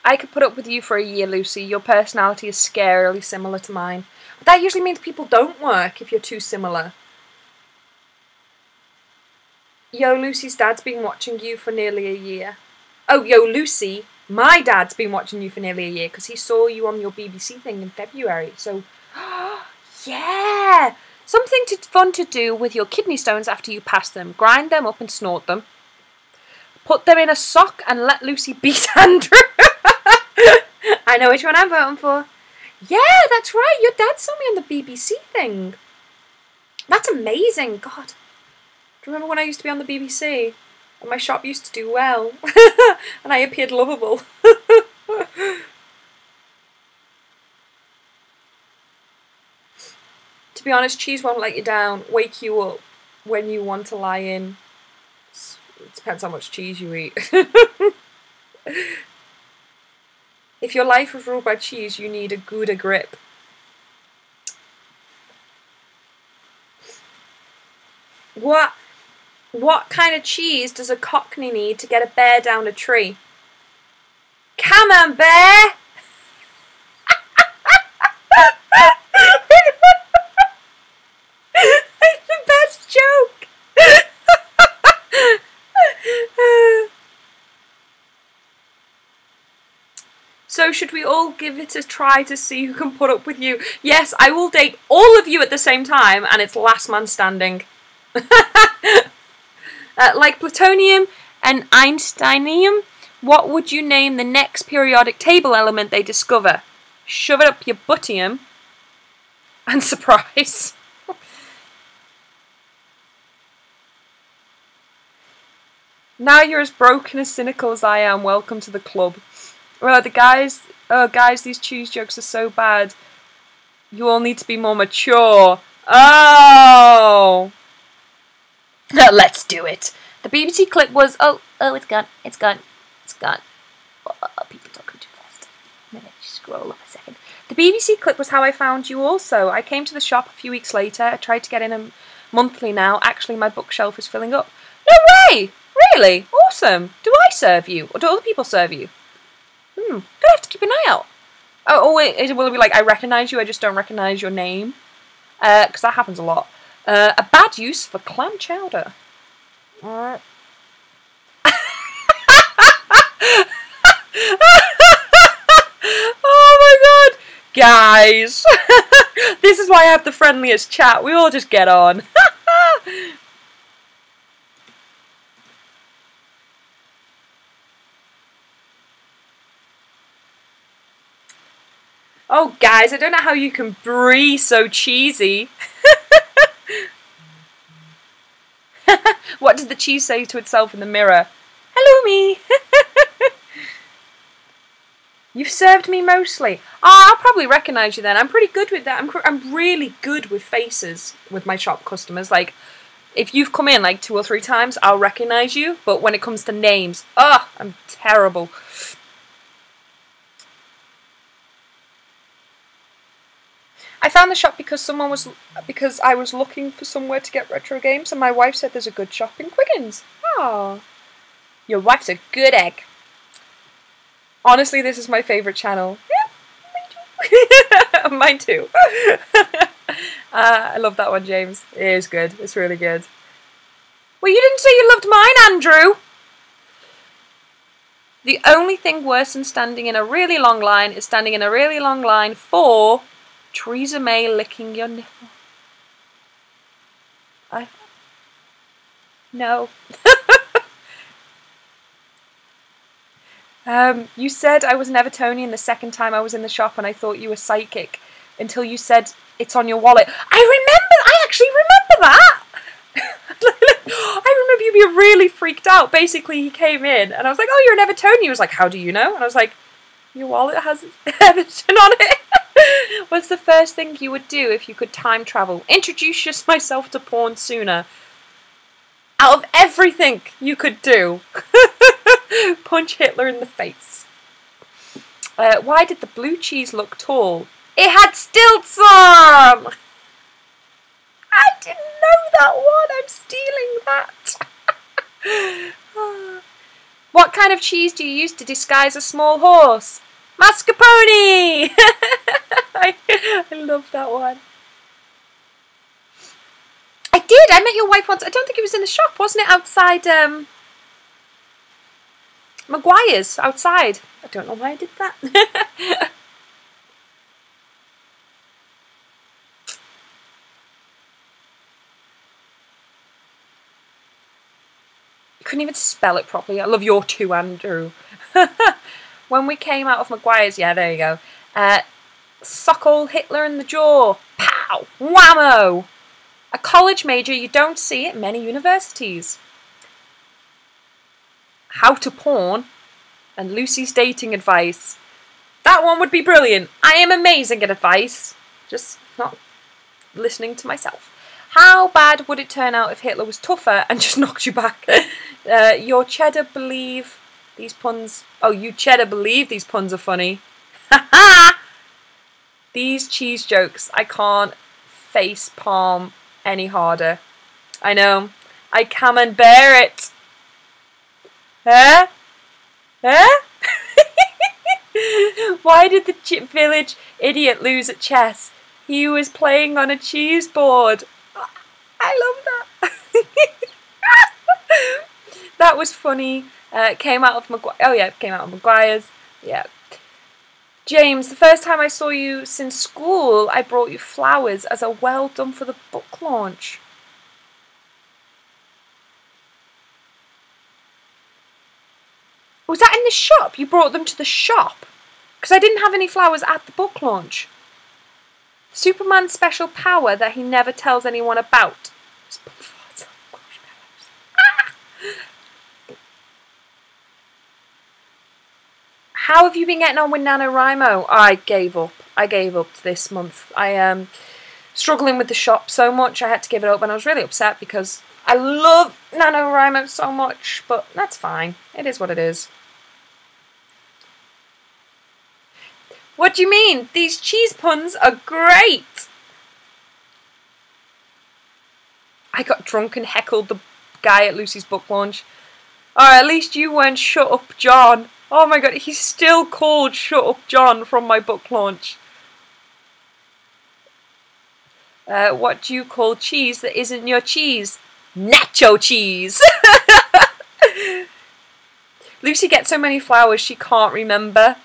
I could put up with you for a year, Lucy. Your personality is scarily similar to mine. But that usually means people don't work if you're too similar. Yo, Lucy's dad's been watching you for nearly a year. Oh, yo, Lucy, my dad's been watching you for nearly a year because he saw you on your BBC thing in February. So, yeah! Something fun to do with your kidney stones after you pass them. Grind them up and snort them. Put them in a sock and let Lucy beat Andrew. I know which one I'm voting for. Yeah, that's right. Your dad saw me on the BBC thing. That's amazing. God. Do you remember when I used to be on the BBC? And my shop used to do well. And I appeared lovable. To be honest, cheese won't let you down. Wake you up when you want to lie in. It depends how much cheese you eat. If your life was ruled by cheese, you need a Gouda grip. What kind of cheese does a cockney need to get a bear down a tree? Come on, bear! It's the best joke! So should we all give it a try to see who can put up with you? Yes, I will date all of you at the same time, and it's last man standing. Like plutonium and Einsteinium, what would you name the next periodic table element they discover? Shove it up your buttium. And surprise. Now you're as broken and cynical as I am. Welcome to the club. Oh, guys, these cheese jokes are so bad. You all need to be more mature. Oh! Let's do it. The BBC clip was... Oh, it's gone. It's gone. It's gone. Oh, people talking too fast. Let me scroll up a second. The BBC clip was how I found you also. I came to the shop a few weeks later. I tried to get in a monthly now. Actually, my bookshelf is filling up. No way! Really? Awesome. Do I serve you? Or do other people serve you? Gonna have to keep an eye out. Oh wait, will it be like, I recognise you, I just don't recognise your name? Because that happens a lot. A bad use for clam chowder. Oh my god! Guys! This is why I have the friendliest chat. We all just get on. Oh, guys, I don't know how you can breathe so cheesy. What did the cheese say to itself in the mirror? Hello, me. You've served me mostly. Ah, I'll probably recognise you then. I'm pretty good with that. I'm really good with faces with my shop customers. Like, if you've come in like 2 or 3 times, I'll recognise you. But when it comes to names, I'm terrible. I found the shop because I was looking for somewhere to get retro games, and my wife said there's a good shop in Quiggins. Oh, your wife's a good egg. Honestly, this is my favourite channel. Yeah, mine too. I love that one, James. It is good. It's really good. Well, you didn't say you loved mine, Andrew. The only thing worse than standing in a really long line is standing in a really long line for Theresa May licking your nipple. No. You said I was an Evertonian the second time I was in the shop, and I thought you were psychic until you said it's on your wallet. I actually remember that. I remember you being really freaked out. Basically, he came in and I was like, oh, you're an Evertonian. He was like, how do you know? And I was like, your wallet has Everton on it. What's the first thing you would do if you could time travel? Introduce myself to porn sooner. Out of everything you could do, punch Hitler in the face. Why did the blue cheese look tall? It had stilts on! I didn't know that one. I'm stealing that. What kind of cheese do you use to disguise a small horse? Mascarpone! I love that one. I did. I met your wife once. I don't think it was in the shop. Wasn't it outside Maguire's? Outside. I don't know why I did that. Couldn't even spell it properly. I love your too, Andrew. When we came out of Maguire's, yeah, there you go. Sock old Hitler in the jaw. Pow! Whammo! A college major you don't see at many universities. How to porn and Lucy's dating advice. That one would be brilliant. I am amazing at advice. Just not listening to myself. How bad would it turn out if Hitler was tougher and just knocked you back? Your cheddar believe these puns... Oh, you cheddar believe these puns are funny. Ha ha! These cheese jokes, I can't face palm any harder. I know. I can bear it. Huh? Huh? Why did the village idiot lose at chess? He was playing on a cheese board. I love that. That was funny. Came out of Maguire. Oh yeah, came out of Maguire's. Yeah. James, the first time I saw you since school, I brought you flowers as a well done for the book launch. Was that in the shop? You brought them to the shop? Because I didn't have any flowers at the book launch. Superman's special power that he never tells anyone about. How have you been getting on with NaNoWriMo? I gave up. I gave up this month. I am struggling with the shop so much I had to give it up, and I was really upset because I love NaNoWriMo so much, but that's fine. It is what it is. What do you mean? These cheese puns are great! I got drunk and heckled the guy at Lucy's book launch. Or at least you weren't Shut Up John. Oh my god, he's still called Shut Up John from my book launch. What do you call cheese that isn't your cheese? Nacho cheese! Lucy gets so many flowers she can't remember.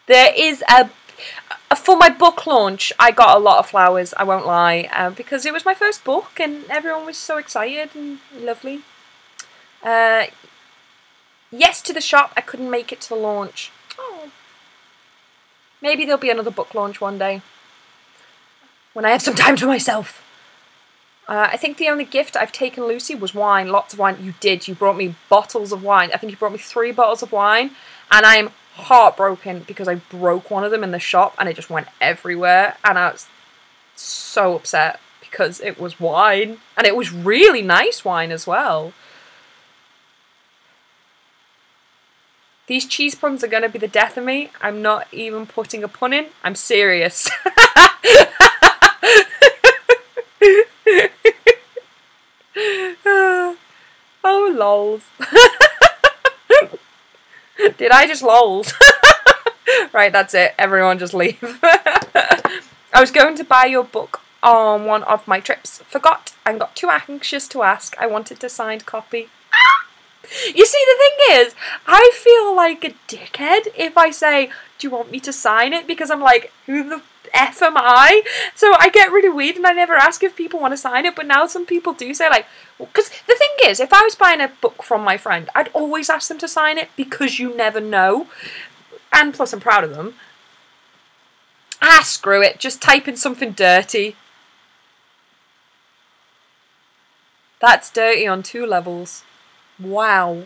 There is for my book launch, I got a lot of flowers, I won't lie, because it was my first book and everyone was so excited and lovely. Yes to the shop, I couldn't make it to the launch. Oh. Maybe there'll be another book launch one day. When I have some time to myself. I think the only gift I've taken Lucy was wine. Lots of wine. You did. You brought me bottles of wine. I think you brought me 3 bottles of wine. And I am heartbroken because I broke one of them in the shop and it just went everywhere. And I was so upset because it was wine. And it was really nice wine as well. These cheese puns are going to be the death of me. I'm not even putting a pun in. I'm serious. Oh, lols. Did I just lols? Right, that's it. Everyone just leave. I was going to buy your book on one of my trips. Forgot and got too anxious to ask. I wanted a signed copy. You see, the thing is, I feel like a dickhead if I say, do you want me to sign it? Because I'm like, who the F am I? So I get really weird and I never ask if people want to sign it, but now some people do say like, because the thing is, if I was buying a book from my friend, I'd always ask them to sign it because you never know. And plus I'm proud of them. Ah, screw it, just type in something dirty. That's dirty on 2 levels. Wow.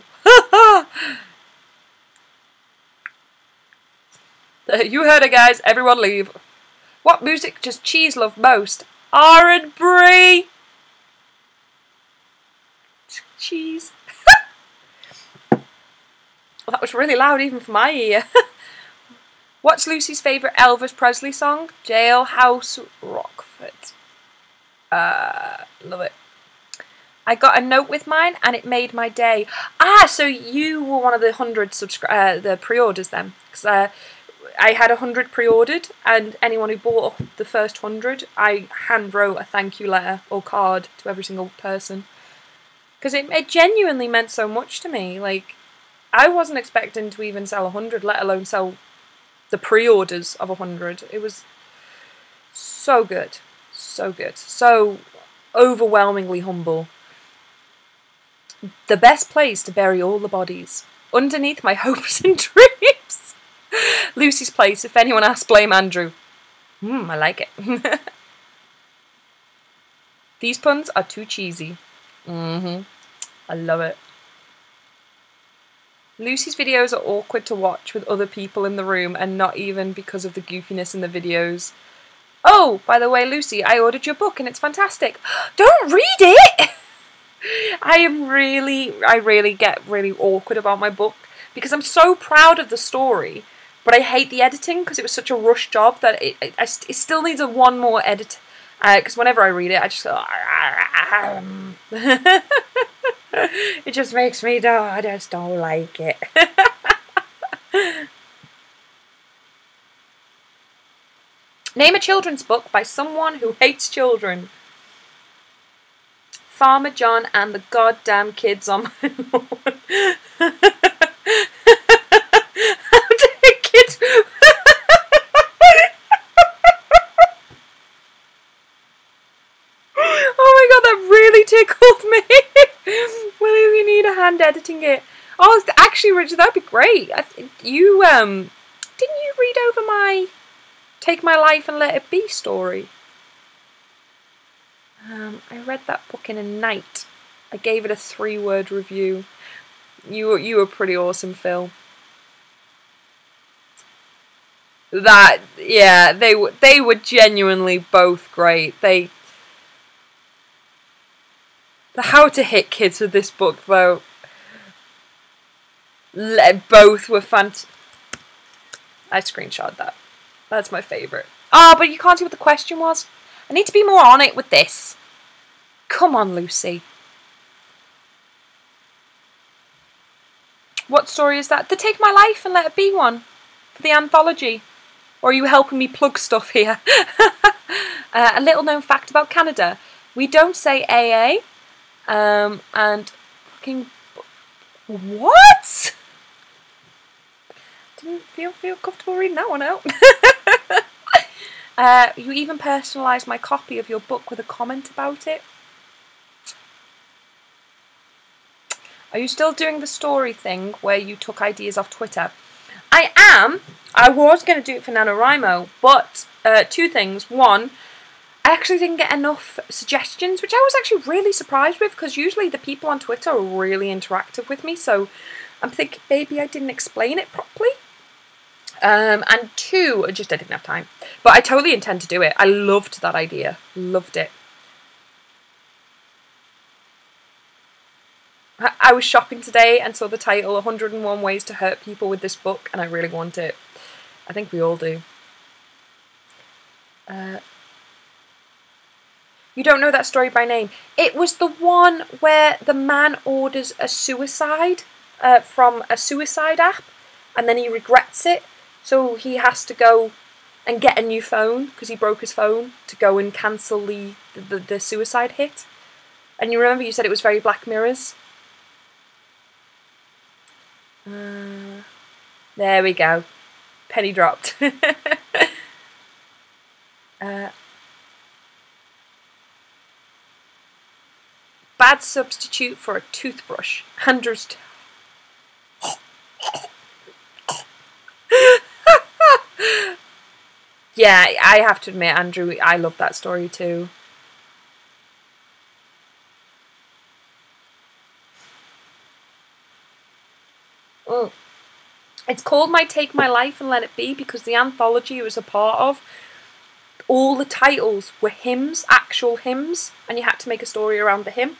You heard it, guys. Everyone leave. What music does Cheese love most? R&B. Cheese. Well, that was really loud even for my ear. What's Lucy's favourite Elvis Presley song? Jailhouse Rockford. Love it. I got a note with mine and it made my day. Ah, so you were one of the 100 the pre-orders then. Because I had 100 pre-ordered, and anyone who bought the first 100, I hand wrote a thank you letter or card to every single person. Because it genuinely meant so much to me. Like, I wasn't expecting to even sell 100, let alone sell the pre-orders of 100. It was so good. So good. So overwhelmingly humble. The best place to bury all the bodies. Underneath my hopes and dreams. Lucy's place. If anyone asks, blame Andrew. I like it. These puns are too cheesy. I love it. Lucy's videos are awkward to watch with other people in the room, and not even because of the goofiness in the videos. Oh, by the way, Lucy, I ordered your book and it's fantastic. Don't read it! I really get really awkward about my book because I'm so proud of the story, but I hate the editing because it was such a rush job that it still needs one more edit. Because whenever I read it, I just go... It just makes me I just don't like it. Name a children's book by someone who hates children. Farmer John and the goddamn kids on my lawn. How dare kids... Oh my god, that really tickled me. Well, we need a hand editing it. Oh, actually, Richard, that'd be great. You didn't you read over my Take My Life and Let It Be story? I read that book in a night. I gave it a 3-word review. You were pretty awesome, Phil. Yeah, they were genuinely both great. The how to hit kids with this book, though, both were fantastic. I screenshot that. That's my favourite. Oh, but you can't see what the question was. I need to be more on it with this. Come on, Lucy. What story is that? The Take My Life and Let It Be one. For the anthology. Or are you helping me plug stuff here? A little known fact about Canada. We don't say AA. And fucking... What? Didn't feel comfortable reading that one out. You even personalised my copy of your book with a comment about it. Are you still doing the story thing where you took ideas off Twitter? I am. I was going to do it for NaNoWriMo, but 2 things. One, I actually didn't get enough suggestions, which I was actually really surprised with, because usually the people on Twitter are really interactive with me, so I'm thinking maybe I didn't explain it properly. And 2, I didn't have time. But I totally intend to do it. I loved that idea. Loved it. I was shopping today and saw the title 101 Ways to Hurt People with this book, and I really want it. I think we all do. You don't know that story by name. It was the one where the man orders a suicide from a suicide app, and then he regrets it, so he has to go and get a new phone because he broke his phone to go and cancel the suicide hit. And you remember you said it was very Black Mirrors? There we go. Penny dropped. Bad substitute for a toothbrush. Andrew's... Yeah, I have to admit, Andrew, I love that story too. It's called Take My Life and Let It Be because the anthology it was a part of, all the titles were hymns, actual hymns, and you had to make a story around the hymn.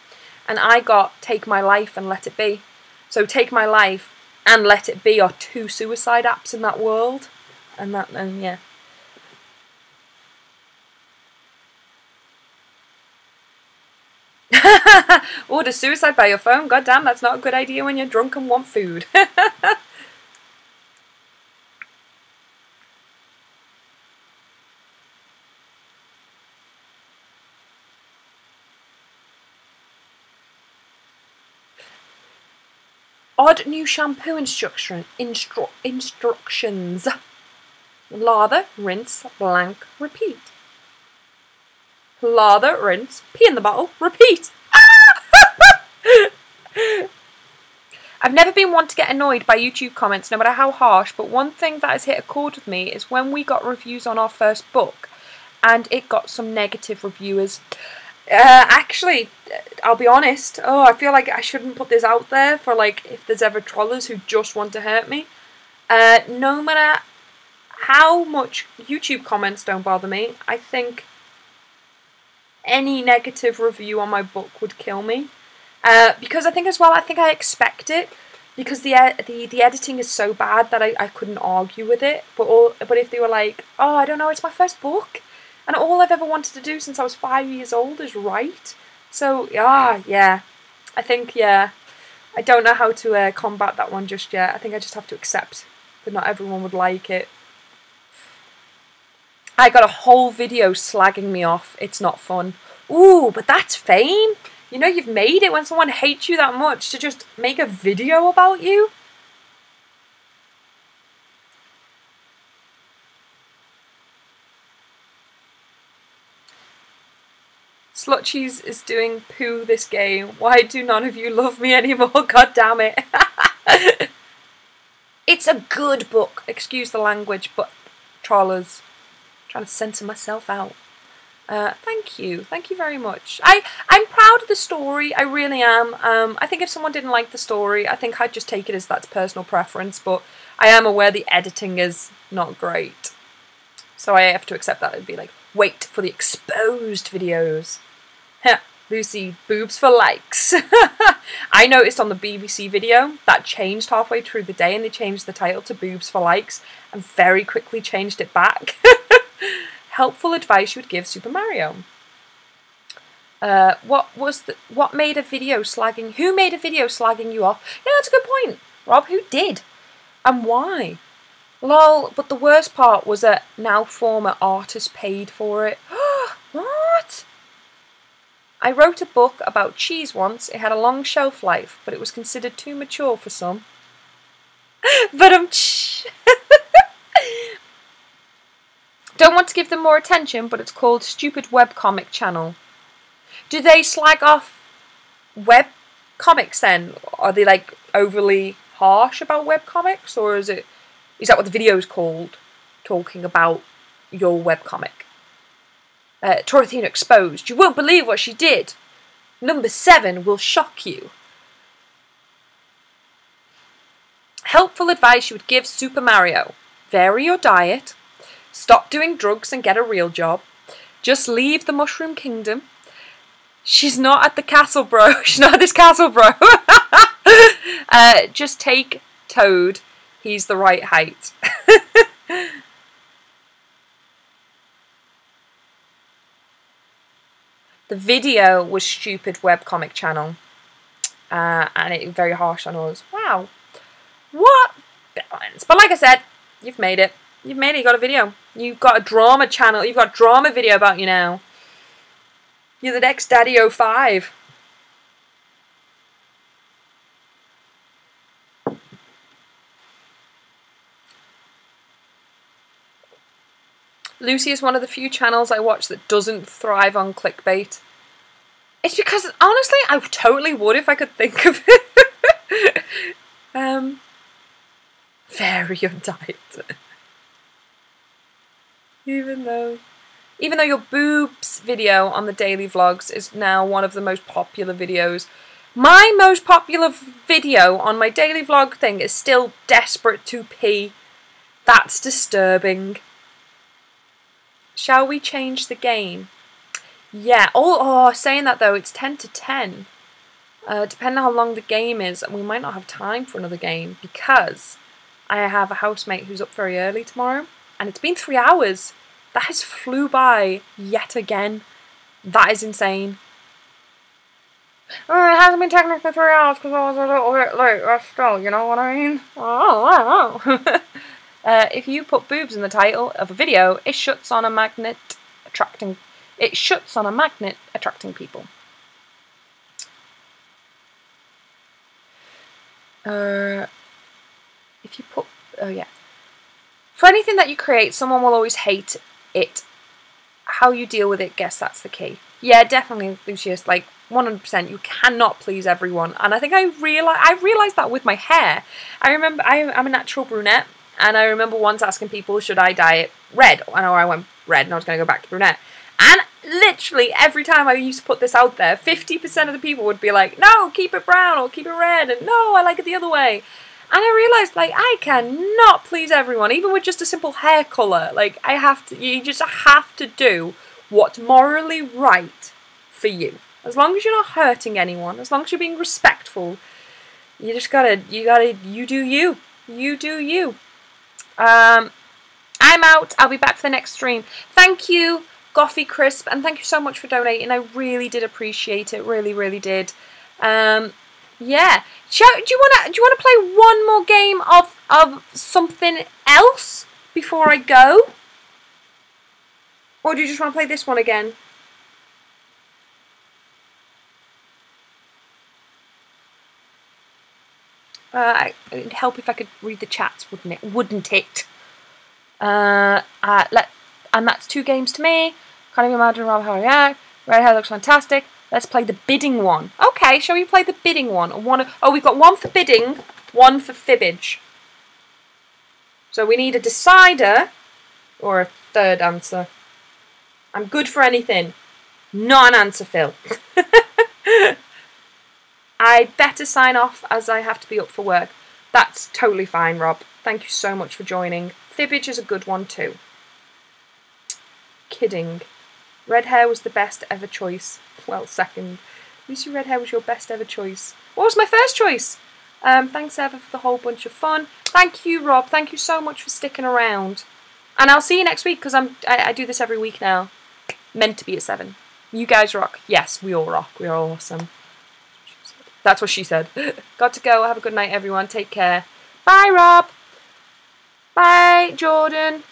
And I got Take My Life and Let It Be. So Take My Life and Let It Be are 2 suicide apps in that world. And yeah. Order suicide by your phone. God damn, that's not a good idea when you're drunk and want food. Odd new shampoo instructions. Lather, rinse, blank, repeat. Lather, rinse, pee in the bottle, repeat. I've never been one to get annoyed by YouTube comments, no matter how harsh, but one thing that has hit a chord with me is when we got reviews on our first book, and it got some negative reviewers. Actually, I'll be honest, I feel like I shouldn't put this out there for, like, if there's ever trollers who just want to hurt me. No matter how much YouTube comments don't bother me, I think any negative review on my book would kill me. Because I think as well, I expect it, because the editing is so bad that I couldn't argue with it. But if they were like, oh, I don't know, it's my first book, and all I've ever wanted to do since I was 5 years old is write. So yeah, I think I don't know how to combat that one just yet. I think I just have to accept that not everyone would like it. I got a whole video slagging me off. It's not fun. Ooh, but that's fame. You know you've made it when someone hates you that much to just make a video about you. Slutchies is doing poo this game. Why do none of you love me anymore? God damn it. It's a good book. Excuse the language, but trollers. Trying to censor myself out. Thank you very much. I'm proud of the story, I really am. I think if someone didn't like the story, I think I'd just take it as that's personal preference, but I am aware the editing is not great. So I have to accept that. It'd be like, wait for the exposed videos. Lucy, boobs for likes. I noticed on the BBC video that changed halfway through the day and they changed the title to boobs for likes and very quickly changed it back. Helpful advice you would give Super Mario. What made a video slagging? Who made a video slagging you off? Yeah, that's a good point, Rob. Who did? And why? Lol. But the worst part was that now former artist paid for it. What? I wrote a book about cheese once. It had a long shelf life, but it was considered too mature for some. But don't want to give them more attention, but it's called Stupid Webcomic Channel. Do they slag off web comics then? Are they like overly harsh about webcomics, or is that what the video's called? Talking about your webcomic. Torothina exposed. You won't believe what she did. Number 7 will shock you. Helpful advice you would give Super Mario. Vary your diet. Stop doing drugs and get a real job. Just leave the Mushroom Kingdom. She's not at the castle, bro. She's not at this castle, bro. Just take Toad. He's the right height. The video was Stupid Webcomic Channel. And it was very harsh on us. Wow. What? But like I said, you've made it. You've made it, you got a video. You've got a drama channel, you've got a drama video about you now. You're the next Daddy 05. Lucy is one of the few channels I watch that doesn't thrive on clickbait. It's because, honestly, I totally would if I could think of it. Vary your diet. Even though your boobs video on the daily vlogs is now one of the most popular videos. My most popular video on my daily vlog thing is still desperate to pee. That's disturbing. Shall we change the game? Yeah. Oh, saying that though, it's 10 to 10. Depending on how long the game is, we might not have time for another game because I have a housemate who's up very early tomorrow, and it's been 3 hours. That has flew by yet again. That is insane. it hasn't been technically 3 hours because I was a little bit late. That's still, you know what I mean? Oh. If you put boobs in the title of a video, it shuts on a magnet attracting people. If you put, oh yeah. For anything that you create, someone will always hate it. How you deal with it, guess that's the key. Yeah, definitely, Lucius, like 100%. You cannot please everyone. And I think I realized that with my hair. I remember, I'm a natural brunette, and I remember once asking people, should I dye it red? And I went red, and I was going to go back to brunette. And literally every time I used to put this out there, 50% of the people would be like, no, keep it brown or keep it red, and no, I like it the other way. And I realised, like, I cannot please everyone, even with just a simple hair colour. Like, you just have to do what's morally right for you. As long as you're not hurting anyone, as long as you're being respectful, you just you do you. You do you. I'm out. I'll be back for the next stream. Thank you, Goffy Crisp, and thank you so much for donating. I really did appreciate it. Really, really did. Yeah. Do you wanna play one more game of something else before I go? Or do you just want to play this one again? It'd help if I could read the chats, wouldn't it? And that's 2 games to me. Can't even imagine how I react. Red hair looks fantastic. Let's play the bidding one. Okay, shall we play the bidding one? We've got 1 for bidding, 1 for fibbage. So we need a decider or a third answer. I'm good for anything. Not an answer, Phil. I'd better sign off as I have to be up for work. That's totally fine, Rob. Thank you so much for joining. Fibbage is a good one too. Kidding. Red hair was the best ever choice. Well, second. Lucy Red hair was your best ever choice. What was my first choice? Thanks ever for the whole bunch of fun. Thank you, Rob. Thank you so much for sticking around. And I'll see you next week because I do this every week now. Meant to be at 7. You guys rock. Yes, we all rock. We are all awesome. That's what she said. Got to go. Have a good night, everyone. Take care. Bye, Rob. Bye, Jordan.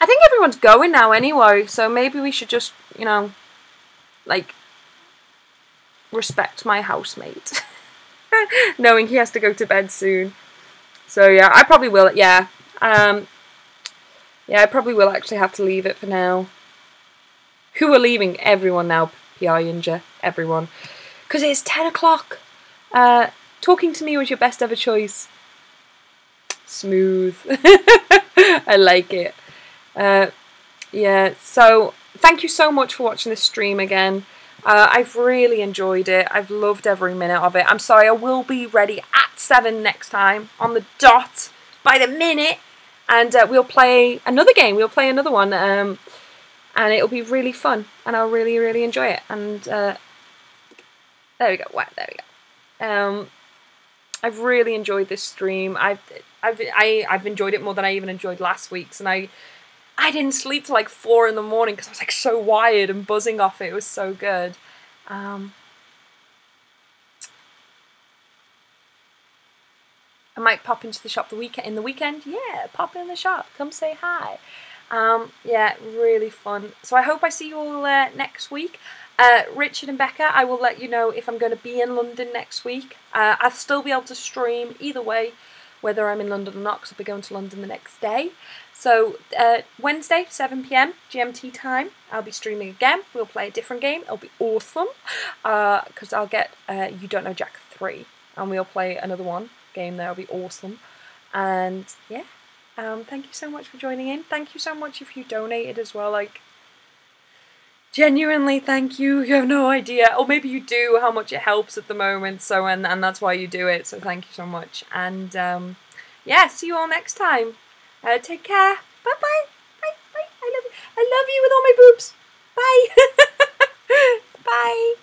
I think everyone's going now anyway, so maybe we should just, you know, like, respect my housemate. Knowing he has to go to bed soon. So, yeah, I probably will, yeah. Yeah, I probably will actually have to leave it for now. Who are leaving? Everyone now, PR Yinja. Everyone. Because it's 10 o'clock. Talking to me was your best ever choice. Smooth. I like it. Yeah, so thank you so much for watching this stream again. I've really enjoyed it. I've loved every minute of it. I'm sorry, I will be ready at 7 next time, on the dot, by the minute. And we'll play another game. We'll play another one. And it'll be really fun. And I'll really, really enjoy it. And there we go. Wow, there we go. I've really enjoyed this stream. I've enjoyed it more than I even enjoyed last week's. And I didn't sleep till like 4 in the morning because I was like so wired and buzzing off it. It was so good. I might pop into the shop in the weekend. Yeah, pop in the shop. Come say hi. Yeah, really fun. So I hope I see you all next week. Richard and Becca, I will let you know if I'm going to be in London next week. I'll still be able to stream either way, whether I'm in London or not, because I'll be going to London the next day. So Wednesday, 7 PM GMT time, I'll be streaming again. We'll play a different game. It'll be awesome, because I'll get You Don't Know Jack 3, and we'll play another game there. It'll be awesome. And yeah, thank you so much for joining in. Thank you so much if you donated as well. Like, genuinely, thank you. You have no idea, or maybe you do, how much it helps at the moment. So and that's why you do it. So thank you so much. And yeah, see you all next time. Take care. Bye bye. Bye bye. I love you with all my boobs. Bye. Bye.